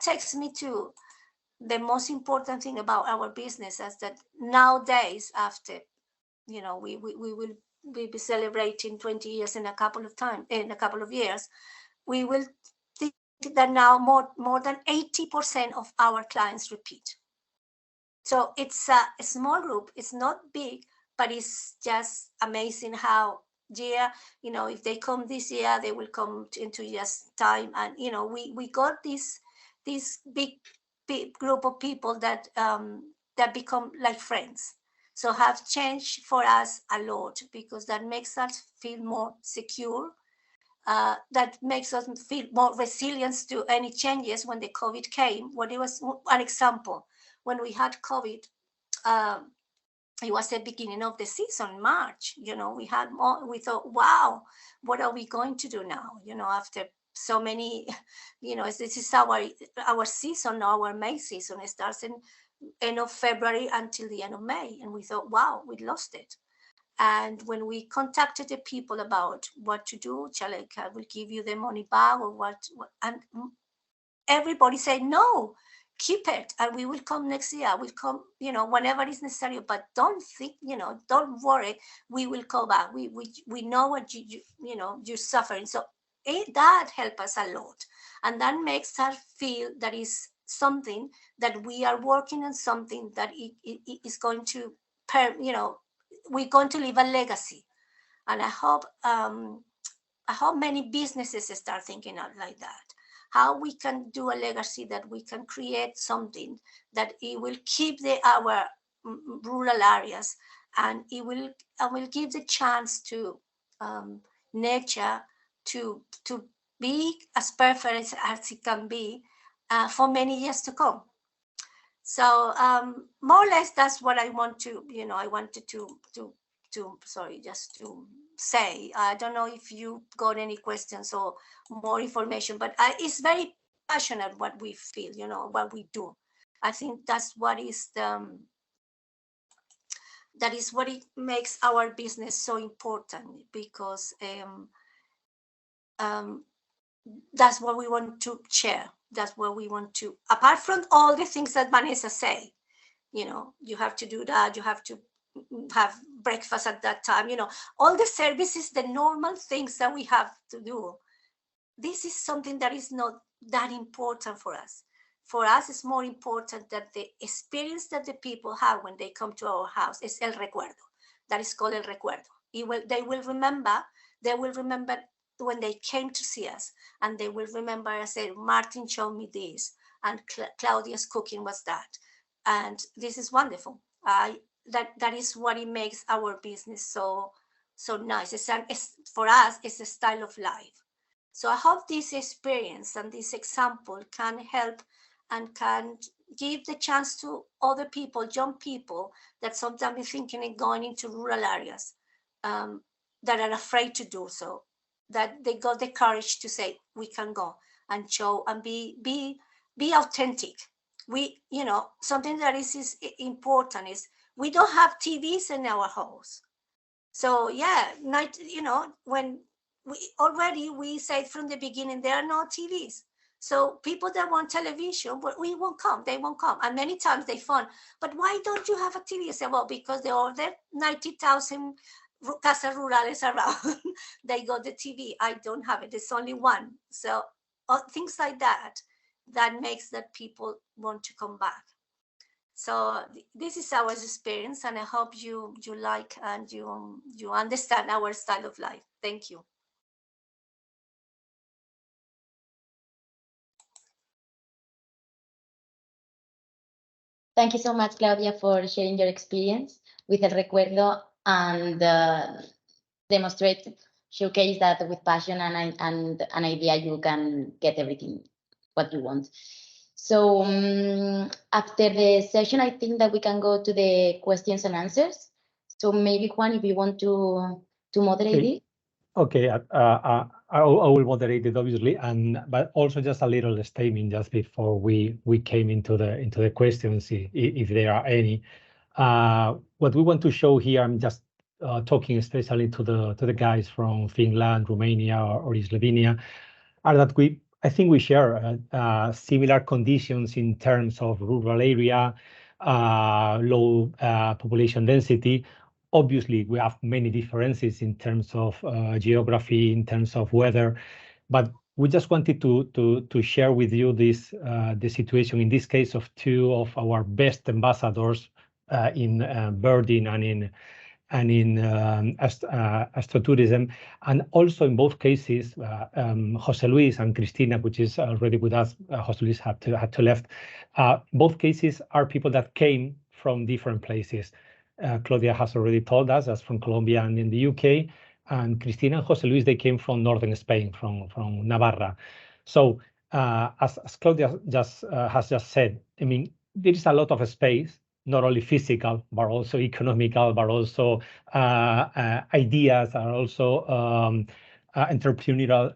Speaker 5: takes me to the most important thing about our business, is that nowadays, after we will we'll be celebrating 20 years in a couple of years, we will think that now more than 80% of our clients repeat. So it's a small group, it's not big, but it's just amazing how if they come this year, they will come in 2 years' time. And, we got this big group of people that become like friends. So have changed for us a lot, because that makes us feel more secure. That makes us feel more resilient to any changes when the COVID came. When it was an example, when we had COVID, it was the beginning of the season, March. We thought, wow, what are we going to do now? After so many, this is our season, our May season. It starts in end of February until the end of May, and we thought, wow, we lost it. And when we contacted the people about what to do, I will give you the money back or what, and everybody said, no, keep it, and we will come next year. We'll come, whenever is necessary, but don't think, don't worry, we will come back. We know what you're suffering. So that helps us a lot. And that makes us feel that is something that we are working on, something that it is going to, we're going to leave a legacy. And I hope many businesses start thinking out like that. How we can do a legacy, that we can create something that it will keep our rural areas, and it will give the chance to nature to be as perfect as it can be for many years to come. So more or less, that's what I wanted to say. I don't know if you got any questions or more information, but it's very passionate what we feel, what we do. I think that's what it makes our business so important, because that's what we want to share. That's what we want to, apart from all the things that Vanessa say, you have to do that, you have to have breakfast at that time, all the services, the normal things that we have to do. This is something that is not that important for us. For us, it's more important that the experience that the people have when they come to our house is el recuerdo. That is called el recuerdo. They will remember when they came to see us, and they will remember, I said, Martin showed me this, and Claudia's cooking was that. And this is wonderful. That is what it makes our business so nice. For us, it's a style of life. So I hope this experience and this example can help and can give the chance to other people, young people, that sometimes be thinking of going into rural areas, that are afraid to do so, that they got the courage to say, we can go and show and be authentic. We, something that is important is we don't have TVs in our house. So yeah, when we said from the beginning, there are no TVs. So people that want television, we won't come. They won't come. And many times they phone, but why don't you have a TV? I say, well, because there are 90,000 casas rurales around. They got the TV. I don't have it. There's only one. So things like that makes that people want to come back. So this is our experience, and I hope you like and you understand our style of life. Thank you.
Speaker 3: Thank you so much, Claudia, for sharing your experience with El Recuerdo and showcase that with passion and an idea, you can get everything what you want. So after the session, I think that we can go to the questions and answers. So maybe Juan, if you want to moderate it.
Speaker 1: Okay, I will moderate it, obviously, but also just a little statement just before we came into the questions, if there are any. What we want to show here, I'm just talking especially to the guys from Finland, Romania, or Slovenia, are that I think we share similar conditions in terms of rural area, low population density. obviously we have many differences in terms of geography, in terms of weather, but we just wanted to share with you this the situation in this case of two of our best ambassadors in birding and in astrotourism, and also in both cases, Jose Luis and Cristina, which is already with us. Jose Luis had to left. Both cases are people that came from different places. Claudia has already told us that's from Colombia and in the UK, and Cristina and Jose Luis, they came from northern Spain, from Navarra. So as Claudia has just said, I mean, there is a lot of space, not only physical, but also economical, but also ideas, and also entrepreneurial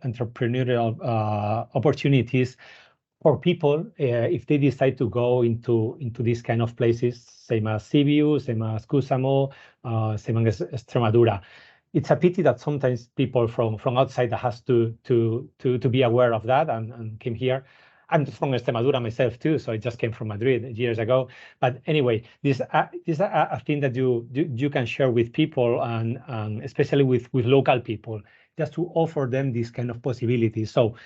Speaker 1: opportunities for people if they decide to go into these kind of places, same as Sibiu, same as Cusamo, same as Extremadura. It's a pity that sometimes people from outside has to be aware of that and came here. I'm from Extremadura myself too, so I just came from Madrid years ago. But anyway, this is a thing that you can share with people, and especially with local people, just to offer them this kind of possibilities. So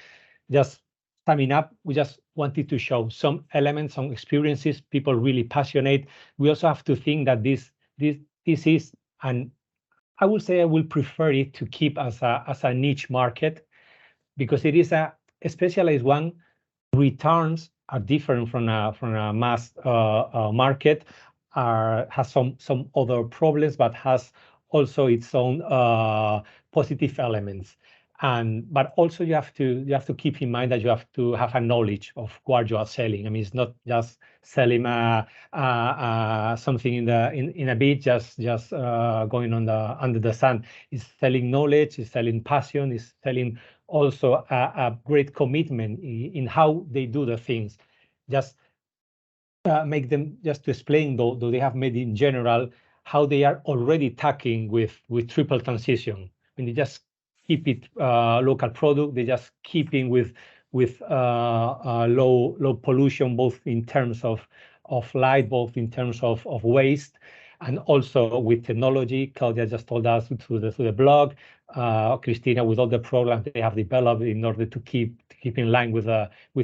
Speaker 1: just summing up, we just wanted to show some elements, some experiences, people really passionate. We also have to think that this is, and I would say I will prefer it to keep as a niche market, because it is a specialized one. Returns are different from a mass market, has some other problems, but has also its own positive elements. But also you have to keep in mind that you have to have a knowledge of what you are selling. I mean, it's not just selling something in a beach, just going under the sun. It's selling knowledge, it's selling passion, it's selling also a great commitment in how they do the things. Just make them, just to explain, though they have made in general, how they are already tackling with triple transition. When they just keep it local product, they just keeping with low pollution, both in terms of light, both in terms of waste, and also with technology. Claudia just told us through the blog, Cristina, with all the programs they have developed in order to keep in line with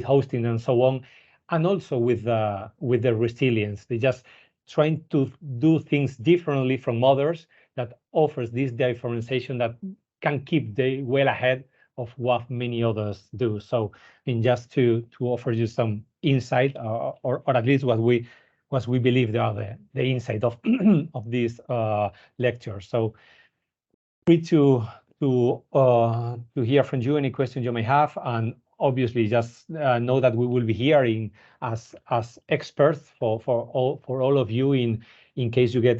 Speaker 1: hosting and so on, and also with the resilience. They just trying to do things differently from others, that offers this differentiation that can keep well ahead of what many others do. So, just to offer you some insight, or at least what we believe are the insight of of this lecture. So, free to hear from you any questions you may have, and obviously just know that we will be hearing as experts for all of you in case you get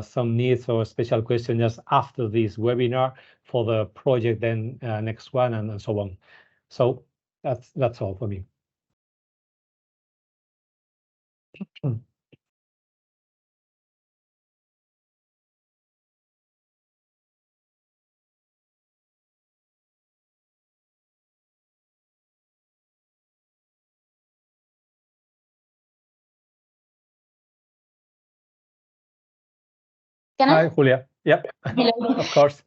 Speaker 1: some needs or special questions just after this webinar for the project, then next one, and so on. So that's all for me.
Speaker 3: Can I?
Speaker 1: Hi, Julia. Yep.
Speaker 3: Hello.
Speaker 1: Of course.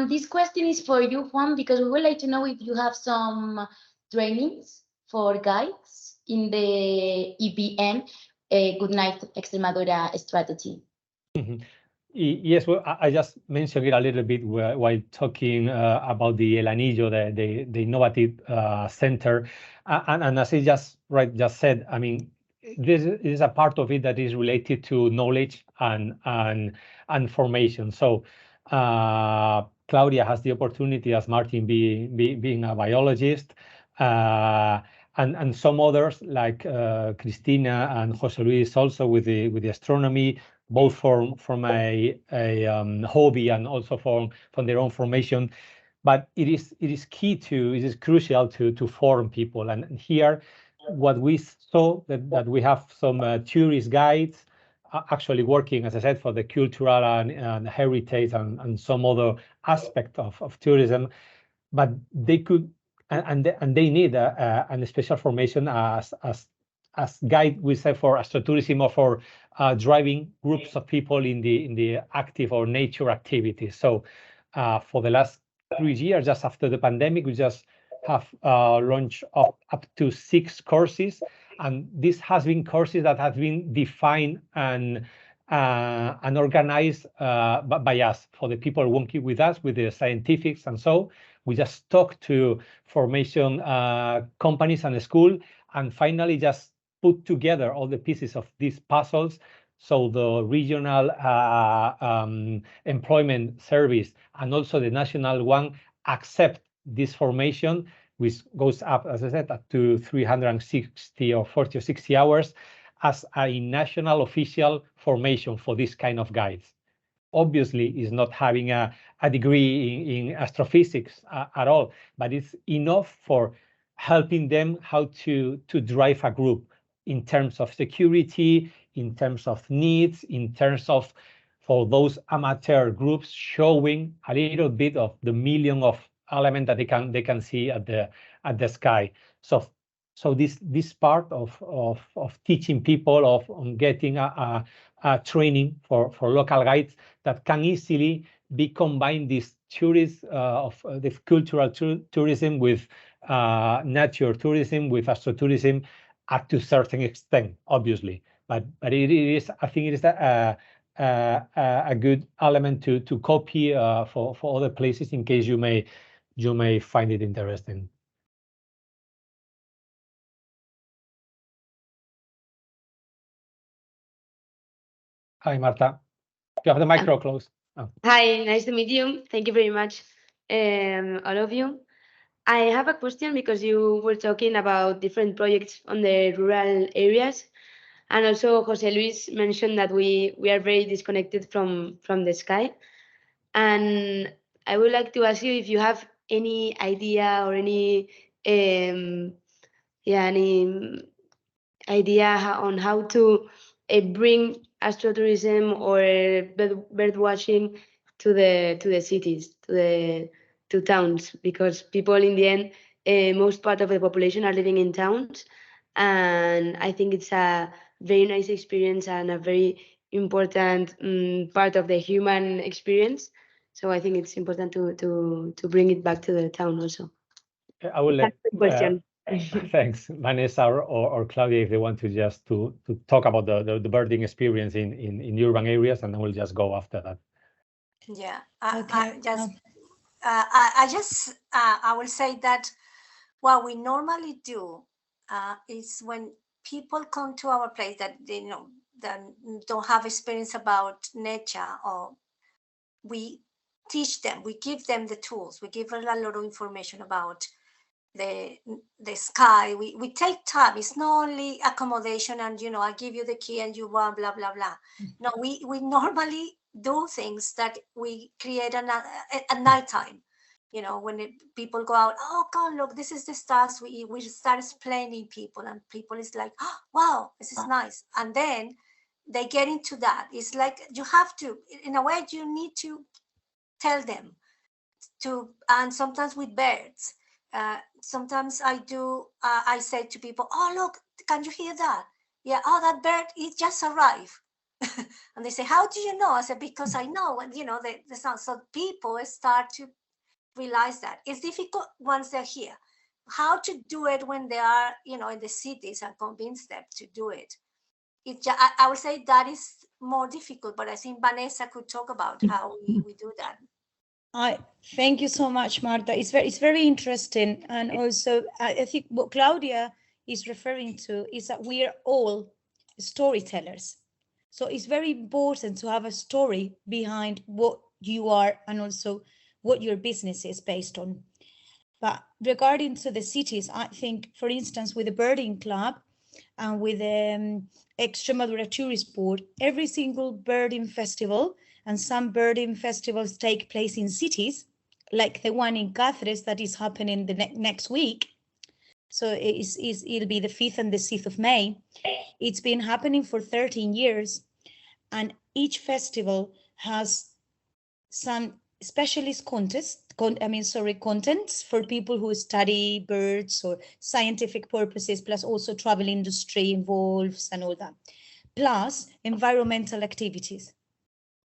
Speaker 3: This question is for you, Juan, because we would like to know if you have some trainings for guides in the EBM, Good Night Extremadura strategy.
Speaker 1: Yes, well, I just mentioned it a little bit while talking about the El Anillo, the innovative center, and as I just said, I mean, this is a part of it that is related to knowledge and formation. So Claudia has the opportunity, as Martin being a biologist, and some others like Cristina and Jose Luis also with the astronomy, both from a hobby and also from their own formation. But it is crucial to form people. And here, what we saw that we have some tourist guides actually working, as I said, for the cultural and heritage and some other aspect of tourism, but they could and they need a special formation as as guide, we say, for astrotourism or for driving groups of people in the active or nature activities. So for the last 3 years, just after the pandemic, we just have launched up to 6 courses, and this has been courses that have been defined and organized by us, for the people working with us, with the scientifics. And so we just talk to formation companies and the school, and finally just put together all the pieces of these puzzles. So the regional employment service and also the national one accept this formation, which goes up, as I said, up to 360 or 40 or 60 hours as a national official formation for this kind of guides. Obviously, is not having a degree in astrophysics at all, but it's enough for helping them how to drive a group in terms of security, in terms of needs, in terms of, for those amateur groups, showing a little bit of the million of elements that they can see at the sky. So this part of teaching people, on getting a training for local guides that can easily be combined, this tourist of the cultural tourism with nature tourism, with astrotourism, up to a certain extent, obviously. But it is, I think it is a good element to copy for other places, in case you may find it interesting. Hi, Marta. You have the micro closed. Oh.
Speaker 6: Hi, nice to meet you. Thank you very much, all of you. I have a question, because you were talking about different projects on the rural areas, and also Jose Luis mentioned that we are very disconnected from the sky. And I would like to ask you if you have any idea or any idea on how to bring astrotourism or bird watching to the cities, to towns, because people in the end, most part of the population are living in towns, and I think it's a very nice experience and a very important part of the human experience. So I think it's important to bring it back to the town also.
Speaker 1: I will let
Speaker 6: question.
Speaker 1: Thanks, Vanessa or Claudia, if they want to just to talk about the birding experience in urban areas, and then we'll just go after that.
Speaker 5: Yeah,
Speaker 4: Okay.
Speaker 5: I will say that what we normally do is, when people come to our place that that don't have experience about nature, or we teach them, we give them the tools, we give them a lot of information about the sky. We take time. It's not only accommodation and I give you the key and you blah blah blah blah. No, we normally do things that we create at nighttime. When people go out, oh God, look, this is the stars. We start explaining people, and people is like, oh, wow, this is nice. And then they get into that. It's like you have to, in a way, you need to tell them and sometimes with birds. Sometimes I say to people, oh, look, can you hear that? Yeah, oh, that bird, it just arrived. And they say, how do you know? I said, because I know, and the sound. So people start to realize that. It's difficult once they're here. How to do it when they are, in the cities, and convince them to do it. I would say that is more difficult, but I think Vanessa could talk about how we do that.
Speaker 4: Thank you so much, Marta. It's very interesting, and also I think what Claudia is referring to is that we are all storytellers. So it's very important to have a story behind what you are and also what your business is based on. But regarding to the cities, I think, for instance, with the birding club and with the Extremadura Tourist Board, every single birding festival, and some birding festivals take place in cities, like the one in Cáceres that is happening the next week. So it'll be the 5th and the 6th of May. It's been happening for 13 years, and each festival has some specialist contents for people who study birds or scientific purposes, plus also travel industry involves and all that, plus environmental activities.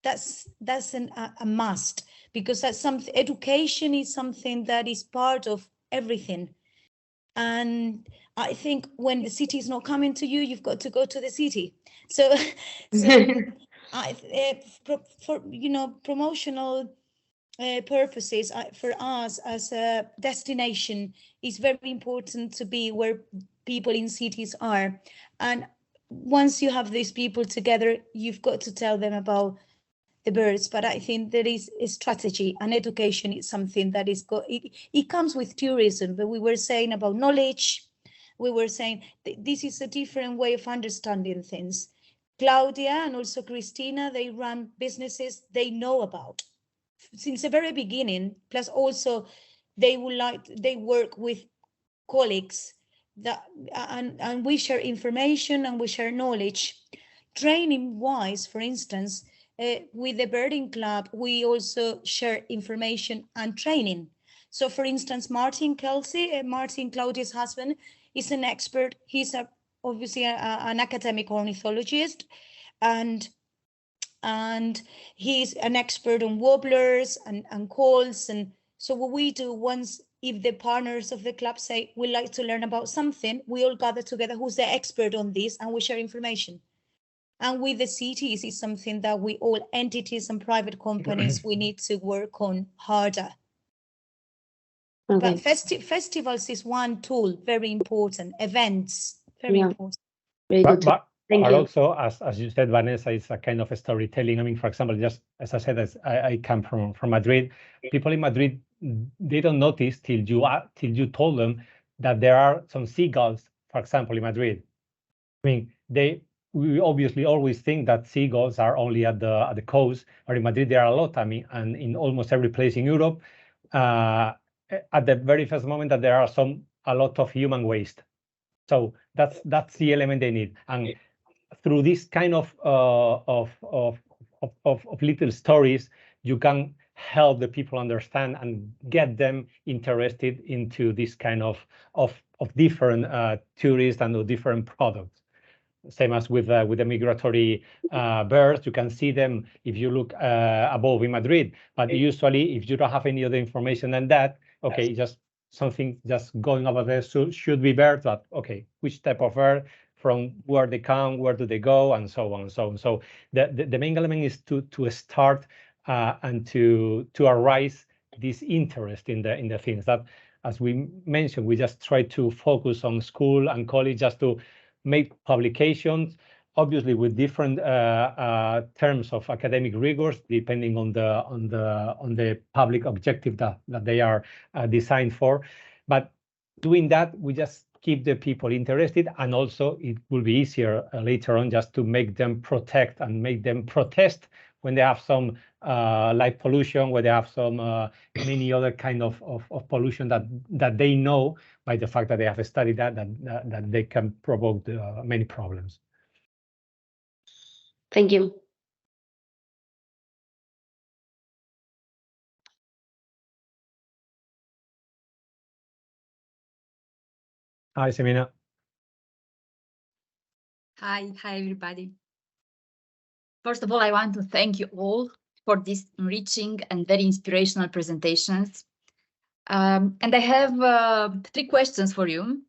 Speaker 4: That's a must, because that's something. Education is something that is part of everything. And I think when the city is not coming to you, you've got to go to the city. So for promotional purposes, for us as a destination, it's very important to be where people in cities are. And once you have these people together, you've got to tell them about the birds. But I think there is a strategy, and education is something that is it comes with tourism. But we were saying about knowledge, we were saying this is a different way of understanding things. Claudia and also Christina, they run businesses they know about since the very beginning, plus also they work with colleagues that and we share information and we share knowledge. Training wise, for instance, with the birding club, we also share information and training. So for instance, Martin Kelsey, Martin Claudia's husband, is an expert. He's obviously an academic ornithologist, and he's an expert on warblers and calls. And so what we do, once if the partners of the club say we'd like to learn about something, we all gather together who's the expert on this and we share information. And with the cities, it's something that we all, entities and private companies, we need to work on harder. Okay. But festivals is one tool, very important. Events, very important.
Speaker 6: Very good. Thank you.
Speaker 1: Also, as you said, Vanessa, it's a kind of a storytelling. I mean, for example, just as I said, I come from Madrid. People in Madrid, they don't notice till you told them that there are some seagulls, for example, in Madrid. I mean, we obviously always think that seagulls are only at the coast, or in Madrid there are a lot. I mean, and in almost every place in Europe, at the very first moment that there are a lot of human waste. So that's the element they need. And through this kind of little stories, you can help the people understand and get them interested into this kind of different tourists and different products. Same as with the migratory birds, you can see them if you look above in Madrid. But usually, if you don't have any other information than that, okay, just something just going over there should be birds, but okay, which type of bird, from where they come, where do they go, and so on and so on. So the main element is to start and to arise this interest in the things that, as we mentioned, we just try to focus on school and college just to make publications, obviously with different terms of academic rigors, depending on the public objective that they are designed for. But doing that, we just keep the people interested, and also it will be easier later on just to make them protect and make them protest when they have some light pollution, where they have some many other kind of pollution that they know by the fact that they have studied that they can provoke many problems.
Speaker 6: Thank you.
Speaker 1: Hi, Semina.
Speaker 7: Hi, everybody. First of all, I want to thank you all for these enriching and very inspirational presentations. And I have 3 questions for you.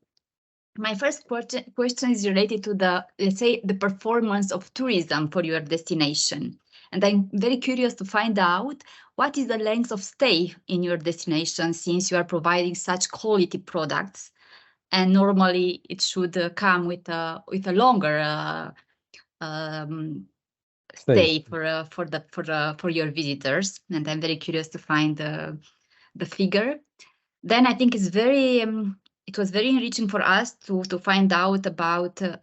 Speaker 7: My first question is related to let's say, the performance of tourism for your destination. And I'm very curious to find out what is the length of stay in your destination, since you are providing such quality products. And normally it should come with a longer stay for your visitors. And I'm very curious to find the figure. Then I think it's very it was very enriching for us to find out about the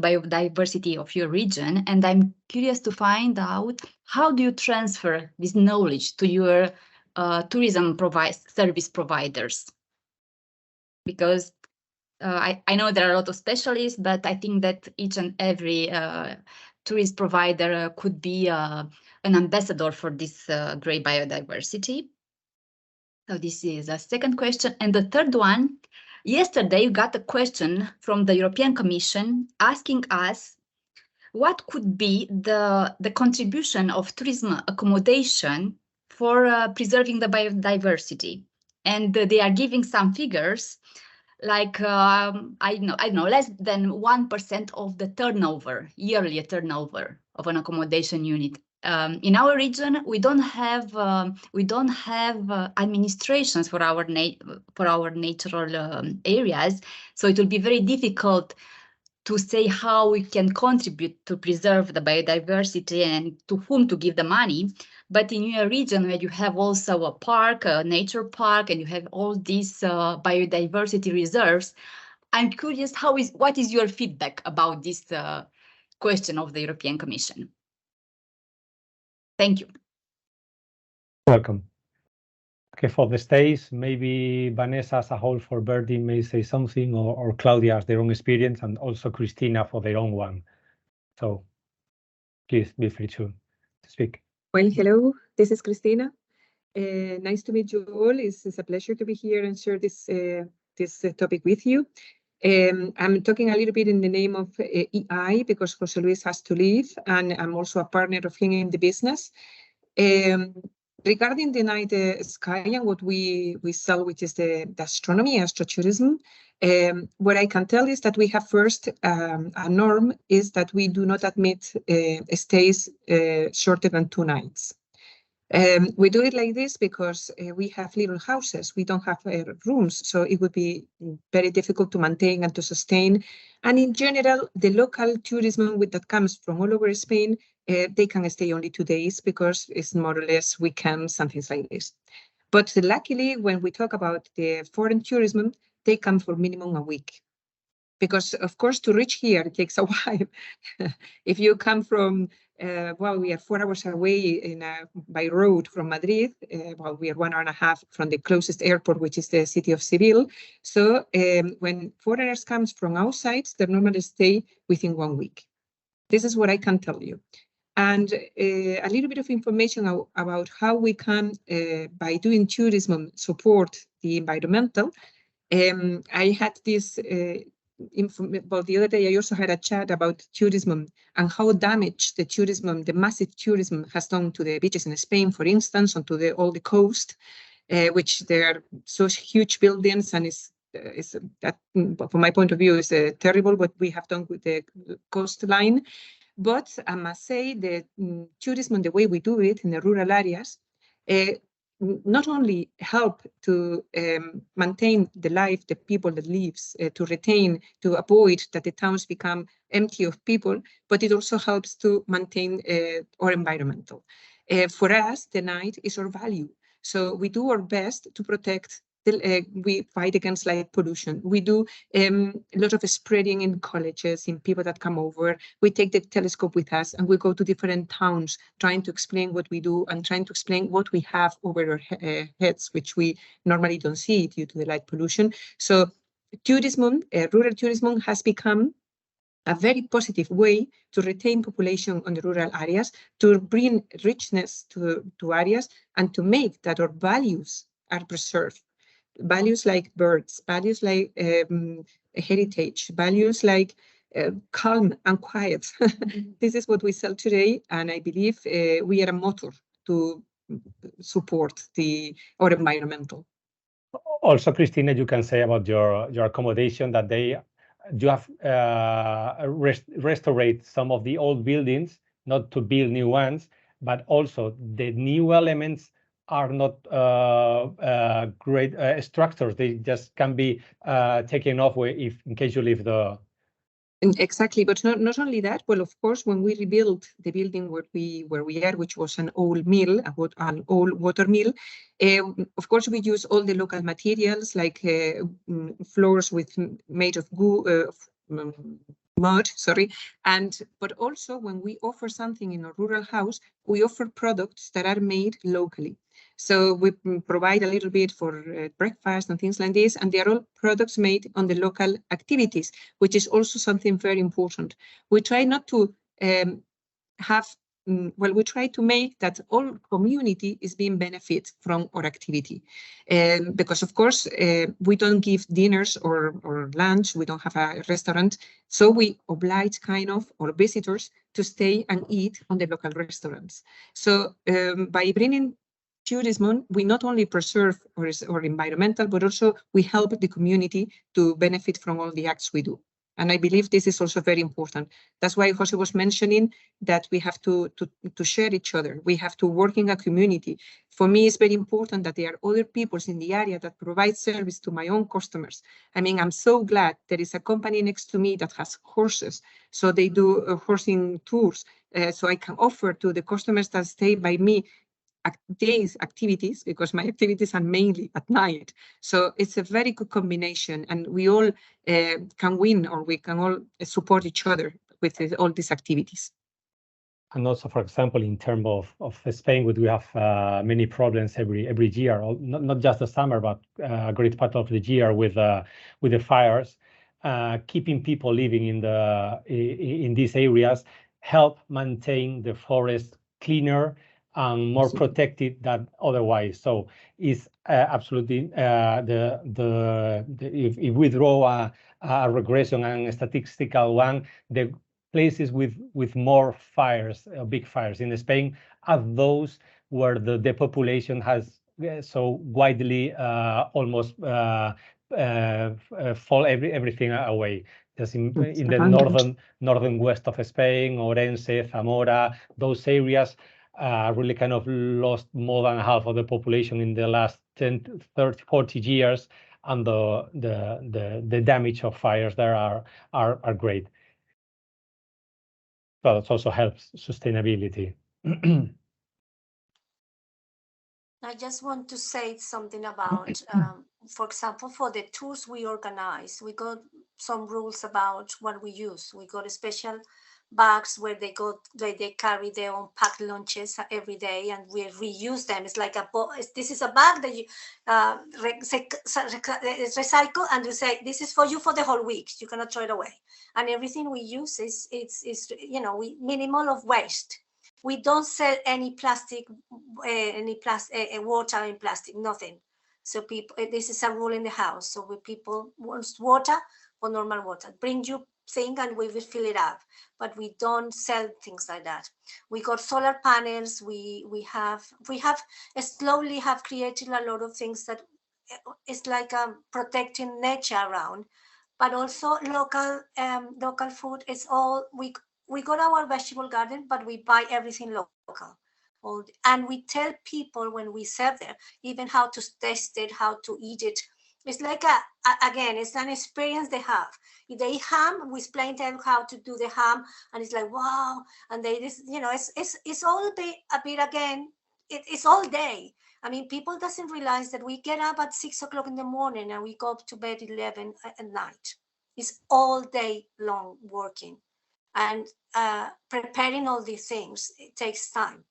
Speaker 7: biodiversity of your region. And I'm curious to find out, how do you transfer this knowledge to your tourism service providers? Because I know there are a lot of specialists, but I think that each and every tourist provider could be an ambassador for this great biodiversity? So this is a second question. And the third one, yesterday you got a question from the European Commission asking us what could be the contribution of tourism accommodation for preserving the biodiversity. And they are giving some figures like, I don't know, less than 1% of the turnover, yearly turnover of an accommodation unit. In our region, we don't have administrations for our natural areas, so it will be very difficult to say how we can contribute to preserve the biodiversity and to whom to give the money. But in your region, where you have also a park, a nature park, and you have all these biodiversity reserves, I'm curious, what is your feedback about this question of the European Commission? Thank you.
Speaker 1: Welcome. Okay, for the stays, maybe Vanessa as a whole for Birdie may say something, or Claudia as their own experience, and also Christina for their own one. So please be free to speak.
Speaker 8: Well, hello, this is Christina. Nice to meet you all. It's a pleasure to be here and share this topic with you. I'm talking a little bit in the name of EI because José Luis has to leave, and I'm also a partner of him in the business. Regarding the night sky and what we sell, which is the astronomy, astrotourism, what I can tell is that we have first a norm is that we do not admit stays shorter than 2 nights. We do it like this because we have little houses. We don't have rooms, so it would be very difficult to maintain and to sustain. And in general, the local tourism that comes from all over Spain, they can stay only 2 days because it's more or less weekends and things like this. But luckily, when we talk about the foreign tourism, they come for minimum a week. Because, of course, to reach here, it takes a while. If you come from, well, we are 4 hours away by road from Madrid. Well, we are 1 hour and a half from the closest airport, which is the city of Seville. So when foreigners come from outside, they normally stay within 1 week. This is what I can tell you. And a little bit of information about how we can, by doing tourism, support the environmental. I had this, well, the other day I also had a chat about tourism and how damaged the tourism, the massive tourism has done to the beaches in Spain, for instance, and to all the coast, which there are such huge buildings, and that, from my point of view, is terrible what we have done with the coastline. But I must say that tourism, the way we do it in the rural areas, not only help to maintain the life, the people that lives, to retain, to avoid that the towns become empty of people, but it also helps to maintain our environmental. For us, the night is our value. So we do our best to protect. We fight against light pollution. We do a lot of spreading in colleges, in people that come over. We take the telescope with us and we go to different towns trying to explain what we do and trying to explain what we have over our heads, which we normally don't see due to the light pollution. So tourism, rural tourism has become a very positive way to retain population on the rural areas, to bring richness to areas, and to make that our values are preserved. Values like birds, values like heritage, values like calm and quiet. This is what we sell today, and I believe we are a motor to support our environmental.
Speaker 1: Also, Christina, you can say about your accommodation that you have restored some of the old buildings, not to build new ones, but also the new elements are not great structures. They just can be taken off in case you leave the...
Speaker 8: Exactly, but not only that. Well, of course, when we rebuilt the building where we are, which was an old mill, an old water mill, of course we use all the local materials like floors made of mud, but also when we offer something in a rural house, we offer products that are made locally. So we provide a little bit for breakfast and things like this, and they are all products made on the local activities, which is also something very important. We try not to have, well, we try to make that all community is being benefit from our activity. Because of course, we don't give dinners or lunch, we don't have a restaurant. So we oblige kind of our visitors to stay and eat on the local restaurants. So by bringing tourism, we not only preserve our environmental, but also we help the community to benefit from all the acts we do. And I believe this is also very important. That's why Jose was mentioning that we have to share each other. We have to work in a community. For me, it's very important that there are other peoples in the area that provide service to my own customers. I mean, I'm so glad there is a company next to me that has horses. So they do horsing tours. So I can offer to the customers that stay by me days activities, because my activities are mainly at night. So it's a very good combination, and we all can win, or we can all support each other with all these activities.
Speaker 1: And also, for example, in terms of Spain, we have many problems every year, not just the summer, but a great part of the year with the fires. Keeping people living in these areas help maintain the forest cleaner and more protected than otherwise. So it's absolutely if we draw a regression and a statistical one, the places with more fires, big fires in Spain, are those where the depopulation has so widely almost fall everything away. Just in the northern west of Spain, Orense, Zamora, those areas really kind of lost more than half of the population in the last 10, 30, 40 years, and the damage of fires there are great. So it also helps sustainability.
Speaker 5: I just want to say something about, for example, for the tours we organize, we got some rules about what we use. We got special bags where they carry their own packed lunches every day, and we reuse them. It's like this is a bag that you recycle, and you say this is for you for the whole week. You cannot throw it away. And everything we use is minimal of waste. We don't sell any plastic, water in plastic, nothing. So people, this is a rule in the house. So when people want water, for normal water, bring you thing and we will fill it up. But we don't sell things like that. We got solar panels. We have slowly have created a lot of things that it's like protecting nature around, but also local food. It's all we got our vegetable garden, but we buy everything local. And we tell people when we serve there, even how to taste it, how to eat it. It's like again, it's an experience they have. If they eat ham, we explain to them how to do the ham, and it's like wow. And they just, it's all a bit again. It's all day. I mean, people doesn't realize that we get up at 6 o'clock in the morning and we go up to bed 11 at night. It's all day long working. And preparing all these things, it takes time.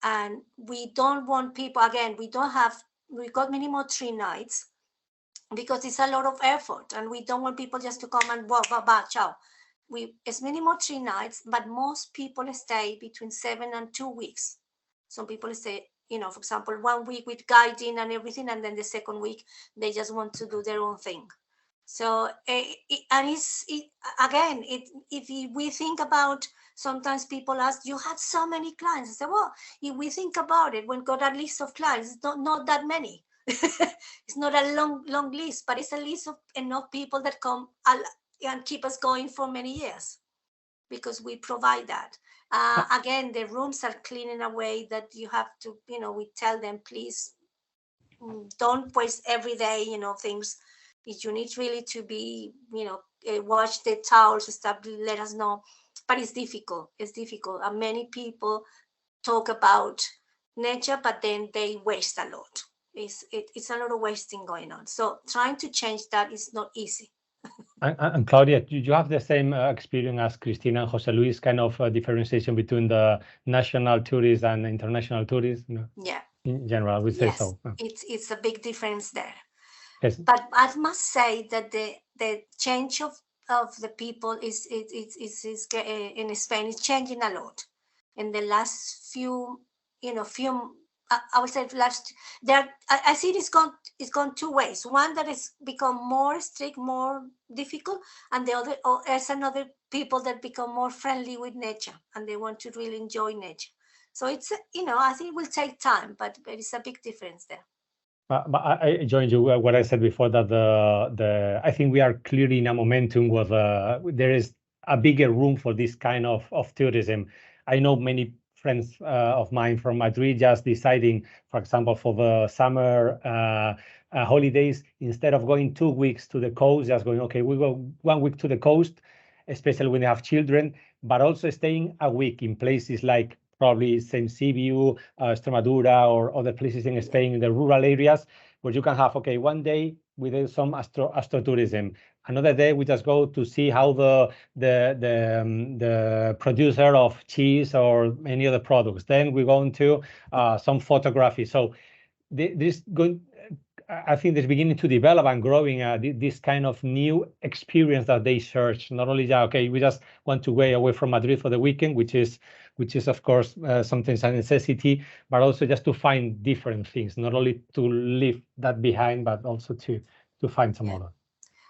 Speaker 5: And we don't want people, again, we got minimum 3 nights because it's a lot of effort, and we don't want people just to come and ciao. It's minimum 3 nights, but most people stay between 7 and 2 weeks. Some people stay, for example, 1 week with guiding and everything, and then the second week they just want to do their own thing. So, if we think about, sometimes people ask, you had so many clients. I say, well, if we think about it, when got a list of clients, it's not that many. It's not a long list, but it's a list of enough people that come and keep us going for many years, because we provide that. Again, the rooms are clean in a way that you have to, we tell them, please don't waste every day, things. If you need really to be, wash the towels and stuff, let us know. But it's difficult. And many people talk about nature, but then they waste a lot. It's a lot of wasting going on. So trying to change that is not easy.
Speaker 1: And Claudia, do you have the same experience as Cristina and Jose Luis, kind of differentiation between the national tourists and international tourists?
Speaker 5: Yeah.
Speaker 1: In general, I would say so.
Speaker 5: It's a big difference there.
Speaker 1: Yes.
Speaker 5: But I must say that the change of the people is in Spain is changing a lot. in the last few, I would say last, I see it's gone two ways. One that is become more strict, more difficult, and the other, there's another people that become more friendly with nature and they want to really enjoy nature. So it's, I think it will take time, but it's a big difference there.
Speaker 1: But I joined you what I said before, that I think we are clearly in a momentum where there is a bigger room for this kind of tourism. I know many friends of mine from Madrid just deciding, for example, for the summer holidays, instead of going 2 weeks to the coast, just going, okay, we go 1 week to the coast, especially when they have children, but also staying a week in places like probably St. Sibiu, Extremadura, or other places in Spain, in the rural areas, where you can have, okay, 1 day we do some astrotourism. Another day we just go to see how the producer of cheese or any other products. Then we go into some photography. So this going. I think it's beginning to develop and growing this kind of new experience that they search. Not only that, okay, we just want to go away from Madrid for the weekend, which is of course sometimes a necessity, but also just to find different things, not only to leave that behind, but also to find some other.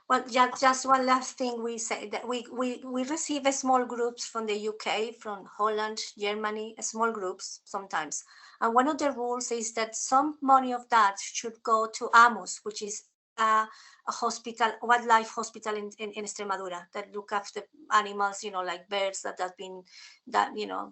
Speaker 5: Well, just one last thing we say, that we receive small groups from the UK, from Holland, Germany, small groups sometimes. And one of the rules is that some money of that should go to AMUS, which is a hospital, wildlife hospital in Extremadura, that look after animals, like birds that have been,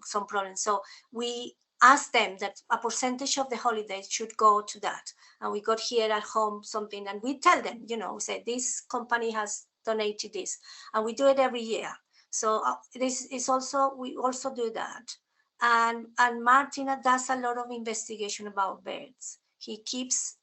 Speaker 5: some problems. So we ask them that a percentage of the holidays should go to that. And we got here at home something, and we tell them, say this company has donated this, and we do it every year. So this is also, we also do that. And Martina does a lot of investigation about birds. He keeps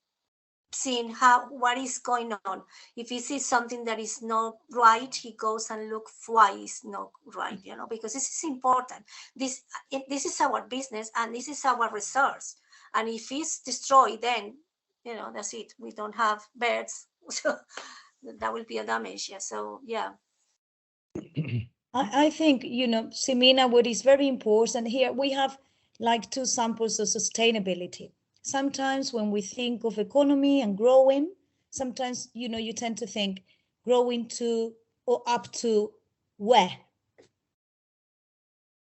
Speaker 5: seeing what is going on. If he sees something that is not right, he goes and look why it's not right, because this is important. This is our business and this is our resource. And if it's destroyed, then that's it. We don't have birds. So that will be a damage. Yeah. So yeah.
Speaker 4: I think, Simina, what is very important here, we have like two samples of sustainability. Sometimes when we think of economy and growing, sometimes, you tend to think growing to or up to where.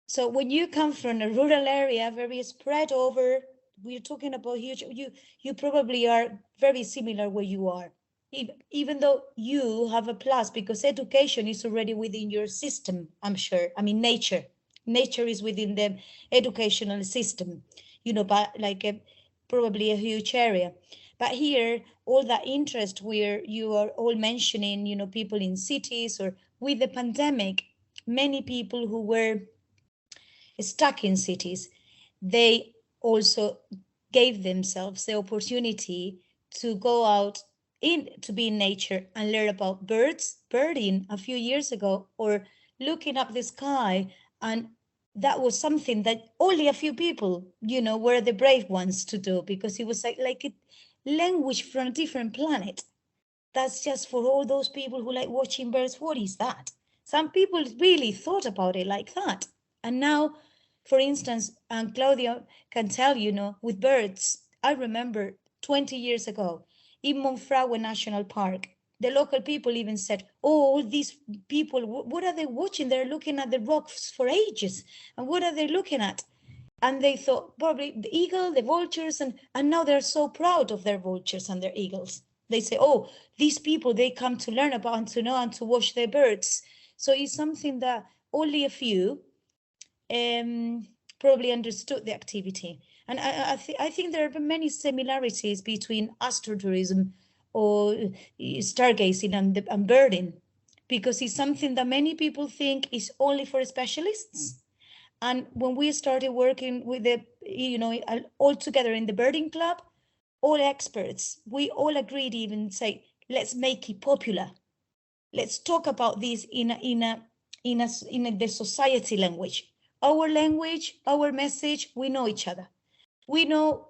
Speaker 4: So when you come from a rural area, very spread over, we're talking about huge, you probably are very similar where you are. Even though you have a plus, because education is already within your system, I'm sure. I mean, nature is within the educational system, but like probably a huge area. But here, all that interest where you are all mentioning, people in cities, or with the pandemic, many people who were stuck in cities, they also gave themselves the opportunity to go out to be in nature and learn about birding a few years ago, or looking up the sky. And that was something that only a few people, were the brave ones to do, because it was like a language from a different planet. That's just for all those people who like watching birds. What is that? Some people really thought about it like that. And now, for instance, and Claudia can tell with birds, I remember 20 years ago in Monfragüe National Park, the local people even said, oh, these people, what are they watching? They're looking at the rocks for ages. And what are they looking at? And they thought probably the eagle, the vultures, and now they're so proud of their vultures and their eagles. They say, oh, these people, they come to learn about and to know and to watch their birds. So it's something that only a few probably understood the activity. And I think there are many similarities between astrotourism or stargazing and birding, because it's something that many people think is only for specialists. And when we started working with all together in the birding club, all experts, we all agreed, even say, let's make it popular. Let's talk about this in the society language. Our language, our message, we know each other. We know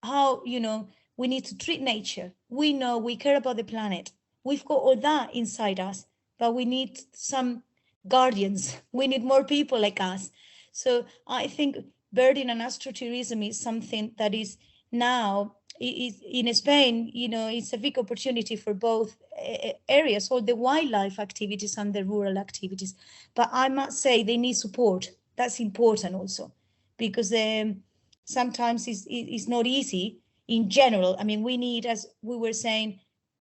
Speaker 4: how, we need to treat nature. We know we care about the planet. We've got all that inside us, but we need some guardians. We need more people like us. So I think birding and astrotourism is something that is now in Spain, it's a big opportunity for both areas, all the wildlife activities and the rural activities. But I must say they need support. That's important also, because sometimes it's not easy in general. I mean, we need, as we were saying,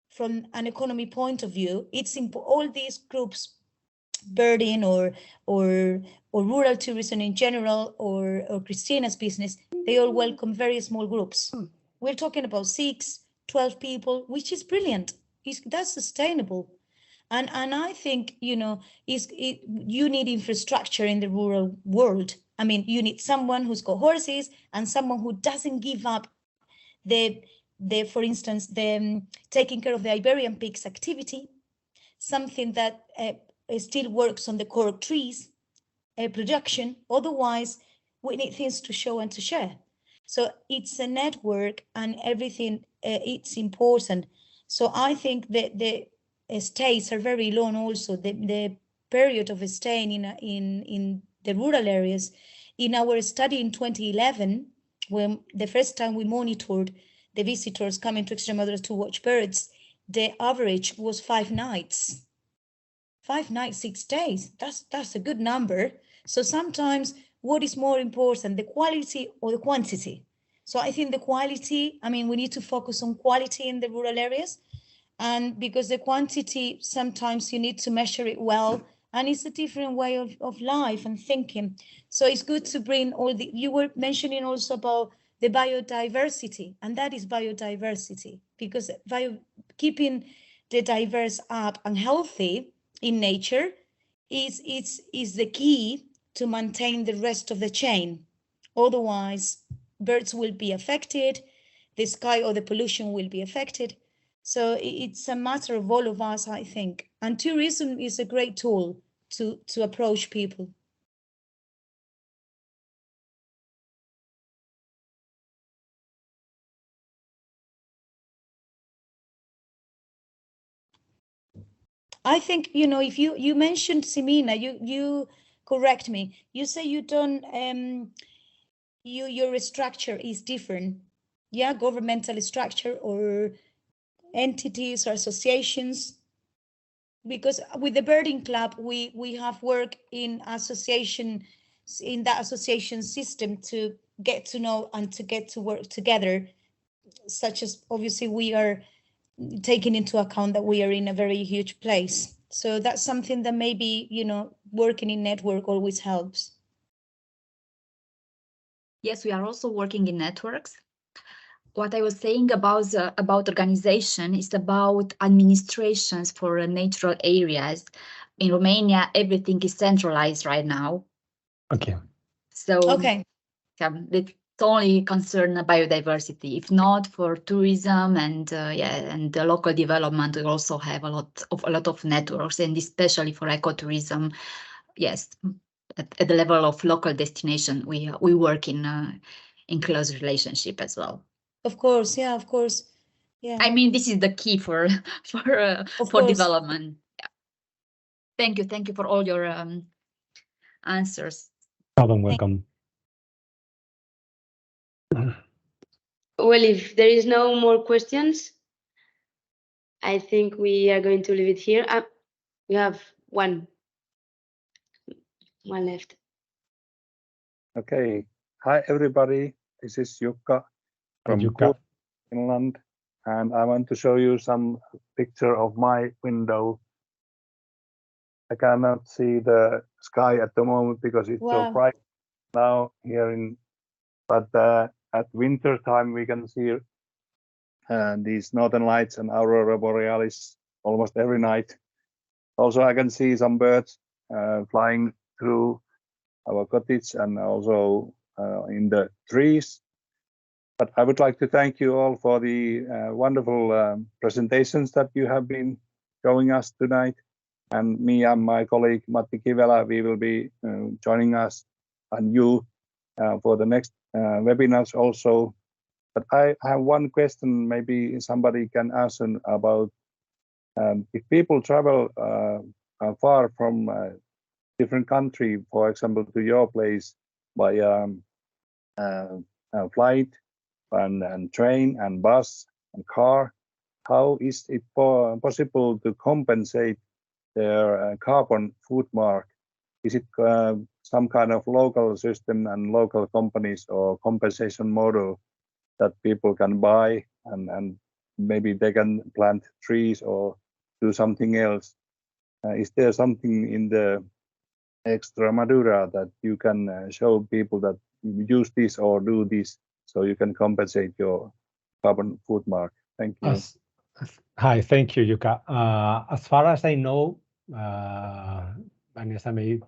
Speaker 4: from an economy point of view, it's all these groups, birding or rural tourism in general, or Christina's business, they all welcome very small groups. We're talking about 6, 12 people, which is brilliant. That's sustainable. And I think, you need infrastructure in the rural world. I mean, you need someone who's got horses and someone who doesn't give up for instance, the taking care of the Iberian pigs activity, something that still works on the cork trees production. Otherwise, we need things to show and to share. So it's a network, and everything, it's important. So I think that the stays are very long also. The period of staying in the rural areas. In our study in 2011, when the first time we monitored the visitors coming to Extremadura to watch birds, the average was 5 nights. 5 nights, 6 days. That's a good number. So sometimes what is more important, the quality or the quantity? So I think the quality, I mean, we need to focus on quality in the rural areas, and because the quantity, sometimes you need to measure it well, and it's a different way of life and thinking. So it's good to bring you were mentioning also about the biodiversity, and that is biodiversity, because keeping the diverse up and healthy in nature is the key to maintain the rest of the chain. Otherwise, birds will be affected, the sky or the pollution will be affected. So it's a matter of all of us, I think. And tourism is a great tool to approach people. I think, if you mentioned Simina, you correct me. You say you don't, your structure is different. Yeah, governmental structure or entities or associations. Because with the birding club, we have worked in that association system to get to know and to get to work together, such as obviously we are taking into account that we are in a very huge place. So that's something that maybe, working in network always helps.
Speaker 7: Yes, we are also working in networks. What I was saying about organization is about administrations for natural areas. In Romania, everything is centralized right now.
Speaker 1: Okay.
Speaker 7: So
Speaker 4: okay.
Speaker 7: It's only concern biodiversity. If not for tourism and the local development, we also have a lot of networks, and especially for ecotourism. Yes, at the level of local destination, we work in close relationship as well.
Speaker 4: Of course, yeah, of course, yeah.
Speaker 7: I mean, this is the key for development. Yeah. Thank you for all your answers.
Speaker 1: Welcome.
Speaker 6: Well, if there is no more questions, I think we are going to leave it here. We have one left.
Speaker 9: Okay. Hi, everybody. This is Jukka from Finland, and I want to show you some picture of my window. I cannot see the sky at the moment because it's so bright now here but at winter time we can see these northern lights and aurora borealis almost every night. Also, I can see some birds flying through our cottage and also in the trees. But I would like to thank you all for the wonderful presentations that you have been showing us tonight. And me and my colleague Matti Kivelä, we will be joining us and you for the next webinars also. But I have one question, maybe somebody can answer about if people travel far from a different country, for example, to your place, by flight and train and bus and car. How is it possible to compensate their carbon footmark? Is it some kind of local system and local companies or compensation model that people can buy and maybe they can plant trees or do something else? Is there something in the Extremadura that you can show people that you use this or do this so you can compensate your carbon footmark? Thank you.
Speaker 1: Hi, thank you, Yuka. As far as I know, Vanessa may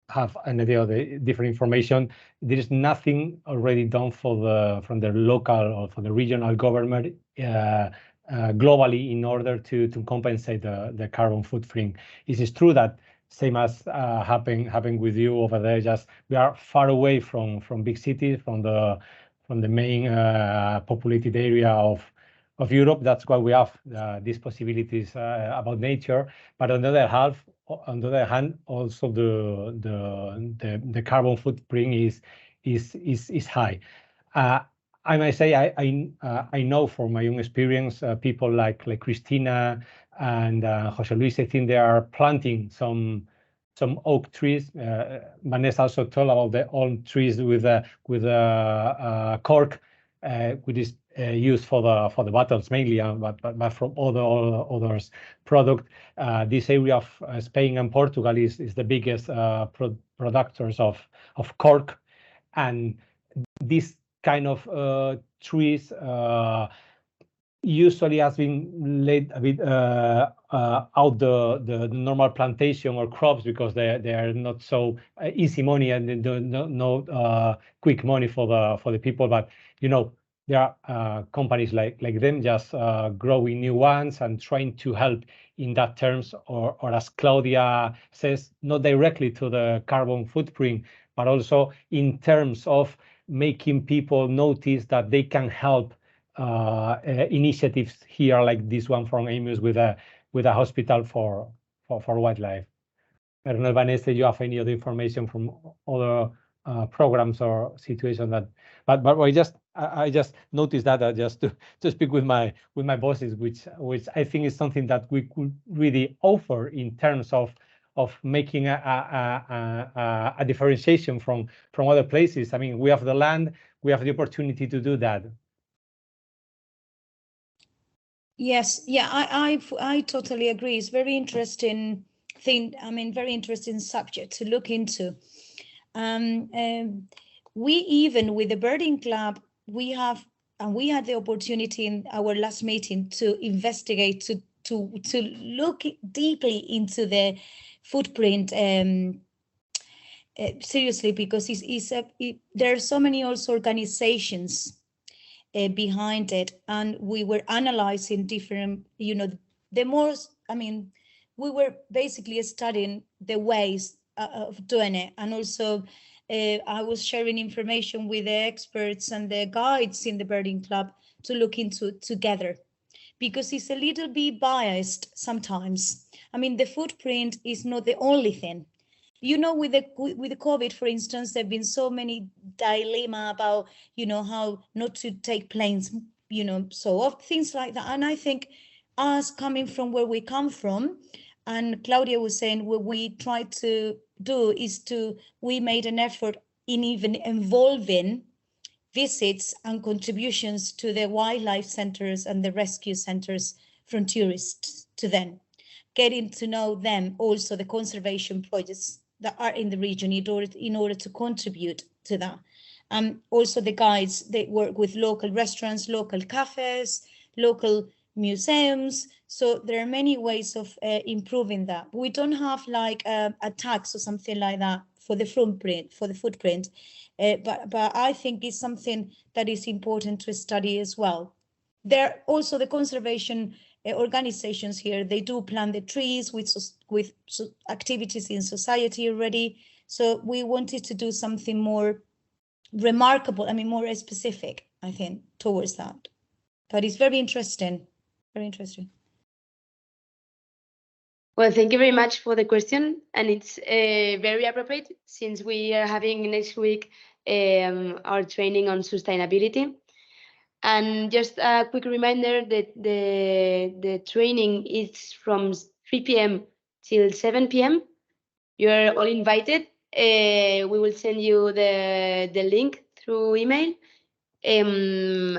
Speaker 1: have an idea of the different information. There is nothing already done from the local or from the regional government globally in order to compensate the carbon footprint. It is true that same as happened with you over there, just we are far away from big cities, from the main populated area of Europe. That's why we have these possibilities about nature. But on the other hand, also the carbon footprint is high. I might say I know from my own experience people like Cristina and Jose Luis. I think they are planting some oak trees. Vanessa also told about the old trees with cork, which is used for the bottles mainly, but from other product. This area of Spain and Portugal is the biggest producers of cork, and this kind of trees usually has been laid a bit out the normal plantation or crops because they are not so easy money and no quick money for the people. But you know, there are companies like them just growing new ones and trying to help in that terms, or as Claudia says, not directly to the carbon footprint, but also in terms of making people notice that they can help initiatives here like this one from Amos with a hospital for wildlife. I don't know, Vanessa, you have any other information from other programs or situations that, but I just noticed that just to speak with my bosses, which I think is something that we could really offer in terms of making a differentiation from other places. I mean, we have the land, we have the opportunity to do that.
Speaker 4: Yes, yeah, I totally agree. It's very interesting thing. I mean, very interesting subject to look into. We even with the birding club, we had the opportunity in our last meeting to investigate, to look deeply into the footprint seriously, because there are so many also organizations behind it, and we were analyzing different, you know, we were basically studying the ways of doing it, and also I was sharing information with the experts and the guides in the birding club to look into together, because it's a little bit biased sometimes. I mean, the footprint is not the only thing. You know, with the COVID, for instance, there have been so many dilemma about, you know, how not to take planes, you know, so things like that. And I think us coming from where we come from, and Claudia was saying what we try to do is we made an effort in even involving visits and contributions to the wildlife centers and the rescue centers from tourists to them, getting to know them, also the conservation projects that are in the region in order to contribute to that. Also the guides, they work with local restaurants, local cafes, local museums. So there are many ways of improving that. We don't have like a tax or something like that for the footprint, but I think it's something that is important to study as well. There are also the conservation organizations here. They do plant the trees with activities in society already. So we wanted to do something more remarkable, I mean, more specific, I think, towards that. But it's very interesting, very interesting.
Speaker 6: Well, thank you very much for the question, and it's very appropriate since we are having next week our training on sustainability. And just a quick reminder that the training is from 3 p.m. till 7 p.m. You're all invited. We will send you the link through email. And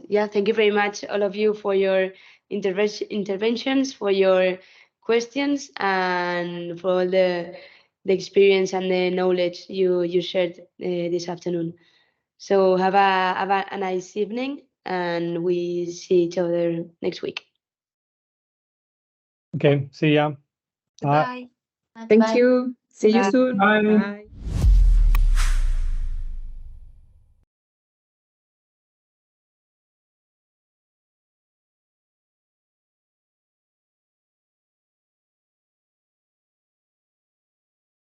Speaker 6: yeah, thank you very much, all of you, for your interventions, for your questions, and for all the experience and the knowledge you shared this afternoon. So have a nice evening, and we see each other next week.
Speaker 1: Okay, see ya. Bye.
Speaker 7: Bye.
Speaker 8: Thank you. See you
Speaker 6: Bye.
Speaker 8: soon.
Speaker 10: Bye.
Speaker 8: Bye.